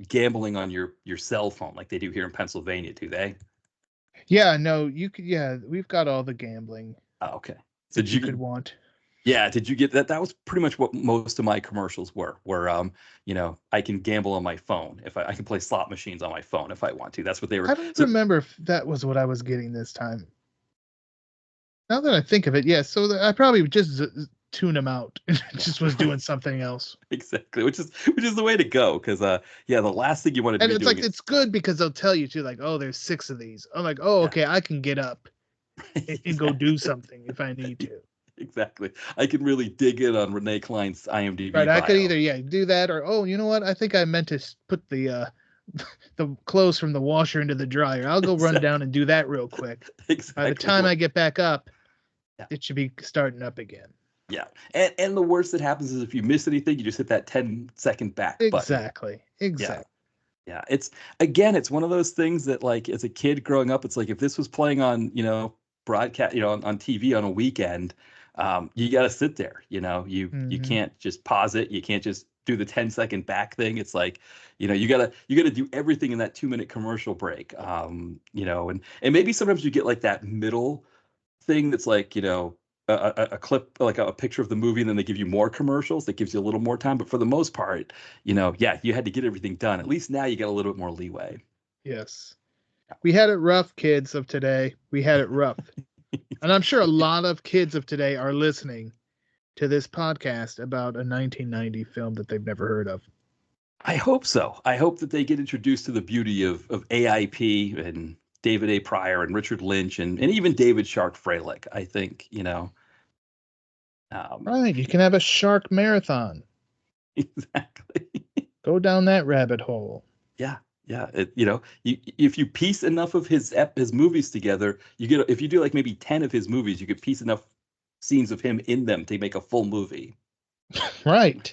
gambling on your cell phone like they do here in Pennsylvania, do they? Yeah, no, you could. Yeah, we've got all the gambling. Oh, okay. So you could want. Yeah, did you get that? That was pretty much what most of my commercials were. Where I can gamble on my phone if I can play slot machines on my phone if I want to. That's what they were. I don't remember if that was what I was getting this time. Now that I think of it, yeah. So I probably just tune him out. Just was doing something else. Exactly, which is the way to go, because yeah, the last thing you wanted to And be it's doing like is it's good because they'll tell you too, like, oh, there's 6 of these. I'm like, oh, yeah, okay, I can get up and go do exactly. something if I need to. Exactly. I can really dig in on Renee Klein's Right. IMDb I could bio. either do that, or oh, you know what? I think I meant to put the the clothes from the washer into the dryer. I'll go run Exactly. down and do that real quick. By the Exactly. time I get back up, Yeah. it should be starting up again. Yeah. And the worst that happens is if you miss anything, you just hit that 10-second back button. Exactly. Yeah. Exactly. Yeah. It's one of those things that, like, as a kid growing up, it's like if this was playing on, broadcast, on TV on a weekend, you got to sit there, you Hmm. can't just pause it. You can't just do the 10-second back thing. It's like, you gotta do everything in that 2-minute commercial break. And maybe sometimes you get like that middle thing that's like, a clip, like a picture of the movie, and then they give you more commercials that gives you a little more time. But for the most part, yeah, you had to get everything done. At least now you got a little bit more leeway. Yes. We had it rough, kids of today. We had it rough. And I'm sure a lot of kids of today are listening to this podcast about a 1990 film that they've never heard of. I hope so. I hope that they get introduced to the beauty of AIP and David A. Pryor and Richard Lynch and even David Shark Freilich. I think, um, Right. You can have a shark marathon. exactly. Go down that rabbit hole. Yeah, yeah. If you piece enough of his movies together, if you do like maybe 10 of his movies, you could piece enough scenes of him in them to make a full movie. Right.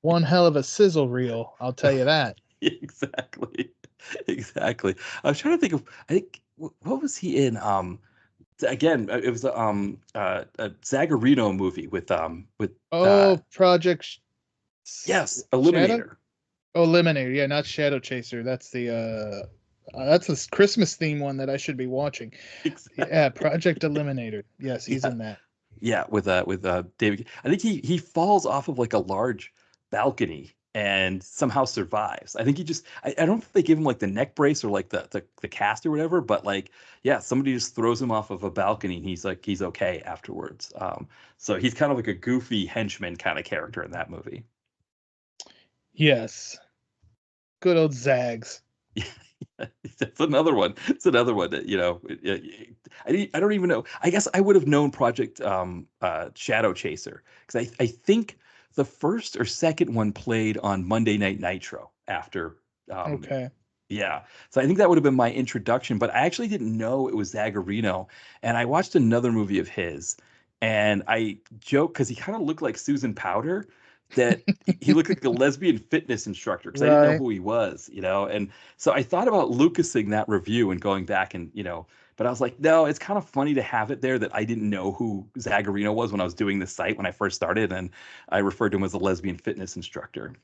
One hell of a sizzle reel, I'll tell you that. Exactly. Exactly. I was trying to think of, I think, what was he in? Again, it was a Zagarino movie with Oh, Project yes, Shadow? Eliminator. Oh, Eliminator. Yeah, not Shadow Chaser. That's a Christmas theme one that I should be watching. Exactly. Yeah, Project Eliminator. Yes, he's Yeah. in that. Yeah, with David. I think he falls off of like a large balcony and somehow survives. I think I don't think they give him like the neck brace or like the cast or whatever, but like, yeah, somebody just throws him off of a balcony and he's okay afterwards. So he's kind of like a goofy henchman kind of character in that movie. Yes. Good old Zags. That's another one. It's another one that, I don't even know. I guess I would have known Project Shadow Chaser because I think the first or second one played on Monday Night Nitro after. Um, Okay. yeah. So I think that would have been my introduction, but I actually didn't know it was Zagarino. And I watched another movie of his and I joked because he kind of looked like Susan Powder, that he looked like a lesbian fitness instructor because I didn't know Right. who he was, and so I thought about Lucasing that review and going back and, but I was like, no, it's kind of funny to have it there that I didn't know who Zagarino was when I was doing the site when I first started. And I referred to him as a lesbian fitness instructor.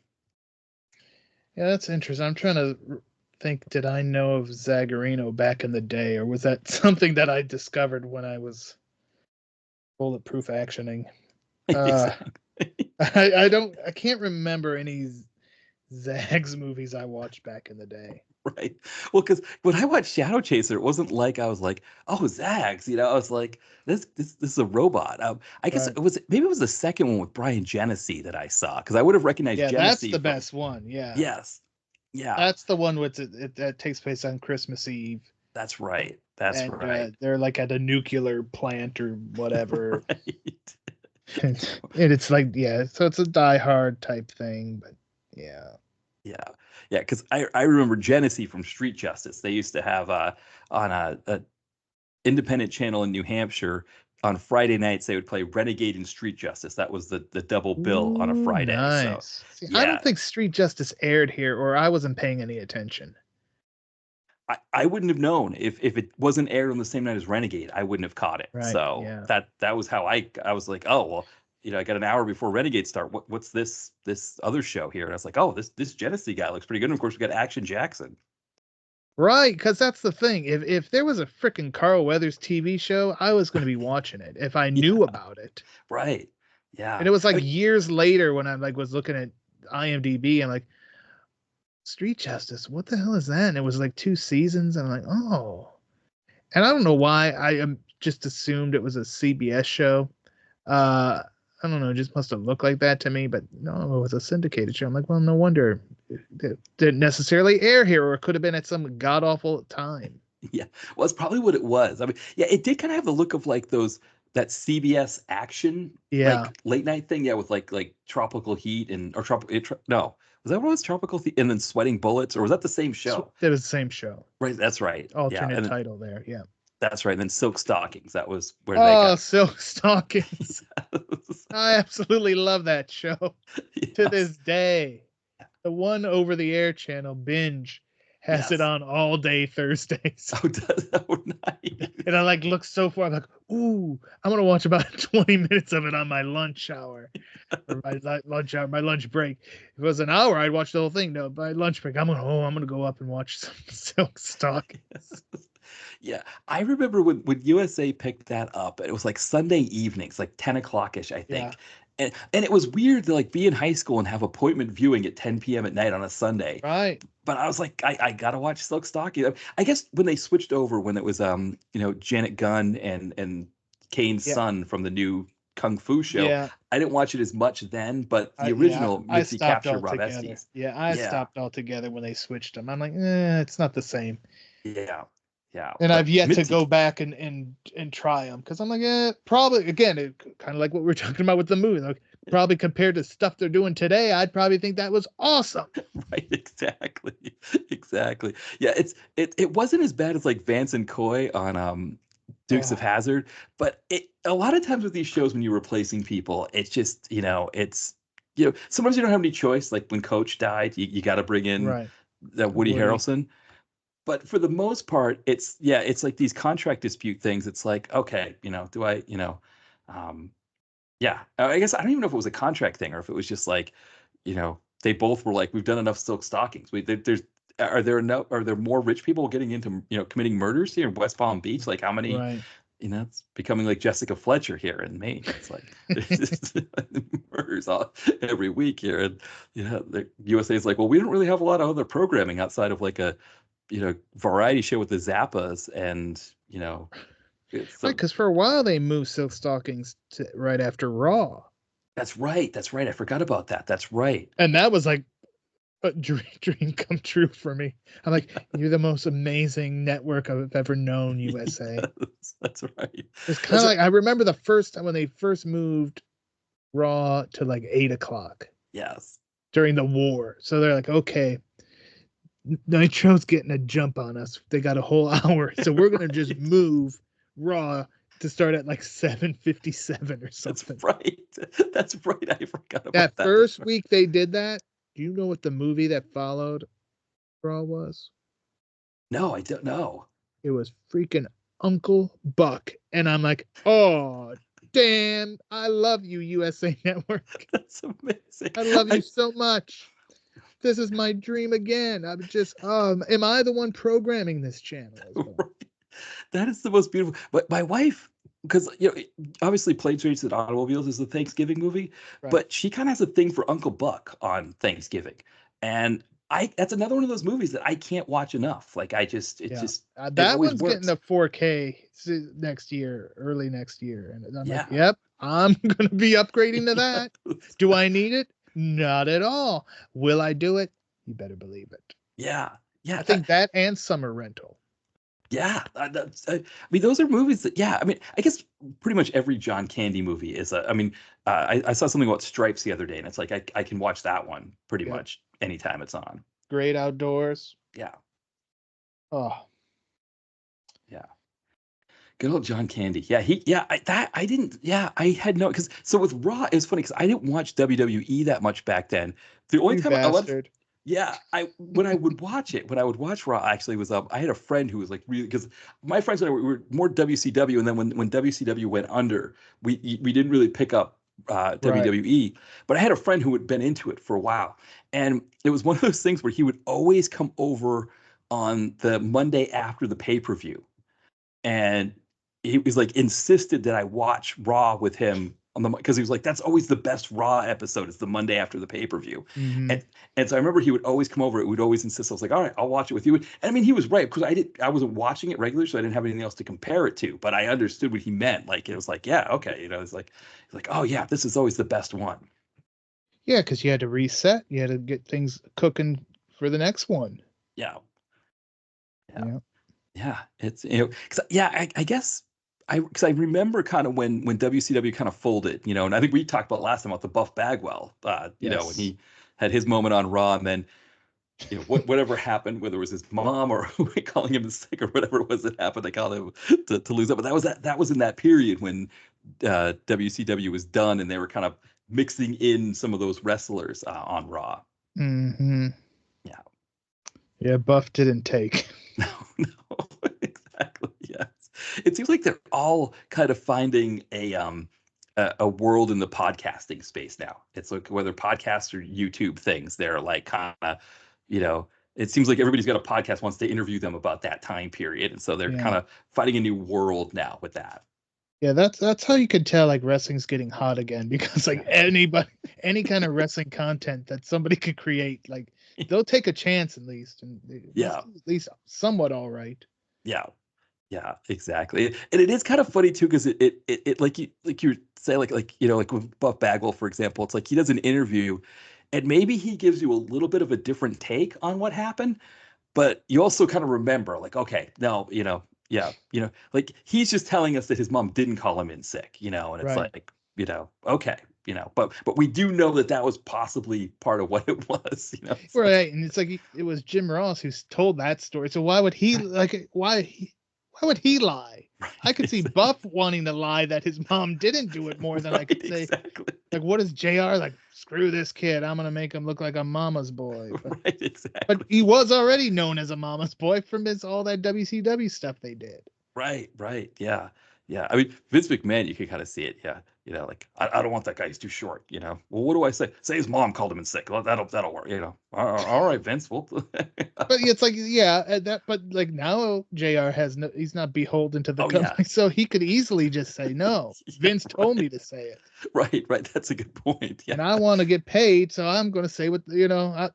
Yeah, that's interesting. I'm trying to think, did I know of Zagarino back in the day, or was that something that I discovered when I was bulletproof actioning? Uh, Exactly. I can't remember any Zags movies I watched back in the day. Right. Well, because when I watched Shadow Chaser, it wasn't like I was like, oh, Zags, I was like, this is a robot. I guess Right. maybe it was the second one with Brian Genesee that I saw because I would have recognized Yeah, that's Genesee the from. best one. Yeah. Yes. Yeah. That's the one with that takes place on Christmas Eve. That's right. That's And right. they're like at a nuclear plant or whatever. Right. And it's like, yeah, so it's a Die Hard type thing, but yeah. Yeah. Yeah. Because I remember Genesee from Street Justice. They used to have on a independent channel in New Hampshire on Friday nights, they would play Renegade and Street Justice. That was the double bill on a Ooh, Friday. So, nice. See, I yeah, don't think Street Justice aired here, or I wasn't paying any attention. I wouldn't have known if it wasn't aired on the same night as Renegade. I wouldn't have caught it. Right. So Yeah. that was how I was like, oh well, I got an hour before Renegade start. What's this other show here? And I was like, oh, this Genesee guy looks pretty good. And of course, we got Action Jackson. Right, because that's the thing. If there was a freaking Carl Weathers TV show, I was going to be watching it if I knew Yeah, about it. right. And Yeah. it was I like mean, years later when I like was looking at IMDb and like Street Justice, what the hell is that? And it was like 2 seasons, and I'm like, oh. And I don't know why I am. just assumed it was a CBS show. I don't know, it just must have looked like that to me, but no, it was a syndicated show. I'm like, well, no wonder it didn't necessarily air here, or it could have been at some god awful time. Yeah, well, it's probably what it was. I mean, yeah, it did kind of have the look of like that CBS action Yeah. like late night thing, yeah, with like tropical heat and or no, was that what it was tropical heat and then sweating bullets, or was that the same show? It was the same show. Right, that's right. Yeah, Alternate and then, title there. Yeah. that's right. And then Silk Stockings, that was where they Oh, got. Silk Stockings. I absolutely love that show to Yes, this day. The one over the air channel, Binge, has it yes. on all day Thursdays. Oh, nice. And I like look so far, I'm like, ooh, I'm gonna watch about 20 minutes of it on my lunch hour. Or my lunch hour, my lunch break. If it was an hour, I'd watch the whole thing. No, my lunch break, I'm gonna go up and watch some Silk Stockings. Yeah, I remember when USA picked that up, it was like Sunday evenings, like 10 o'clock-ish, I Yeah. think. And it was weird to like be in high school and have appointment viewing at 10 p.m. at night on a Sunday. Right. But I was like, I gotta watch Silk Stocking. I guess when they switched over, when it was Janet Gunn and Kane's Yeah. son from the new Kung Fu show, Yeah. I didn't watch it as much then, but the Yeah, original I Mitzi stopped captured Rob altogether. Estes. Yeah, I Yeah, stopped altogether when they switched them. I'm like, it's not the same. yeah, yeah. And I've But yet to Mitzi, go back and try them because I'm like, probably again, kind of like what we were talking about with the movie. Like, probably compared to stuff they're doing today, I'd probably think that was awesome. right, exactly, exactly. Yeah, it wasn't as bad as like Vance and Coy on Dukes of Oh, Hazzard, but a lot of times with these shows when you're replacing people, it's just sometimes you don't have any choice. Like when Coach died, you got to bring in right. that Woody Woody. Harrelson. But for the most part, it's like these contract dispute things. It's like, okay, do I, um, yeah, I guess I don't even know if it was a contract thing or if it was just like, they both were like, we've done enough Silk Stockings. Are there more rich people getting into, committing murders here in West Palm Beach? Like how many, Right. it's becoming like Jessica Fletcher here in Maine. It's like there's just murders every week here. And, the USA is like, well, we don't really have a lot of other programming outside of like a, variety show with the Zappas and, it's Right, because for a while they moved Silk Stockings to right after Raw. That's right. That's right. I forgot about that. That's right. And that was like a dream come true for me. I'm like, you're the most amazing network I've ever known, USA. Yes, that's right. It's kind of like I remember the first time when they first moved Raw to like 8 o'clock Yes. during the war. So they're like, okay, Nitro's getting a jump on us. They got a whole hour, so we're gonna just move Raw to start at like 7:57 or something. That's right. That's right. I forgot about That that. first week they did that. Do you know what the movie that followed Raw was? No, I don't know. It was freaking Uncle Buck. And I'm like, oh, damn. I love you, USA Network. That's amazing. I love you so much. This is my dream again. I'm just, am I the one programming this channel? Right. That is the most beautiful. But my wife, because obviously Planes, Trains, and Automobiles is the Thanksgiving movie, Right. but she kind of has a thing for Uncle Buck on Thanksgiving, and that's another one of those movies that I can't watch enough. Like it That always one's works. getting a 4K next year, early next year. And I'm Yeah. like, yep, I'm going to be upgrading to that. Do I need it? Not at all. Will I do it? You better believe it. Yeah. I think that and Summer Rental. Yeah, I mean, those are movies that, yeah, I mean, I guess pretty much every John Candy movie is I saw something about Stripes the other day, and it's like I can watch that one pretty much anytime it's on. Great Outdoors. Yeah, Oh, yeah. Good old John Candy. Yeah, I had no, because so with Raw, it was funny because I didn't watch WWE that much back then. The only you time bastard. yeah, when I would watch Raw actually was I had a friend who was like really, because my friends and I were more WCW, and then when WCW went under, we didn't really pick up WWE, but I had a friend who had been into it for a while, and it was one of those things where he would always come over on the Monday after the pay-per-view, and he was like insisted that I watch Raw with him on the, because he was like, that's always the best Raw episode. It's the Monday after the pay-per-view. Hmm. And so I remember he would always come over. It would always insist. I was like, all right, I'll watch it with you. And I mean, he was right because I wasn't watching it regularly, so I didn't have anything else to compare it to. But I understood what he meant. Like it was like, yeah, okay, it's like, oh yeah, this is always the best one. Yeah, because you had to reset. You had to get things cooking for the next one. Yeah, yeah, Yeah. yeah. It's because yeah, I guess because I remember kind of when WCW kind of folded, and I think we talked about last time about the Buff Bagwell, when Yes. he had his moment on Raw, and then whatever happened, whether it was his mom or calling him sick or whatever it was that happened, they called him to lose up. But that was in that period when WCW was done, and they were kind of mixing in some of those wrestlers on Raw. Hmm. Yeah. Yeah, Buff didn't take. No, no, exactly. Yes. It seems like they're all kind of finding a world in the podcasting space now. It's like whether podcasts or YouTube things, they're like kind of, it seems like everybody's got a podcast wants to interview them about that time period. And so they're Yeah. kind of finding a new world now with that. Yeah, that's how you could tell like wrestling's getting hot again, because like any kind of wrestling content that somebody could create, like they'll take a chance at least, and Yeah. at least somewhat all right. Yeah. Yeah, exactly. And it is kind of funny too, because it like you say, like with Buff Bagwell, for example, it's like he does an interview and maybe he gives you a little bit of a different take on what happened, but you also kind of remember, like, okay, no, yeah, like he's just telling us that his mom didn't call him in sick, and it's Right. like, okay, but we do know that was possibly part of what it was, It's like, Right, and it's like it was Jim Ross who's told that story. So why would he why would he lie? I could see exactly. Buff wanting to lie that his mom didn't do it more than I Right, could say, exactly. like, what is JR, like, screw this kid, I'm gonna make him look like a mama's boy. Right, But exactly. he was already known as a mama's boy from all that WCW stuff they did. Right. Yeah. Yeah. I mean, Vince McMahon, you can kind of see it. Yeah. Like, I don't want that guy. He's too short. Well, what do I say? Say his mom called him in sick. Well, that'll work. All right, Vince. Well, But it's like, yeah, but like now JR has no, he's not beholden to the oh, yeah. company, so he could easily just say no. Yeah, Vince told me to say it. Right. That's a good point. Yeah. And I want to get paid, so I'm going to say what,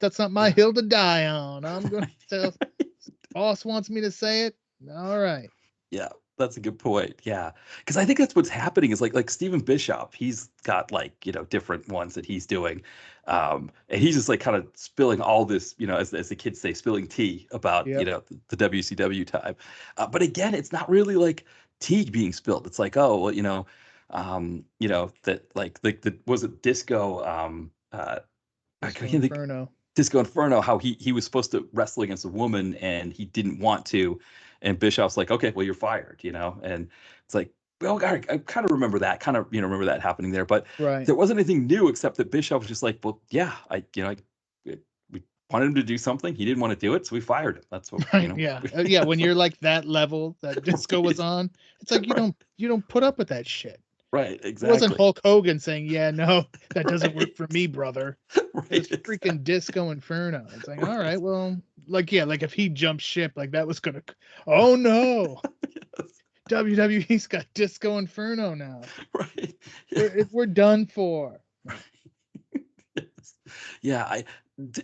that's not my Yeah. hill to die on. I'm going to tell Right. boss wants me to say it. All right. Yeah, that's a good point. Yeah, because I think that's what's happening is like Stephen Bishop, he's got like different ones that he's doing, and he's just like kind of spilling all this, as the kids say, spilling tea about Yep. the WCW time. But again, it's not really like tea being spilled. It's like, oh well, that like the was it Disco I Disco can't think. Inferno. Disco Inferno, how he was supposed to wrestle against a woman and he didn't want to, and Bischoff's like, okay, well you're fired, and it's like, well, I kind of remember that, remember that happening there, but Right. there wasn't anything new except that Bischoff was just like, well, yeah, we wanted him to do something, he didn't want to do it, so we fired him. That's what Right. Yeah. Yeah. When you're like that level that Disco was on, it's like right, you don't put up with that shit. right, It wasn't exactly, Hulk Hogan saying, "Yeah, no, that doesn't work right, for me, brother." right, It was exactly. freaking Disco Inferno. It's like, all Right, right, well, like, yeah, like if he jumped ship, like that was gonna, oh no, yes, WWE's got Disco Inferno now. right, yeah, We're done for. yes. Yeah, d-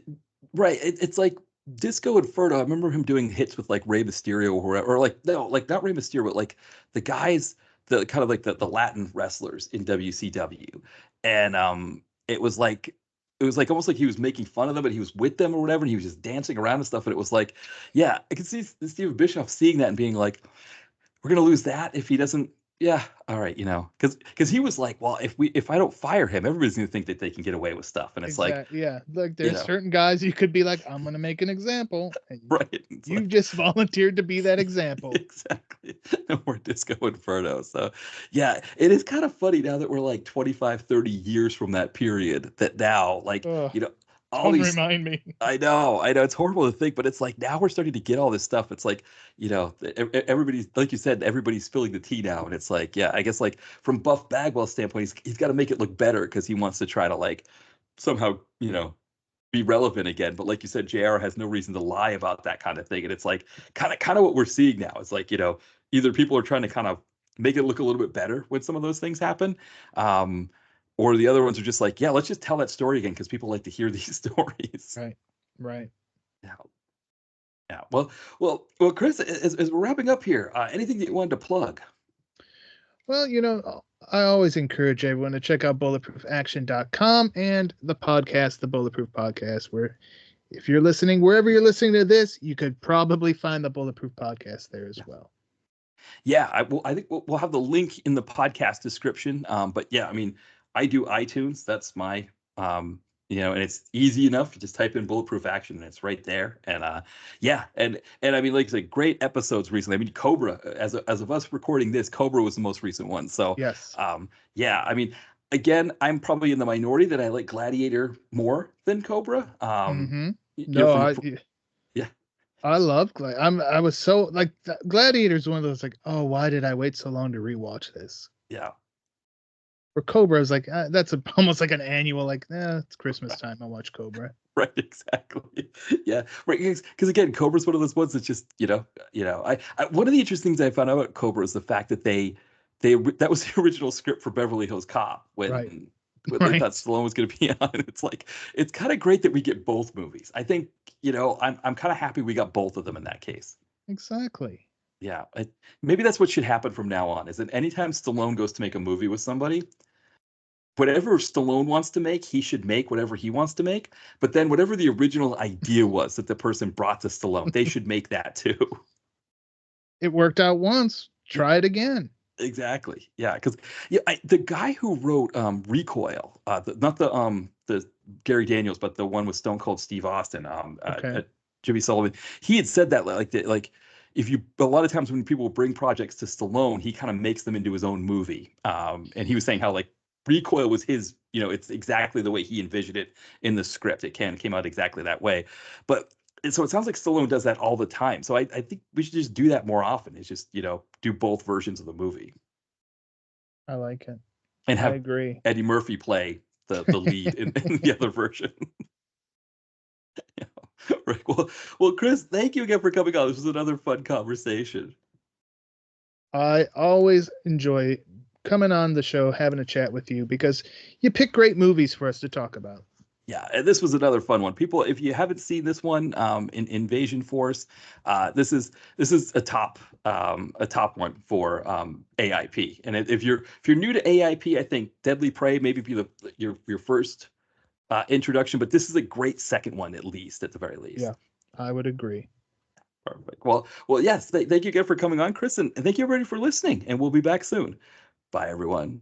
right. It's like Disco Inferno. I remember him doing hits with like Rey Mysterio or like no, like not Rey Mysterio, but like the guys, the kind of like the Latin wrestlers in WCW, and it was like almost like he was making fun of them, but he was with them or whatever, and he was just dancing around and stuff. And it was like, yeah, I could see Steven Bischoff seeing that and being like, we're gonna lose that if he doesn't. Yeah, all right, because he was like, well, if I don't fire him, everybody's gonna think that they can get away with stuff, and it's like, Exactly. Yeah. Like you there's know, certain guys you could be like, I'm gonna make an example, and right? It's you've like just volunteered to be that example. exactly. No more Disco Inferno. So yeah, it is kind of funny now that we're like 25, 30 years from that period. That now, like, Oh, all don't these. remind me. I know it's horrible to think, but it's like now we're starting to get all this stuff. It's like, everybody's, like you said, everybody's spilling the tea now. And it's like, yeah, I guess like from Buff Bagwell's standpoint, he's got to make it look better because he wants to try to like somehow, be relevant again. But like you said, JR has no reason to lie about that kind of thing. And it's like kind of what we're seeing now. It's like, either people are trying to kind of make it look a little bit better when some of those things happen. Or the other ones are just like, yeah, let's just tell that story again because people like to hear these stories. Right. Right. Yeah. Yeah. Well, Chris, as we're wrapping up here, anything that you wanted to plug? Well, I always encourage everyone to check out bulletproofaction.com and the podcast, the Bulletproof Podcast, where if you're listening, wherever you're listening to this, you could probably find the Bulletproof Podcast there as well. Yeah, I think we'll have the link in the podcast description. But yeah, I mean, I do iTunes. That's my, and it's easy enough. You just type in Bulletproof Action and it's right there. And yeah, and I mean, like I said, great episodes recently. I mean, Cobra, as of us recording this, Cobra was the most recent one. So yes, yeah, I mean, again, I'm probably in the minority that I like Gladiator more than Cobra. No, yeah. I love I was so like Gladiator is one of those like, oh, why did I wait so long to rewatch this? Yeah. For Cobra, I was like, that's almost like an annual, like, it's Christmas time. I'll watch Cobra. Right, exactly. Yeah, right. Because again, Cobra's one of those ones that's just, I one of the interesting things I found out about Cobra is the fact that they that was the original script for Beverly Hills Cop when Right. they thought Stallone was going to be on. It's like, it's kind of great that we get both movies. I think, I'm kind of happy we got both of them in that case. Exactly. Yeah, maybe that's what should happen from now on. Is that anytime Stallone goes to make a movie with somebody, whatever Stallone wants to make, he should make whatever he wants to make. But then whatever the original idea was that the person brought to Stallone, they should make that too. It worked out once. Try it again. Exactly. Yeah, because the guy who wrote Recoil, not the Gary Daniels, but the one with Stone Cold Steve Austin, Jimmy Sullivan, he had said that like if you a lot of times when people bring projects to Stallone, he kind of makes them into his own movie. And he was saying how like Recoil was his, it's exactly the way he envisioned it in the script. It came out exactly that way. But so it sounds like Stallone does that all the time. So I think we should just do that more often. It's just, do both versions of the movie. I like it. And I have agree. Eddie Murphy play the lead in the other version. Yeah. Right. Well, Chris, thank you again for coming on. This was another fun conversation. I always enjoy coming on the show, having a chat with you because you pick great movies for us to talk about. Yeah, and this was another fun one. People, if you haven't seen this one, in Invasion Force, this is a top one for AIP. And if you're new to AIP, I think Deadly Prey maybe be your first introduction, but this is a great second one at the very least. Yeah, I would agree. Perfect. Well, yes. Thank you again for coming on, Chris, and thank you everybody for listening. And we'll be back soon. Bye, everyone.